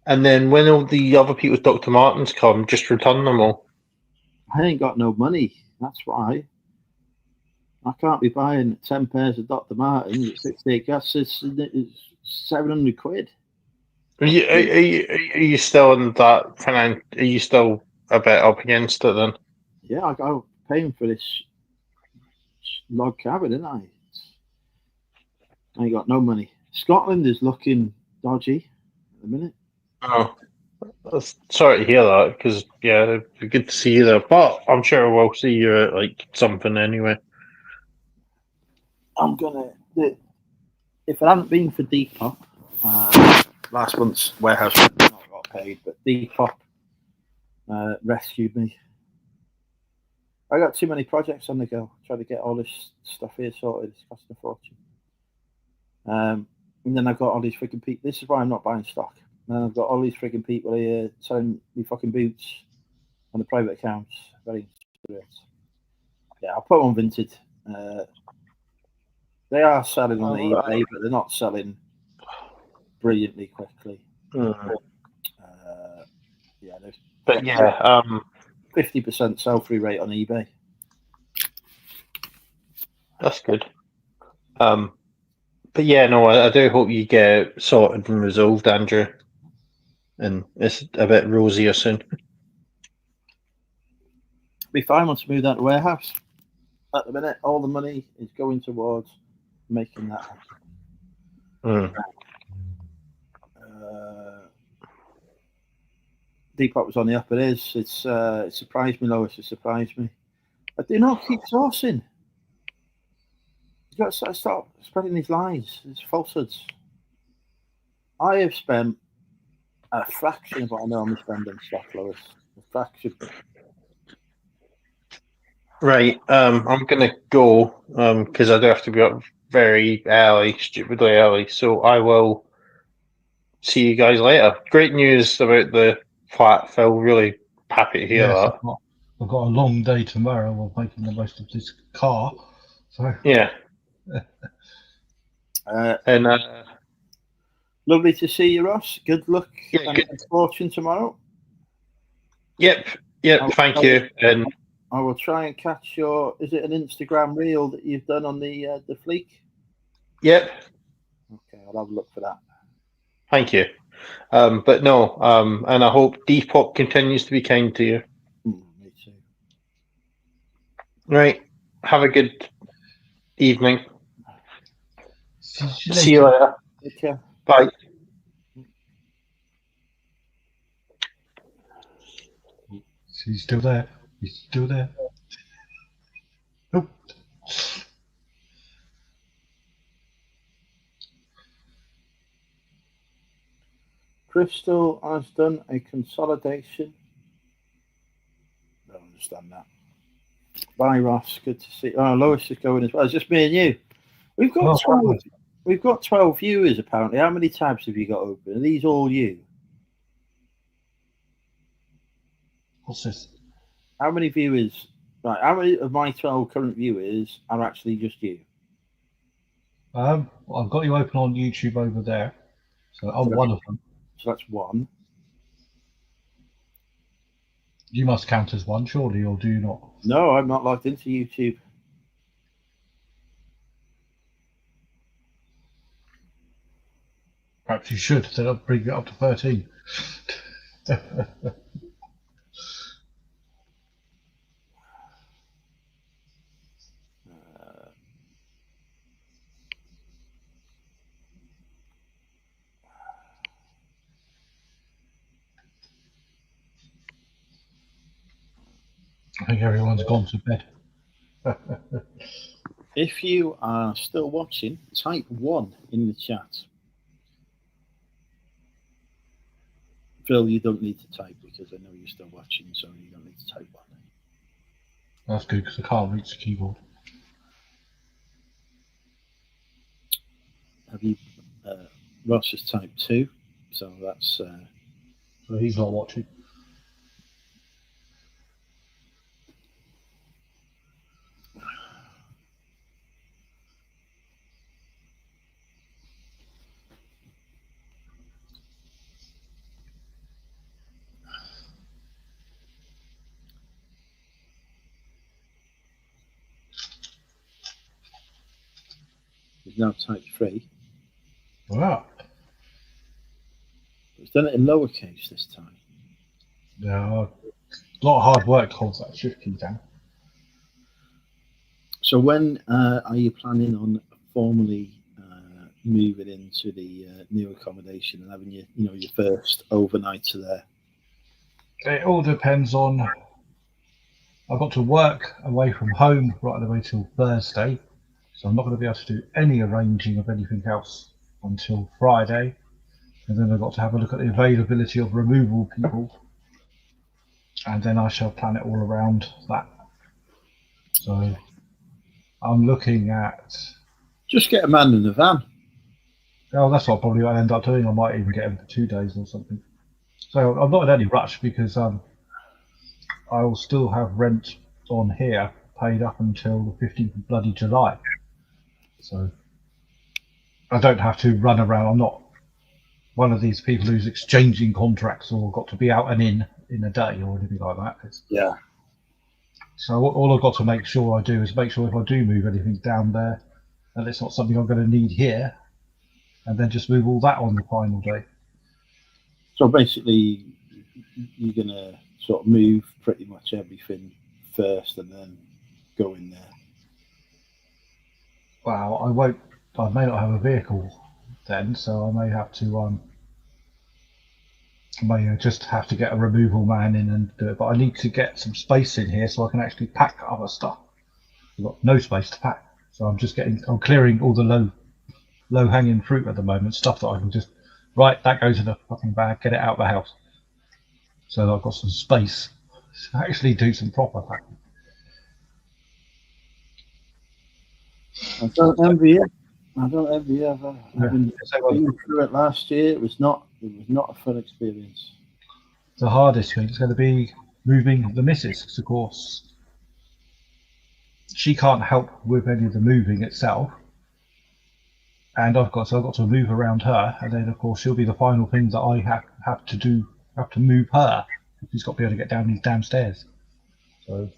and then when all the other people's Dr. Martens come, just return them all. I ain't got no money. That's why. I can't be buying 10 pairs of Dr. Martens at 68 gas. It's 700 quid. Are you still in that Are you still a bit up against it then? Yeah, I got paying for this log cabin, didn't I? I ain't got no money. Scotland is looking dodgy at the minute. Oh, sorry to hear that, because yeah, it'd be good to see you there. But I'm sure we'll see you at like something anyway. I'm gonna. If it hadn't been for Depop, last month's warehouse not got paid, but Depop rescued me. I got too many projects on the go. Trying to get all this stuff here sorted. It's costing a fortune. And then I've got all these freaking people. This is why I'm not buying stock. And I've got all these freaking people here selling me fucking boots on the private accounts. Very great. Yeah, I'll put on Vinted. They are selling on eBay, but they're not selling brilliantly quickly. Yeah, but yeah, 50% sell-through rate on eBay. That's good. But yeah, no, I do hope you get it sorted and resolved, Andrew, and it's a bit rosier soon. Be fine once we move that to warehouse. At the minute, all the money is going towards making that happen. Depop was on the up. It is. It surprised me, Lois. It surprised me. I do not keep sourcing. You've got to stop spreading these lies. These falsehoods. I have spent a fraction of what I normally spend on stock, Lois. A fraction. Right. I'm gonna go because I do have to be up very early, stupidly early. So I will see you guys later. Great news about the flat, Phil. Really happy to hear that. I've got a long day tomorrow of making the most of this car. So yeah. And lovely to see you, Ross. Good luck and good fortune tomorrow. Yep. Thank you. And I will try and catch your. Is it an Instagram reel that you've done on the fleek? Yep. Okay, I'll have a look for that. Thank you. But no. And I hope Depop continues to be kind to you. Me too. Right. Have a good evening. See you later. Take care. Bye. He's still there. He's still there. Oh. Crystal has done a consolidation. I don't understand that. Bye, Ross. Good to see. Oh, Lois is going as well. It's just me and you. We've got 12. We've got 12 viewers apparently. How many tabs have you got open? Are these all you? What's this? How many viewers? Right. How many of my 12 current viewers are actually just you? I've got you open on YouTube over there. So I'm one of them. So that's one. You must count as one, surely, or do you not? No, I'm not logged into YouTube. Perhaps you should, then I'll bring it up to 13. I think everyone's gone to bed. If you are still watching, type 1 in the chat. Phil, you don't need to type because I know you're still watching, so you don't need to type 1. That's good because I can't reach the keyboard. Have you? Ross has typed 2, so that's. So he's not watching. now type 3. Wow. It's done it in lowercase this time. Yeah, a lot of hard work holds that shift key down. So when are you planning on formally moving into the new accommodation and having your first overnighter there? It all depends on. I've got to work away from home right the way till Thursday, so I'm not going to be able to do any arranging of anything else until Friday. And then I've got to have a look at the availability of removal people, and then I shall plan it all around that. So I'm looking at. Just get a man in the van. Oh, that's what probably I'll end up doing. I might even get him for 2 days or something. So I'm not in any rush because I will still have rent on here paid up until the 15th of bloody July. So I don't have to run around. I'm not one of these people who's exchanging contracts or got to be out and in a day or anything like that. Yeah. So all I've got to make sure I do is make sure if I do move anything down there, that it's not something I'm going to need here, and then just move all that on the final day. So basically, you're going to sort of move pretty much everything first and then go in there. Well, I may not have a vehicle then, so I may have to just have to get a removal man in and do it. But I need to get some space in here so I can actually pack other stuff. I've got no space to pack, so I'm clearing all the low hanging fruit at the moment, stuff that I can just that goes in a fucking bag, get it out of the house, so that I've got some space to actually do some proper packing. I don't envy you. Having been through it last year, it was not a fun experience. The hardest thing is going to be moving the missus, because of course she can't help with any of the moving itself, and I've got to move around her, and then of course she'll be the final thing that I have to move her. She's got to be able to get down these damn stairs. So.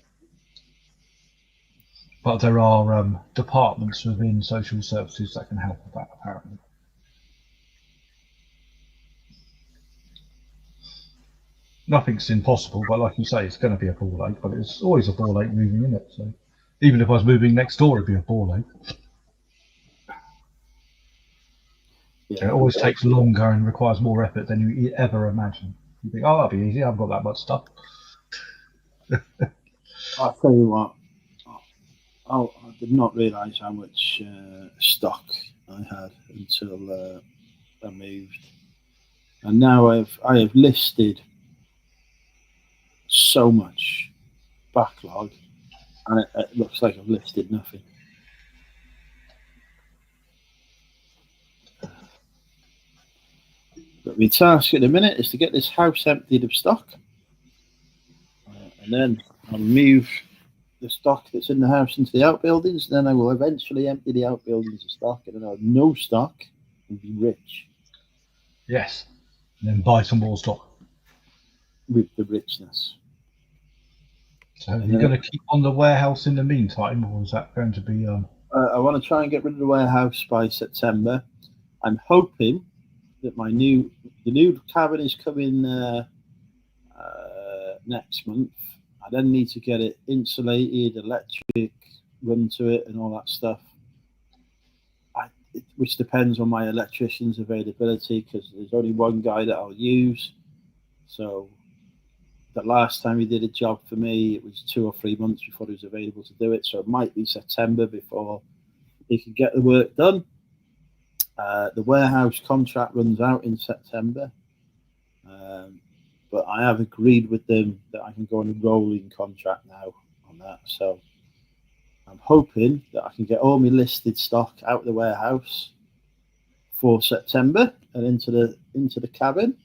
But there are departments within social services that can help with that, apparently. Nothing's impossible, but like you say, it's going to be a ball ache. But it's always a ball ache moving, isn't it? So even if I was moving next door, it'd be a ball ache. Yeah. It always takes longer and requires more effort than you ever imagine. You think, oh, that'll be easy. I haven't got that much stuff. I'll tell you what. I did not realise how much stock I had until I moved, and now I have listed so much backlog, and it looks like I've listed nothing. But my task at the minute is to get this house emptied of stock, and then I'll move the stock that's in the house into the outbuildings. Then I will eventually empty the outbuildings of stock, and then I'll have no stock and be rich. Yes, and then buy some more stock. With the richness. So are you going to keep on the warehouse in the meantime, or is that going to be? I want to try and get rid of the warehouse by September. I'm hoping that the new cabin is coming next month. I then need to get it insulated, electric, run to it, and all that stuff. Which depends on my electrician's availability, because there's only one guy that I'll use. So the last time he did a job for me, it was 2 or 3 months before he was available to do it. So it might be September before he can get the work done. The warehouse contract runs out in September. But I have agreed with them that I can go on a rolling contract now on that. So I'm hoping that I can get all my listed stock out of the warehouse for September and into the cabin.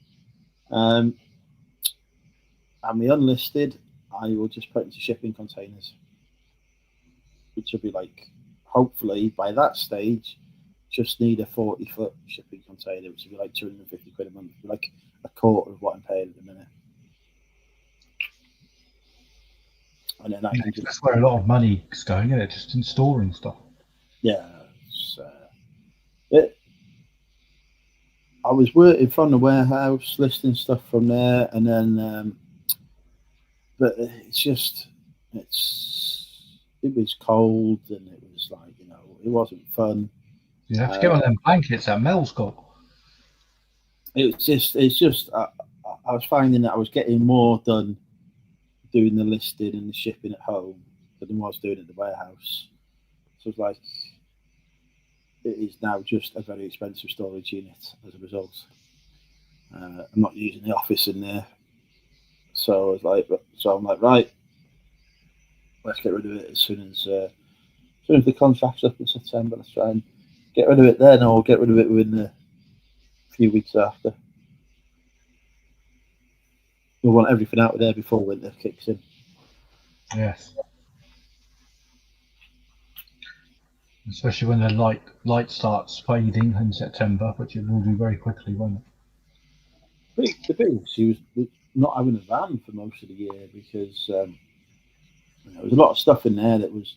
And the unlisted, I will just put into shipping containers, which will be like, hopefully by that stage, just need a 40-foot shipping container, which will be like 250 quid a month, like a quarter of what I'm paying at the minute. And then I can that's where a lot of money is going, isn't it? Just in storing stuff. Yeah, I was working from the warehouse, listing stuff from there, and then, but it was cold, and it was like, it wasn't fun. You have to get one of them blankets that Mel's got. It's just, I was finding that I was getting more done doing the listing and the shipping at home than I was doing at the warehouse. So it's like, it is now just a very expensive storage unit as a result. I'm not using the office in there. So I was like, I'm like, right, let's get rid of it as soon as the contract's up in September. Let's try and get rid of it then, or get rid of it within a few weeks after. We want everything out of there before winter kicks in. Yes. Especially when the light starts fading in September, which it will do very quickly, won't it? The thing is, she was not having a van for most of the year because there was a lot of stuff in there that was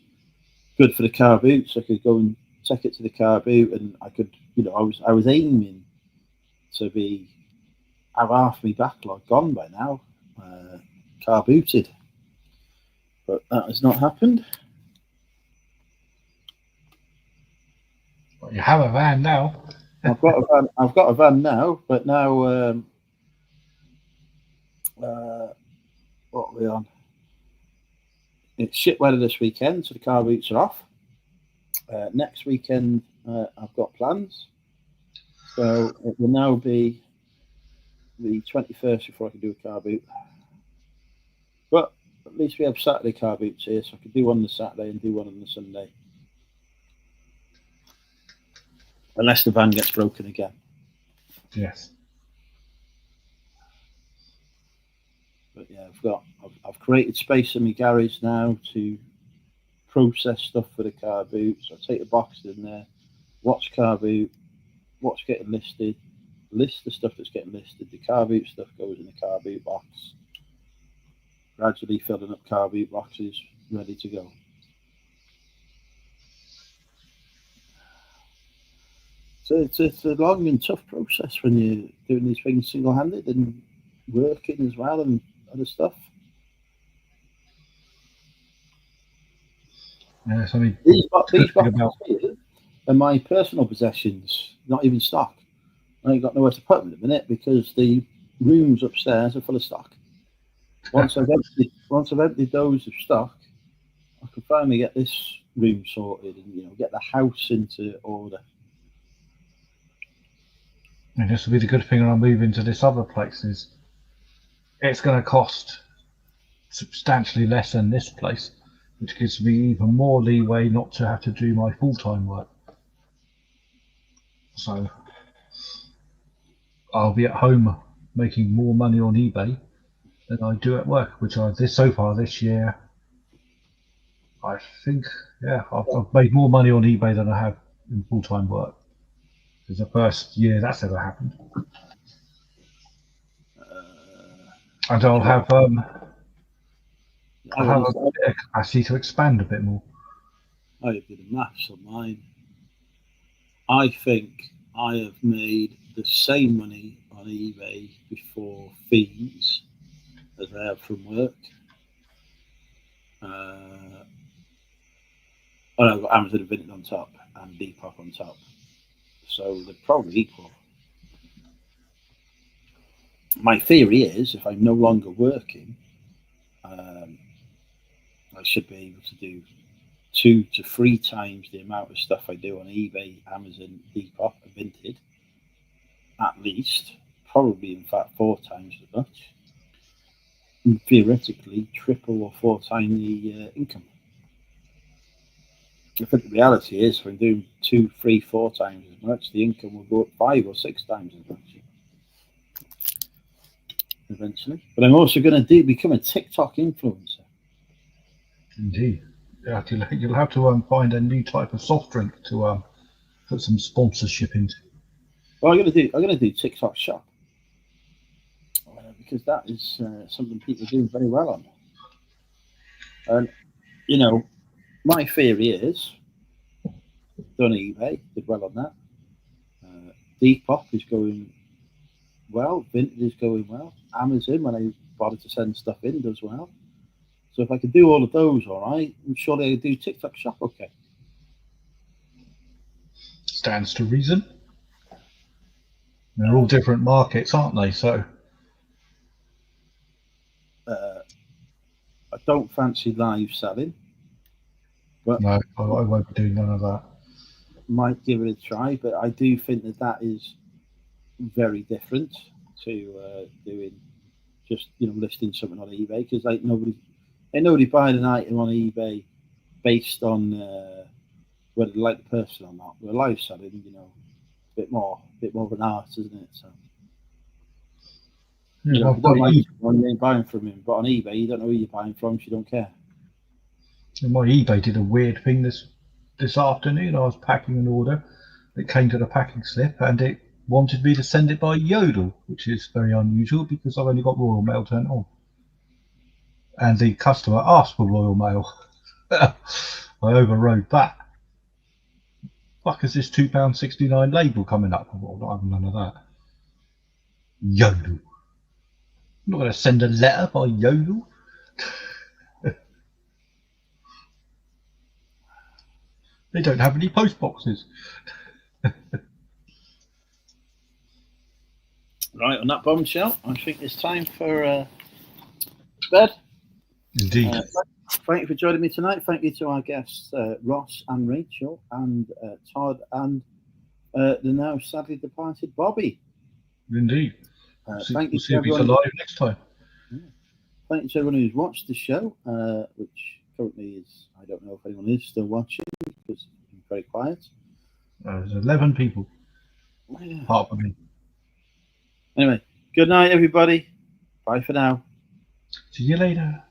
good for the car boot, so I could go and take it to the car boot, and I could, I was aiming to have half my backlog gone by now, car booted, but that has not happened. Well, you have a van now. I've got a van now, but now what are we on? It's shit weather this weekend, so the car boots are off. Next weekend, I've got plans, so it will now be the 21st before I can do a car boot. But at least we have Saturday car boots here, so I can do one on the Saturday and do one on the Sunday. Unless the van gets broken again. Yes. But yeah, I've created space in my garage now to process stuff for the car boot. So I take the box in there, watch car boot, what's getting listed, list the stuff that's getting listed. The car boot stuff goes in the car boot box. Gradually filling up car boot boxes, ready to go. So it's a long and tough process when you're doing these things single-handed and working as well and other stuff. Yes, I mean, these boxes here are my personal possessions, not even stock. I ain't got nowhere to put them at the minute because the rooms upstairs are full of stock. Once I've emptied those of stock, I can finally get this room sorted and get the house into order. and this will be the good thing when I move into this other place is it's going to cost substantially less than this place, which gives me even more leeway not to have to do my full-time work. So I'll be at home making more money on eBay than I do at work, which so far this year, I think, I've made more money on eBay than I have in full-time work. It's the first year that's ever happened. And I'll have a capacity to expand a bit more. I did the maths on mine. I think I have made the same money on eBay before fees as I have from work. I've got Amazon Vinted on top and Depop on top. So they're probably equal. My theory is if I'm no longer working, I should be able to do 2 to 3 times the amount of stuff I do on eBay, Amazon, Depop, and Vinted. At least, probably in fact 4 times as much. And theoretically, 3 or 4 times the income. I think the reality is, if I'm doing 2, 3, 4 times as much, the income will go up 5 or 6 times as much eventually. But I'm also going to become a TikTok influencer. Indeed. Yeah, you'll have to find a new type of soft drink to put some sponsorship into. Well, I'm going to do TikTok Shop because that is something people are doing very well on. And my theory is done eBay, did well on that. Depop is going well. Vinted is going well. Amazon, when I bother to send stuff in, does well. So if I could do all of those, all right, I'm sure they do TikTok Shop okay. Stands to reason. They're all different markets, aren't they? So I don't fancy live selling, but no, I won't be doing none of that. might give it a try. But I do think that is very different to doing just listing something on eBay, because ain't nobody buying an item on eBay based on whether they like the person or not. With live selling, a bit more of an art, isn't it? So if you don't like someone, you ain't buying from him. But on eBay, you don't know who you're buying from, so you don't care. My eBay did a weird thing this afternoon. I was packing an order. It came to the packing slip, and it wanted me to send it by Yodel, which is very unusual because I've only got Royal Mail turned on. And the customer asked for Royal Mail. I overrode that. Fuck is this £2.69 label coming up? I'm not having none of that. Yodel. I'm not going to send a letter by Yodel. They don't have any post boxes. Right, on that bombshell, I think it's time for bed. Indeed. Thank you for joining me tonight. Thank you to our guests, Ross and Rachel, and Todd, and the now sadly departed Bobby. Indeed. Thank you see to if he's everyone. alive next time. Thank you to everyone who's watched the show, which currently is, I don't know if anyone is still watching because it's been very quiet. There's 11 people. Yeah. Apart from me. Anyway, good night, everybody. Bye for now. See you later.